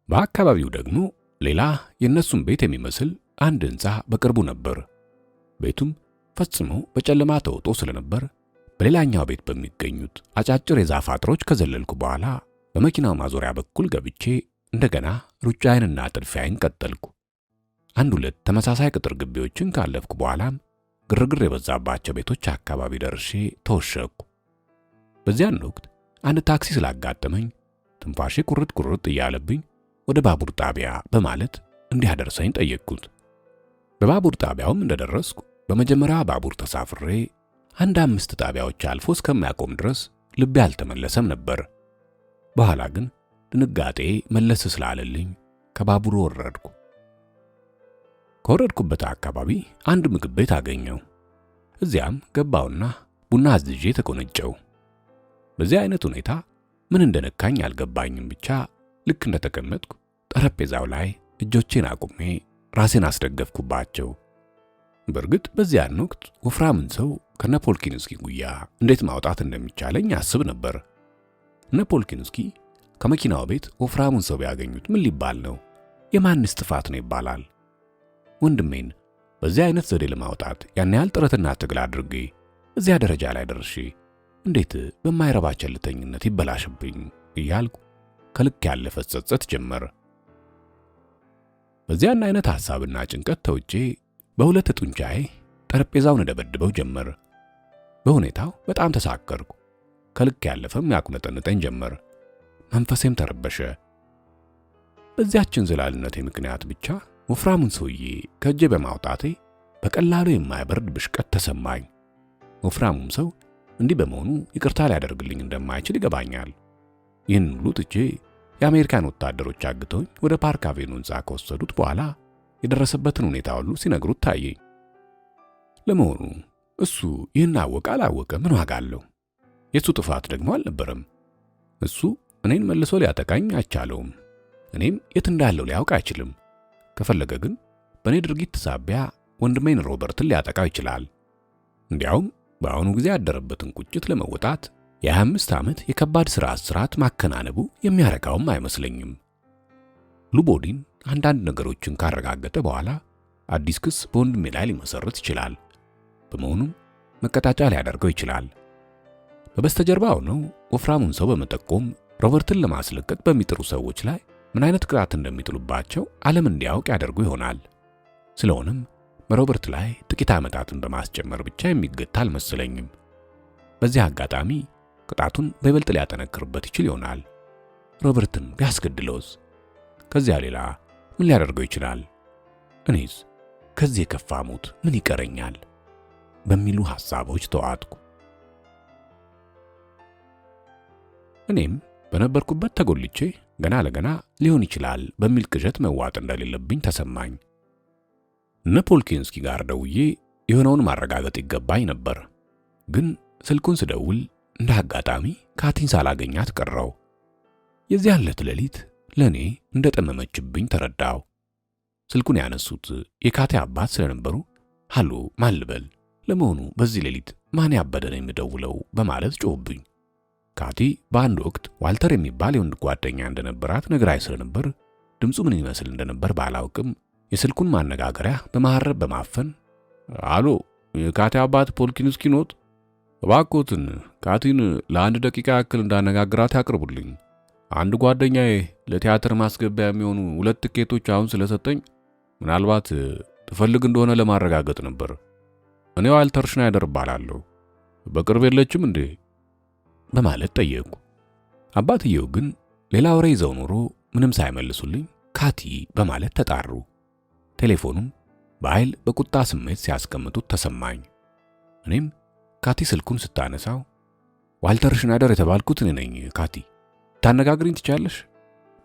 በአካባቢው ደግሞ ሌላ የእነሱን ቤት የሚመስል አንድ ሕንፃ በቅርቡ ነበር። ቤቱም ፈጽሞ በጨለማ ተውጦ ስለነበር በሌላኛው ቤት በሚገኙት አጫጭር የዛፍ አጥሮች ከዘለልኩ በኋላ በመኪናው ማዞሪያ በኩል ገብቼ እንደገና ሩጫዬንና ጥድፊያዬን ቀጠልኩ። አንድ ሁለት ተመሳሳይ ቅጥር ግቢዎችን ካለፍኩ በኋላም ግርግር የበዛባቸው ቤቶች አካባቢ ደርሼ ተወሸኩ። በዚያን ወቅት አንድ ታክሲ ስላጋጠመኝ ትንፋሼ ቁርጥ ቁርጥ እያለብኝ ወደ ባቡር ጣቢያ በማለት እንዲያደርሰኝ ጠየቅኩት። በባቡር ጣቢያውም እንደደረስኩ በመጀመሪያ ባቡር ተሳፍሬ አንድ 5 ጣቢያዎች አልፎ እስከሚያቆም ድረስ ልቤ አልተመለሰም ነበር። በኋላ ግን ድንጋጤ መለስ ስላለልኝ ከባቡሩ ወረድኩ። ከወረድኩበት አካባቢ አንድ ምግብ ቤት አገኘው። እዚያም ገባውና ቡና አዝዤ ተቆነጨው። በዚህ አይነት ሁኔታ ምን እንደነካኝ አልገባኝም። ብቻ ልክ እንደተቀመጥኩ ጠረጴዛው ላይ እጆቼን አቁሜ ራሴን አስደገፍኩባቸው። በእርግጥ በዚያን ወቅት ወፍራምን ሰው ከነፖልኪንስኪ ጉያ እንዴት ማውጣት እንደሚቻለኝ አስብ ነበር። ነፖልኪንስኪ ከመኪናው ቤት ወፍራሙን ሰው ቢያገኙት ምን ሊባል ነው? የማንስ ጥፋት ነው ይባላል? ወንድሜን በዚህ አይነት ዘዴ ለማውጣት ያን ያህል ጥረትና ትግል አድርጌ እዚያ ደረጃ ላይ ደርሼ እንዴት በማይረባ ቸልተኝነት ይበላሽብኝ እያልኩ ከልክ ያለፈ ጸጸት ጀመረ። በዚያን አይነት ሐሳብና ጭንቀት ተውጬ በሁለት ጡንቻዬ ጠረጴዛውን ደበድበው ጀመር። በሁኔታው በጣም ተሳከርኩ። ከልክ ያለፈም ያቁነጠንጠኝ ጀመር። መንፈሴም ተረበሸ። በዚያችን ዝላልነቴ ምክንያት ብቻ ወፍራሙን ሰውዬ ከእጄ በማውጣቴ በቀላሉ የማይበርድ ብሽቀት ተሰማኝ። ወፍራሙም ሰው እንዲህ በመሆኑ ይቅርታ ሊያደርግልኝ እንደማይችል ይገባኛል። ይህን ሁሉ ትቼ የአሜሪካን ወታደሮች አግተውኝ ወደ ፓርክ አቬኑ ሕንፃ ከወሰዱት በኋላ የደረሰበትን ሁኔታ ሁሉ ሲነግሩት ታየኝ። ለመሆኑ እሱ ይህን አወቀ አላወቀ ምን ዋጋ አለው? የሱ ጥፋት ደግሞ አልነበረም። እሱ እኔን መልሶ ሊያጠቃኝ አይቻለውም። እኔም የት እንዳለው ሊያውቅ አይችልም። ከፈለገ ግን በእኔ ድርጊት ሳቢያ ወንድሜን ሮበርትን ሊያጠቃው ይችላል። እንዲያውም በአሁኑ ጊዜ ያደረበትን ቁጭት ለመወጣት የ25 ዓመት የከባድ ሥራ እስራት ማከናነቡ የሚያረጋውም አይመስለኝም። ሉቦዲን አንዳንድ ነገሮችን ካረጋገጠ በኋላ አዲስ ክስ በወንድሜ ላይ ሊመሰርት ይችላል። በመሆኑም መቀጣጫ ሊያደርገው ይችላል። በበስተጀርባው ነው ወፍራሙን ሰው በመጠቆም ሮበርትን ለማስለቀቅ በሚጥሩ ሰዎች ላይ ምን አይነት ቅጣት እንደሚጥሉባቸው ዓለም እንዲያውቅ ያደርጉ ይሆናል። ስለሆነም በሮበርት ላይ ጥቂት ዓመታትን በማስጨመር ብቻ የሚገታ አልመሰለኝም። በዚህ አጋጣሚ ቅጣቱን በይበልጥ ሊያጠነክርበት ይችል ይሆናል። ሮበርትን ቢያስገድለውስ? ከዚያ ሌላ ምን ሊያደርገው ይችላል? እኔስ ከዚህ የከፋ ሞት ምን ይቀረኛል? በሚሉ ሐሳቦች ተዋጥኩ። እኔም በነበርኩበት ተጎልቼ ገና ለገና ሊሆን ይችላል በሚል ቅዠት መዋጥ እንደሌለብኝ ተሰማኝ። እነ ፖልኪንስኪ ጋር ደውዬ የሆነውን ማረጋገጥ ይገባኝ ነበር። ግን ስልኩን ስደውል እንደ አጋጣሚ ካቲን ሳላገኛት ቀረው። የዚያን ዕለት ሌሊት ለእኔ እንደጠመመችብኝ ተረዳው። ስልኩን ያነሱት የካቲ አባት ስለነበሩ ሃሎ ማን ልበል? ለመሆኑ በዚህ ሌሊት ማን ያበደ ነው የምደውለው? በማለት ጮህብኝ። ካቲ በአንድ ወቅት ዋልተር የሚባል የወንድ ጓደኛ እንደነበራት ነግራኝ ስለነበር ድምፁ ምን ይመስል እንደነበር ባላውቅም የስልኩን ማነጋገሪያ በመሐረብ በማፈን አሎ የካቲ አባት ፖልኪንስኪ ኖት? እባክዎትን ካቲን ለአንድ ደቂቃ ያክል እንዳነጋግራት ያቅርቡልኝ። አንድ ጓደኛዬ ለቲያትር ማስገቢያ የሚሆኑ 2 ትኬቶች አሁን ስለሰጠኝ ምናልባት ትፈልግ እንደሆነ ለማረጋገጥ ነበር። እኔ ዋልተር ሽናይደር እባላለሁ። በቅርብ የለችም እንዴ? በማለት ጠየቁ። አባትየው ግን ሌላ ወሬ ይዘው ኖሮ ምንም ሳይመልሱልኝ ካቲ በማለት ተጣሩ። ቴሌፎኑም በኃይል በቁጣ ስሜት ሲያስቀምጡት ተሰማኝ። እኔም ካቲ ስልኩን ስታነሳው ዋልተር ሽናይደር የተባልኩት እኔ ነኝ ካቲ፣ ታነጋግሪኝ ትቻለሽ?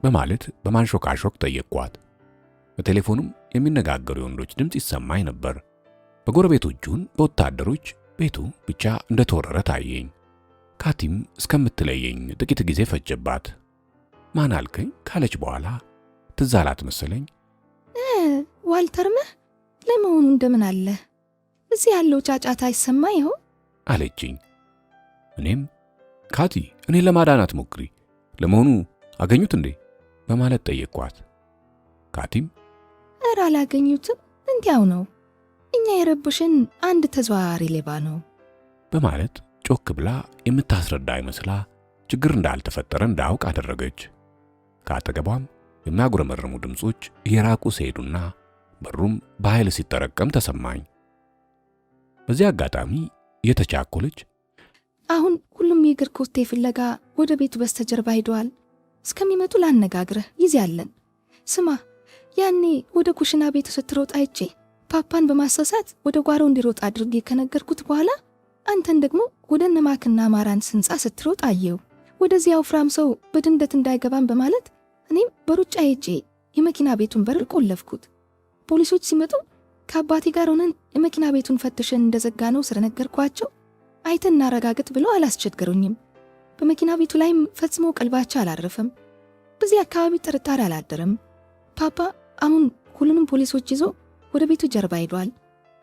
በማለት በማንሾካሾክ ጠየቅኳት። በቴሌፎኑም የሚነጋገሩ የወንዶች ድምፅ ይሰማኝ ነበር። በጎረቤቶቹን በወታደሮች ቤቱ ብቻ እንደተወረረ ታየኝ። ካቲም እስከምትለየኝ ጥቂት ጊዜ ፈጀባት። ማን አልከኝ ካለች በኋላ ትዝ አላት መሰለኝ። ዋልተር ነህ? ለመሆኑ እንደምን አለ? እዚህ ያለው ጫጫታ ይሰማ ይሆን? አለችኝ። እኔም ካቲ እኔን ለማዳናት ሞክሪ፣ ለመሆኑ አገኙት እንዴ? በማለት ጠየቅኳት። ካቲም ኧረ አላገኙትም፣ እንዲያው ነው። እኛ የረብሽን አንድ ተዘዋዋሪ ሌባ ነው በማለት ጮክ ብላ የምታስረዳ ይመስላ ችግር እንዳልተፈጠረ እንዳውቅ አደረገች። ከአጠገቧም የሚያጉረመርሙ ድምጾች እየራቁ ሲሄዱና በሩም በኃይል ሲጠረቀም ተሰማኝ። በዚህ አጋጣሚ የተቻኮለች አሁን ሁሉም የእግር ኮቴ ፍለጋ ወደ ቤቱ በስተጀርባ ሄደዋል። እስከሚመጡ ላነጋግረህ ጊዜ አለን። ስማ፣ ያኔ ወደ ኩሽና ቤቱ ስትሮጥ አይቼ ፓፓን በማሳሳት ወደ ጓሮ እንዲሮጥ አድርጌ ከነገርኩት በኋላ አንተን ደግሞ ወደ ነማክና ማራንስ ሕንፃ ስትሮጥ አየው። ወደዚያ ወፍራም ሰው በድንገት እንዳይገባም በማለት እኔም በሩጫ ሄጄ የመኪና ቤቱን በር ቆለፍኩት። ፖሊሶች ሲመጡ ከአባቴ ጋር ሆነን የመኪና ቤቱን ፈትሸን እንደዘጋ ነው ስለነገርኳቸው አይተን እናረጋግጥ ብለው አላስቸገሩኝም። በመኪና ቤቱ ላይም ፈጽሞ ቀልባቸው አላረፈም። በዚህ አካባቢ ጥርጣሬ አላደረም። ፓፓ አሁን ሁሉንም ፖሊሶች ይዞ ወደ ቤቱ ጀርባ ሄዷል።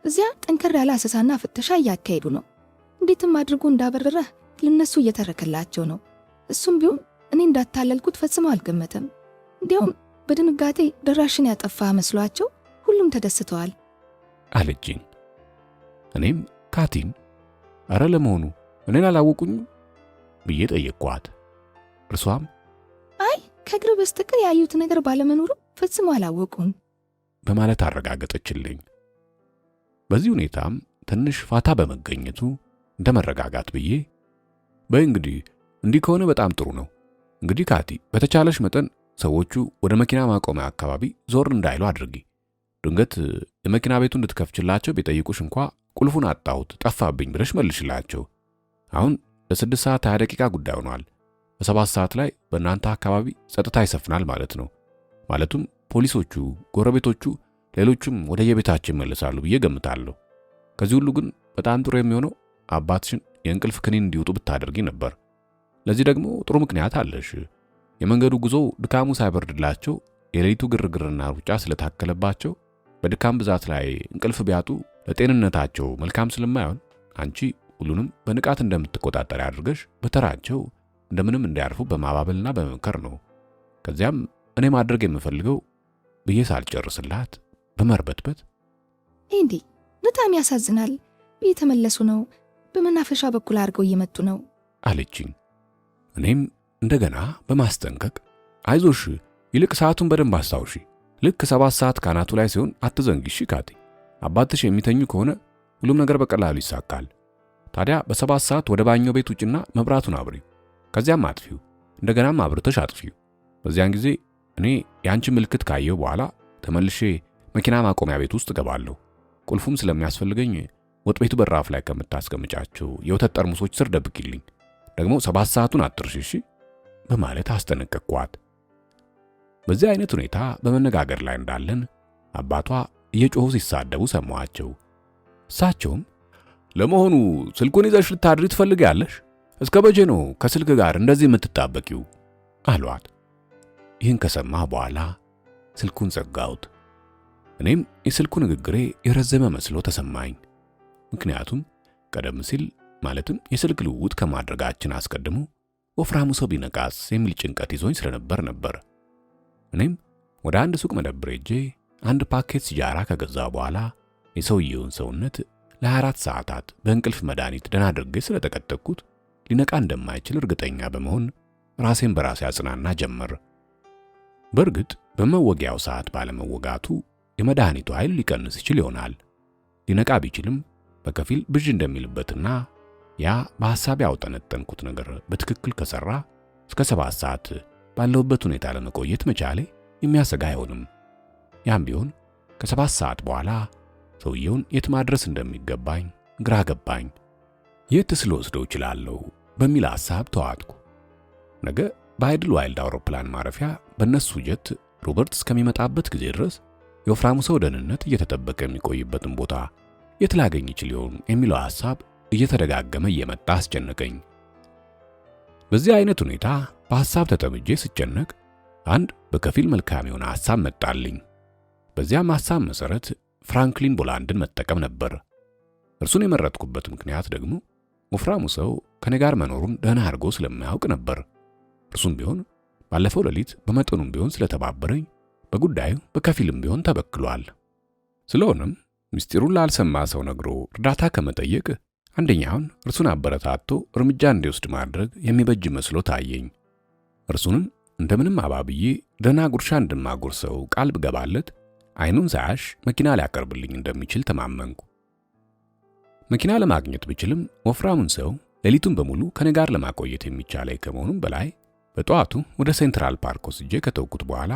እዚያ ጠንከር ያለ አሰሳና ፍተሻ እያካሄዱ ነው። እንዴትም አድርጎ እንዳበረረ ለነሱ እየተረከላቸው ነው። እሱም ቢሆን እኔ እንዳታለልኩት ፈጽሞ አልገመተም። እንዲያውም በድንጋጤ ደራሽን ያጠፋ መስሏቸው ሁሉም ተደስተዋል አለችኝ። እኔም ካቲን አረ ለመሆኑ እኔን አላወቁኝም ብዬ ጠየቅኳት። እርሷም አይ ከእግር በስተቀር ያዩት ነገር ባለመኖሩ ፈጽሞ አላወቁም በማለት አረጋገጠችልኝ። በዚህ ሁኔታም ትንሽ ፋታ በመገኘቱ እንደመረጋጋት ብዬ በይ እንግዲህ እንዲህ ከሆነ በጣም ጥሩ ነው። እንግዲህ ካቲ በተቻለሽ መጠን ሰዎቹ ወደ መኪና ማቆሚያ አካባቢ ዞር እንዳይሉ አድርጊ። ድንገት የመኪና ቤቱ እንድትከፍችላቸው ቢጠይቁሽ እንኳ ቁልፉን አጣሁት ጠፋብኝ ብለሽ መልሽላቸው። አሁን ለ6 ሰዓት 20 ደቂቃ ጉዳይ ሆኗል። በ7 ሰዓት ላይ በእናንተ አካባቢ ጸጥታ ይሰፍናል ማለት ነው። ማለቱም ፖሊሶቹ፣ ጎረቤቶቹ፣ ሌሎቹም ወደ የቤታችን ይመለሳሉ ብዬ ገምታለሁ። ከዚህ ሁሉ ግን በጣም ጥሩ የሚሆነው አባትሽን የእንቅልፍ ክኒን እንዲውጡ ብታደርጊ ነበር። ለዚህ ደግሞ ጥሩ ምክንያት አለሽ። የመንገዱ ጉዞ ድካሙ ሳይበርድላቸው የሌሊቱ ግርግርና ሩጫ ስለታከለባቸው በድካም ብዛት ላይ እንቅልፍ ቢያጡ ለጤንነታቸው መልካም ስለማይሆን አንቺ ሁሉንም በንቃት እንደምትቆጣጠሪ አድርገሽ በተራቸው እንደምንም እንዲያርፉ በማባበልና በመምከር ነው። ከዚያም እኔ ማድረግ የምፈልገው ብዬ ሳልጨርስላት በመርበትበት እንዴ በጣም ያሳዝናል። እየተመለሱ ነው። በመናፈሻ በኩል አድርገው እየመጡ ነው አለችኝ። እኔም እንደገና በማስጠንቀቅ አይዞሽ፣ ይልቅ ሰዓቱን በደንብ አስታውሺ። ልክ 7 ሰዓት ካናቱ ላይ ሲሆን አትዘንጊሽ ካቲ። አባትሽ የሚተኙ ከሆነ ሁሉም ነገር በቀላሉ ይሳካል። ታዲያ በ7 ሰዓት ወደ ባኞ ቤት ውጭና መብራቱን አብሪው። ከዚያም አጥፊው። እንደገናም አብርተሽ አጥፊው። በዚያን ጊዜ እኔ ያንቺ ምልክት ካየው በኋላ ተመልሼ መኪና ማቆሚያ ቤት ውስጥ ገባለሁ። ቁልፉም ስለሚያስፈልገኝ ወጥ ቤቱ በራፍ ላይ ከምታስቀምጫቸው የወተት ጠርሙሶች ስር ደብቂልኝ። ደግሞ 7 ሰዓቱን አትርሺ በማለት አስጠነቀቅኳት። በዚህ አይነት ሁኔታ በመነጋገር ላይ እንዳለን አባቷ እየጮሁ ሲሳደቡ ሰማዋቸው። እሳቸውም ለመሆኑ ስልኩን ይዘሽ ልታድሪ ትፈልጊያለሽ? እስከ መቼ ነው ከስልክ ጋር እንደዚህ የምትጣበቂው? አሏት። ይህን ከሰማህ በኋላ ስልኩን ዘጋሁት። እኔም የስልኩ ንግግሬ የረዘመ መስሎ ተሰማኝ። ምክንያቱም ቀደም ሲል ማለትም የስልክ ልውውጥ ከማድረጋችን አስቀድሞ ወፍራሙ ሰው ቢነቃስ የሚል ጭንቀት ይዞኝ ስለነበር ነበር። እኔም ወደ አንድ ሱቅ መደብር ሄጄ አንድ ፓኬት ሲጃራ ከገዛ በኋላ የሰውየውን ሰውነት ለ24 ሰዓታት በእንቅልፍ መድኃኒት ደህና አድርጌ ስለተቀጠቅኩት ሊነቃ እንደማይችል እርግጠኛ በመሆን ራሴን በራሴ አጽናና ጀመር። በእርግጥ በመወጊያው ሰዓት ባለመወጋቱ የመድኃኒቱ ኃይል ሊቀንስ ይችል ይሆናል። ሊነቃ ቢችልም በከፊል ብዥ እንደሚልበትና ያ በሐሳቤ ያውጠነጠንኩት ነገር በትክክል ከሰራ እስከ 7 ሰዓት ባለውበት ሁኔታ ለመቆየት መቻሌ የሚያሰጋ አይሆንም። ያም ቢሆን ከ7 ሰዓት በኋላ ሰውየውን የት ማድረስ እንደሚገባኝ ግራ ገባኝ። የትስ ልወስደው እችላለሁ በሚል ሐሳብ ተዋጥኩ። ነገ በአይድል ዋይልድ አውሮፕላን ማረፊያ በእነሱ ጀት ሮበርት እስከሚመጣበት ጊዜ ድረስ የወፍራሙ ሰው ደህንነት እየተጠበቀ የሚቆይበትን ቦታ የት ላገኝ ይችል ይሆን የሚለው ሐሳብ እየተደጋገመ እየመጣ አስጨነቀኝ። በዚህ አይነት ሁኔታ በሐሳብ ተጠምጄ ስጨነቅ አንድ በከፊል መልካም የሆነ ሐሳብ መጣልኝ። በዚያም ሐሳብ መሰረት ፍራንክሊን ቦላንድን መጠቀም ነበር። እርሱን የመረጥኩበት ምክንያት ደግሞ ወፍራሙ ሰው ከኔ ጋር መኖሩን ደህና አድርጎ ስለማያውቅ ነበር። እርሱም ቢሆን ባለፈው ሌሊት በመጠኑም ቢሆን ስለተባበረኝ በጉዳዩ በከፊልም ቢሆን ተበክሏል። ስለሆነም ምስጢሩን ላልሰማ ሰው ነግሮ እርዳታ ከመጠየቅ አንደኛውን እርሱን አበረታቶ እርምጃ እንዲወስድ ማድረግ የሚበጅ መስሎ ታየኝ። እርሱንም እንደምንም አባብዬ ደህና ጉርሻ እንደማጎርሰው ቃል ብገባለት አይኑን ሳያሽ መኪና ሊያቀርብልኝ እንደሚችል ተማመንኩ። መኪና ለማግኘት ብችልም ወፍራሙን ሰው ሌሊቱን በሙሉ ከኔ ጋር ለማቆየት የሚቻለኝ ከመሆኑም በላይ በጠዋቱ ወደ ሴንትራል ፓርክ ወስጄ ከተውኩት በኋላ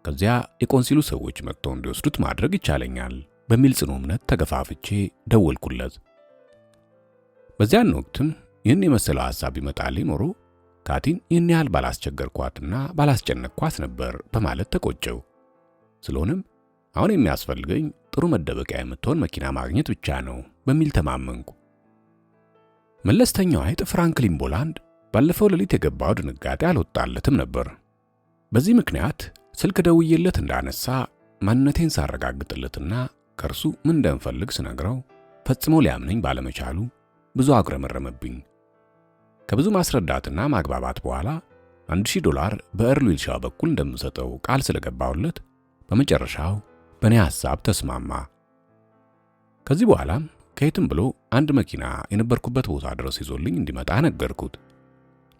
ከዚያ የቆንሲሉ ሰዎች መጥተው እንዲወስዱት ማድረግ ይቻለኛል በሚል ጽኑ እምነት ተገፋፍቼ ደወልኩለት። በዚያን ወቅትም ይህን የመሰለው ሐሳብ ይመጣልኝ ኖሮ ካቲን ይህን ያህል ባላስቸገርኳትና ባላስጨነቅኳት ነበር በማለት ተቆጨው። ስለሆነም አሁን የሚያስፈልገኝ ጥሩ መደበቂያ የምትሆን መኪና ማግኘት ብቻ ነው በሚል ተማመንኩ። መለስተኛው አይጥ ፍራንክሊን ቦላንድ ባለፈው ሌሊት የገባው ድንጋጤ አልወጣለትም ነበር። በዚህ ምክንያት ስልክ ደውዬለት እንዳነሳ ማንነቴን ሳረጋግጥለትና ከርሱ ምን እንደምፈልግ ስነግረው ፈጽሞ ሊያምነኝ ባለመቻሉ ብዙ አጉረመረመብኝ። ከብዙ ማስረዳትና ማግባባት በኋላ $1000 በኤርል ዊልሻው በኩል እንደምሰጠው ቃል ስለገባውለት በመጨረሻው በእኔ ሐሳብ ተስማማ። ከዚህ በኋላም ከየትም ብሎ አንድ መኪና የነበርኩበት ቦታ ድረስ ይዞልኝ እንዲመጣ ነገርኩት።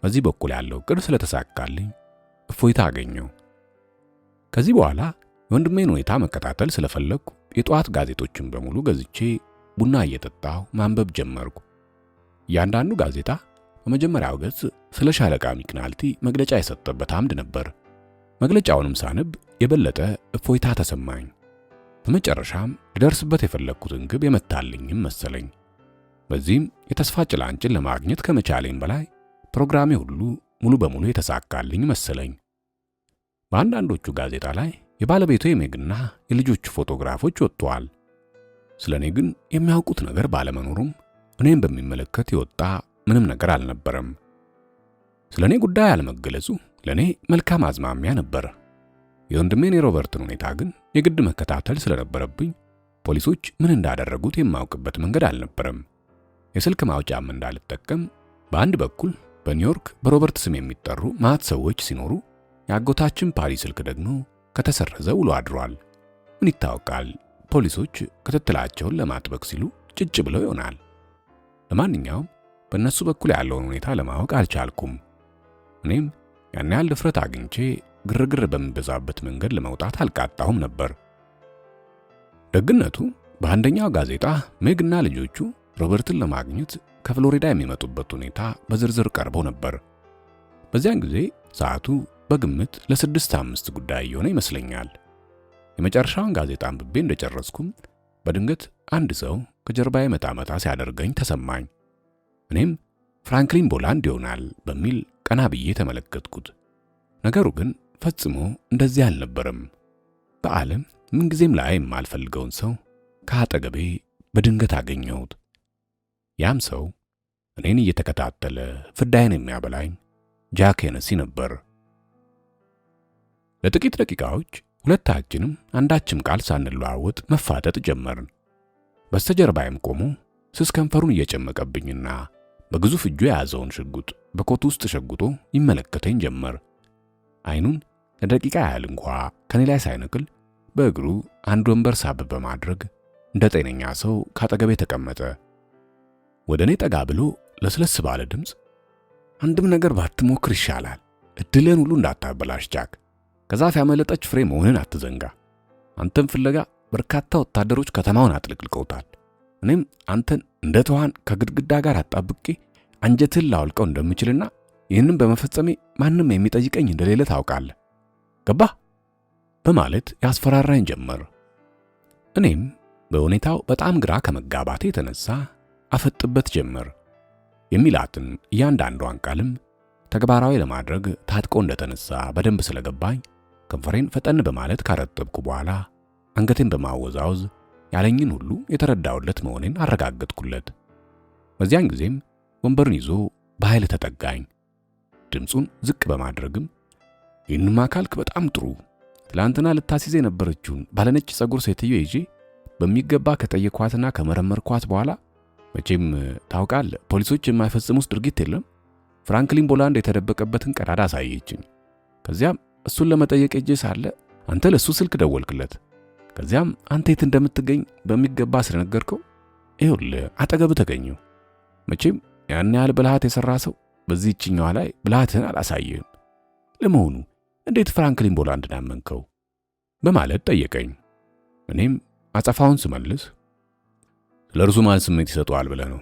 በዚህ በኩል ያለው ቅድ ስለተሳካልኝ እፎይታ አገኘው። ከዚህ በኋላ የወንድሜን ሁኔታ መከታተል ስለፈለግኩ የጧት ጋዜጦችን በሙሉ ገዝቼ ቡና እየጠጣሁ ማንበብ ጀመርኩ። እያንዳንዱ ጋዜጣ በመጀመሪያው ገጽ ስለ ሻለቃ ሚክናልቲ መግለጫ የሰጠበት አምድ ነበር። መግለጫውንም ሳነብ የበለጠ እፎይታ ተሰማኝ። በመጨረሻም ልደርስበት የፈለግኩትን ግብ የመታልኝም መሰለኝ። በዚህም የተስፋ ጭላንጭል ለማግኘት ከመቻሌም በላይ ፕሮግራሜ ሁሉ ሙሉ በሙሉ የተሳካልኝ መሰለኝ። በአንዳንዶቹ ጋዜጣ ላይ የባለቤቱ የሜግና የልጆቹ ፎቶግራፎች ወጥተዋል። ስለ እኔ ግን የሚያውቁት ነገር ባለመኖሩም እኔም በሚመለከት የወጣ ምንም ነገር አልነበረም። ስለ እኔ ጉዳይ አለመገለጹ ለእኔ መልካም አዝማሚያ ነበር። የወንድሜን የሮበርትን ሁኔታ ግን የግድ መከታተል ስለነበረብኝ ፖሊሶች ምን እንዳደረጉት የማውቅበት መንገድ አልነበረም። የስልክ ማውጫም እንዳልጠቀም በአንድ በኩል በኒውዮርክ በሮበርት ስም የሚጠሩ ማት ሰዎች ሲኖሩ የአጎታችን ፓሪ ስልክ ደግሞ ከተሰረዘ ውሎ አድሯል። ምን ይታወቃል፣ ፖሊሶች ክትትላቸውን ለማጥበቅ ሲሉ ጭጭ ብለው ይሆናል። ለማንኛውም በእነሱ በኩል ያለውን ሁኔታ ለማወቅ አልቻልኩም። እኔም ያን ያህል ድፍረት አግኝቼ ግርግር በሚበዛበት መንገድ ለመውጣት አልቃጣሁም ነበር። ደግነቱ በአንደኛው ጋዜጣ ሜግና ልጆቹ ሮበርትን ለማግኘት ከፍሎሪዳ የሚመጡበት ሁኔታ በዝርዝር ቀርቦ ነበር። በዚያን ጊዜ ሰዓቱ በግምት ለ6:05 ጉዳይ የሆነ ይመስለኛል። የመጨረሻውን ጋዜጣ አንብቤ እንደጨረስኩም በድንገት አንድ ሰው ከጀርባዬ መጣመጣ ሲያደርገኝ ተሰማኝ። እኔም ፍራንክሊን ቦላንድ ይሆናል በሚል ቀና ብዬ ተመለከትኩት። ነገሩ ግን ፈጽሞ እንደዚህ አልነበረም። በዓለም ምንጊዜም ላይ የማልፈልገውን ሰው ከአጠገቤ በድንገት አገኘሁት። ያም ሰው እኔን እየተከታተለ ፍዳይን የሚያበላኝ ጃክ ሄነሲ ነበር። ለጥቂት ደቂቃዎች ሁለታችንም አንዳችም ቃል ሳንለዋወጥ መፋጠጥ ጀመርን። በስተጀርባዬም ቆሞ ስስ ከንፈሩን እየጨመቀብኝና በግዙፍ እጁ የያዘውን ሽጉጥ በኮቱ ውስጥ ሸጉጦ ይመለከተኝ ጀመር። አይኑን ለደቂቃ ያህል እንኳ ከኔ ላይ ሳይነቅል በእግሩ አንድ ወንበር ሳብ በማድረግ እንደ ጤነኛ ሰው ካጠገቤ ተቀመጠ። ወደ እኔ ጠጋ ብሎ ለስለስ ባለ ድምፅ አንድም ነገር ባትሞክር ይሻላል፣ እድልን ሁሉ እንዳታበላሽ ጃክ፣ ከዛፍ ያመለጠች ፍሬ መሆንን አትዘንጋ። አንተን ፍለጋ በርካታ ወታደሮች ከተማውን አጥልቅልቀውታል። እኔም አንተን እንደ ተዋን ከግድግዳ ጋር አጣብቄ አንጀትን ላውልቀው እንደምችልና ይህንን በመፈጸሜ ማንም የሚጠይቀኝ እንደሌለ ታውቃለህ። ገባህ? በማለት ያስፈራራኝ ጀመር። እኔም በሁኔታው በጣም ግራ ከመጋባቴ የተነሳ አፈጥበት ጀመር። የሚላትን እያንዳንዷን ቃልም ተግባራዊ ለማድረግ ታጥቆ እንደተነሳ በደንብ ስለገባኝ ከንፈሬን ፈጠን በማለት ካረጠብኩ በኋላ አንገቴን በማወዛወዝ ያለኝን ሁሉ የተረዳውለት መሆኔን አረጋገጥኩለት። በዚያን ጊዜም ወንበርን ይዞ በኃይል ተጠጋኝ። ድምፁን ዝቅ በማድረግም ይህንማ ካልክ በጣም ጥሩ፣ ትላንትና ልታስይዝ የነበረችውን ባለነጭ ጸጉር ሴትዮ ይዤ በሚገባ ከጠየኳትና ከመረመርኳት በኋላ መቼም ታውቃለህ፣ ፖሊሶች የማይፈጽሙት ድርጊት የለም። ፍራንክሊን ቦላንድ የተደበቀበትን ቀዳዳ አሳየችኝ። ከዚያም እሱን ለመጠየቅ እጄ ሳለ አንተ ለሱ ስልክ ደወልክለት። ከዚያም አንተ የት እንደምትገኝ በሚገባ ስለነገርከው ይኸውልህ አጠገብ ተገኘው። መቼም ያን ያህል ብልሃት የሰራ ሰው በዚህችኛዋ ላይ ብልሃትን አላሳየህም። ለመሆኑ እንዴት ፍራንክሊን ቦላንድን አመንከው? በማለት ጠየቀኝ። እኔም አጸፋውን ስመልስ ለእርሱ ማን ስሜት ይሰጠዋል ብለህ ነው?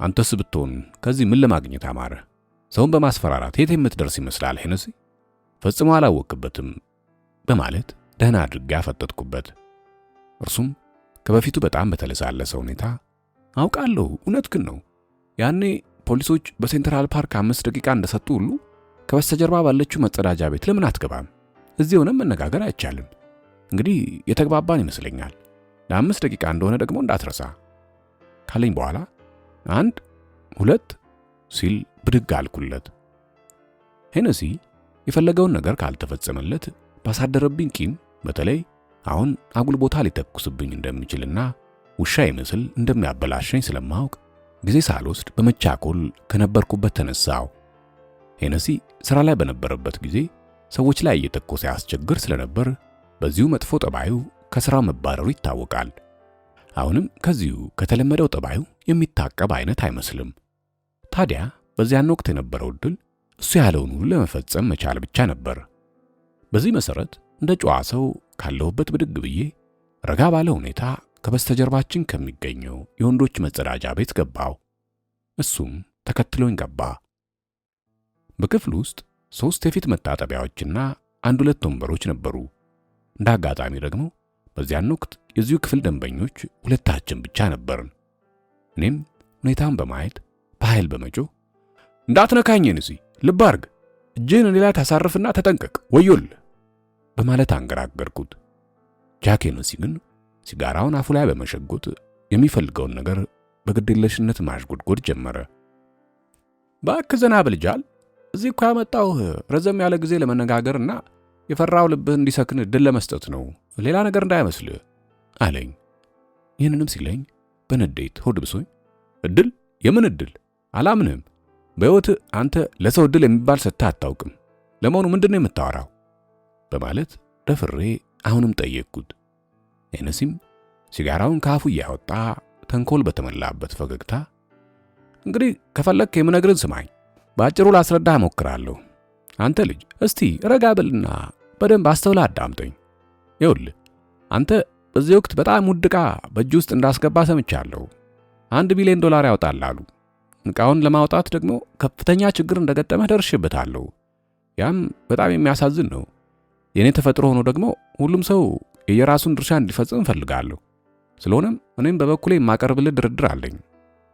አንተስ ብትሆን ከዚህ ምን ለማግኘት አማረ? ሰውን በማስፈራራት የት የምትደርስ ይመስላል ሄነሲ? ፈጽሞ አላወቅበትም በማለት ደህና አድርጌ አፈጠጥኩበት። እርሱም ከበፊቱ በጣም በተለሳለሰ ሁኔታ አውቃለሁ፣ እውነትህን ነው። ያኔ ፖሊሶች በሴንትራል ፓርክ 5 ደቂቃ እንደሰጡ ሁሉ ከበስተጀርባ ባለችው መጸዳጃ ቤት ለምን አትገባም? እዚህ ሆነን መነጋገር አይቻልም? እንግዲህ የተግባባን ይመስለኛል። ለ5 ደቂቃ እንደሆነ ደግሞ እንዳትረሳ ካለኝ በኋላ 1 2 ሲል ብድግ አልኩለት። ሄነሲ የፈለገውን ነገር ካልተፈጸመለት ባሳደረብኝ ቂም፣ በተለይ አሁን አጉል ቦታ ሊተኩስብኝ እንደሚችልና ውሻ ይመስል እንደሚያበላሸኝ ስለማውቅ ጊዜ ሳልወስድ በመቻኮል ከነበርኩበት ተነሳው። ሄነሲ ስራ ላይ በነበረበት ጊዜ ሰዎች ላይ እየተኮሰ ያስቸግር ስለነበር በዚሁ መጥፎ ጠባዩ ከስራው መባረሩ ይታወቃል። አሁንም ከዚሁ ከተለመደው ጠባዩ የሚታቀብ አይነት አይመስልም። ታዲያ በዚያን ወቅት የነበረው ዕድል እሱ ያለውን ሁሉ ለመፈጸም መቻል ብቻ ነበር። በዚህ መሰረት እንደ ጨዋ ሰው ካለሁበት ብድግ ብዬ ረጋ ባለ ሁኔታ ከበስተጀርባችን ከሚገኘው የወንዶች መጸዳጃ ቤት ገባው። እሱም ተከትሎኝ ገባ። በክፍሉ ውስጥ 3 የፊት መታጠቢያዎችና 1-2 ወንበሮች ነበሩ። እንደ አጋጣሚ ደግሞ በዚያን ወቅት የዚሁ ክፍል ደንበኞች ሁለታችን ብቻ ነበርን። እኔም ሁኔታን በማየት በኃይል በመጮህ እንዳትነካኝ ንሲ፣ ልብ አድርግ፣ እጅህን እኔ ላይ ታሳርፍና ተጠንቀቅ፣ ወዮል በማለት አንገራገርኩት። ጃክ ንሲ ግን ሲጋራውን አፉ ላይ በመሸጎጥ የሚፈልገውን ነገር በግዴለሽነት ማሽጎድጎድ ጀመረ። እባክህ ዘና ብልጃል፣ እዚህ እኮ ያመጣሁህ ረዘም ያለ ጊዜ ለመነጋገርና የፈራው ልብህ እንዲሰክን እድል ለመስጠት ነው፣ ሌላ ነገር እንዳይመስልህ አለኝ። ይህንንም ሲለኝ በንዴት ሆድ ብሶኝ እድል? የምን እድል? አላምንም። በሕይወት አንተ ለሰው እድል የሚባል ሰጥተህ አታውቅም። ለመሆኑ ምንድነው የምታወራው? በማለት ደፍሬ አሁንም ጠየቅኩት። ኤነሲም ሲጋራውን ካፉ እያወጣ ተንኮል በተመላበት ፈገግታ እንግዲህ ከፈለክ የምነግርን ስማኝ፣ በአጭሩ ላስረዳህ እሞክራለሁ። አንተ ልጅ እስቲ ረጋ ብልና በደንብ አስተውለህ አዳምጠኝ። ይኸውልህ አንተ በዚህ ወቅት በጣም ውድ ዕቃ በእጅ ውስጥ እንዳስገባ ሰምቻለሁ። $1 ቢሊዮን ያወጣል አሉ። ዕቃውን ለማውጣት ደግሞ ከፍተኛ ችግር እንደገጠመህ ደርሼበታለሁ። ያም በጣም የሚያሳዝን ነው። የኔ ተፈጥሮ ሆኖ ደግሞ ሁሉም ሰው የየራሱን ድርሻ እንዲፈጽም እፈልጋለሁ። ስለሆነም እኔም በበኩሌ የማቀርብልህ ድርድር አለኝ።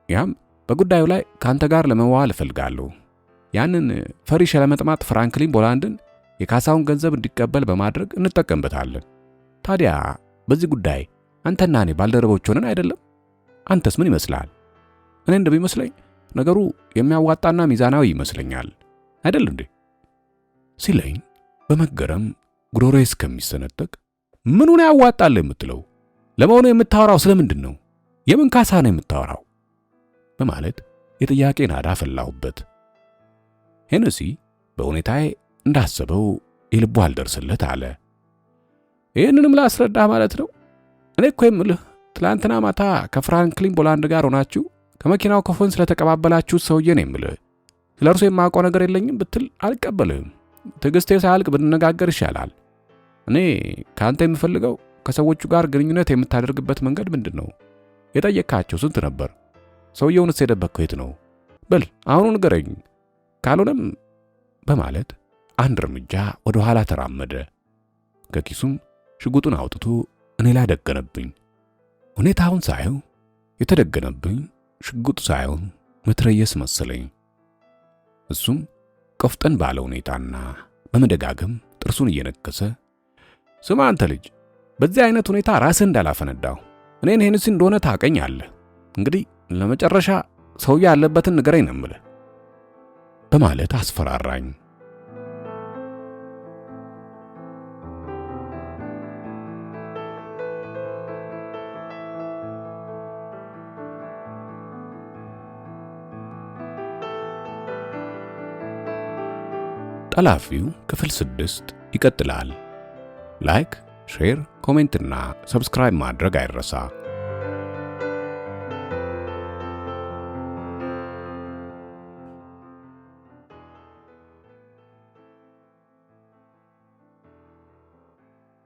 ያም በጉዳዩ ላይ ካንተ ጋር ለመዋል እፈልጋለሁ። ያንን ፈሪ ሸለመጥማጥ ፍራንክሊን ቦላንድን የካሳውን ገንዘብ እንዲቀበል በማድረግ እንጠቀምበታለን። ታዲያ በዚህ ጉዳይ አንተና እኔ ባልደረቦች ሆነን አይደለም? አንተስ ምን ይመስላል? እኔ እንደሚመስለኝ ነገሩ የሚያዋጣና ሚዛናዊ ይመስለኛል አይደል እንዴ? ሲለኝ በመገረም ጉሮሮዬ እስከሚሰነጠቅ ምኑን ያዋጣል የምትለው? ለመሆኑ የምታወራው ስለምንድን ነው? የምን ካሳ ነው የምታወራው? በማለት የጥያቄ ናዳ ፈላሁበት። ሄነሲ በሁኔታዬ እንዳሰበው የልቡ አልደርስለት አለ። ይህንንም ላስረዳህ ማለት ነው። እኔ እኮ የምልህ ትላንትና ማታ ከፍራንክሊን ቦላንድ ጋር ሆናችሁ ከመኪናው ከፎን ስለተቀባበላችሁት ሰውዬ ነው የምልህ። ስለ እርሱ የማውቀው ነገር የለኝም ብትል አልቀበልህም። ትዕግስቴ ሳያልቅ ብንነጋገር ይሻላል። እኔ ከአንተ የምፈልገው ከሰዎቹ ጋር ግንኙነት የምታደርግበት መንገድ ምንድን ነው? የጠየካቸው ስንት ነበር? ሰውየውንስ የደበቅከው የት ነው? በል አሁኑ ንገረኝ፣ ካልሆነም በማለት አንድ እርምጃ ወደ ኋላ ተራመደ። ከኪሱም ሽጉጡን አውጥቶ እኔ ላይ ደገነብኝ። ሁኔታውን ሳየው የተደገነብኝ ሽጉጥ ሳይሆን መትረየስ መሰለኝ። እሱም ቆፍጠን ባለ ሁኔታና በመደጋገም ጥርሱን እየነከሰ ስማ አንተ ልጅ፣ በዚህ አይነት ሁኔታ ራስህ እንዳላፈነዳው እኔን ሄንሲ እንደሆነ ታቀኛለህ። እንግዲህ ለመጨረሻ ሰውዬ ያለበትን ንገረኝ ነው የምልህ በማለት አስፈራራኝ። ጠላፊው ክፍል 6 ይቀጥላል። ላይክ፣ ሼር፣ ኮሜንትና ሰብስክራይብ ማድረግ አይረሳ።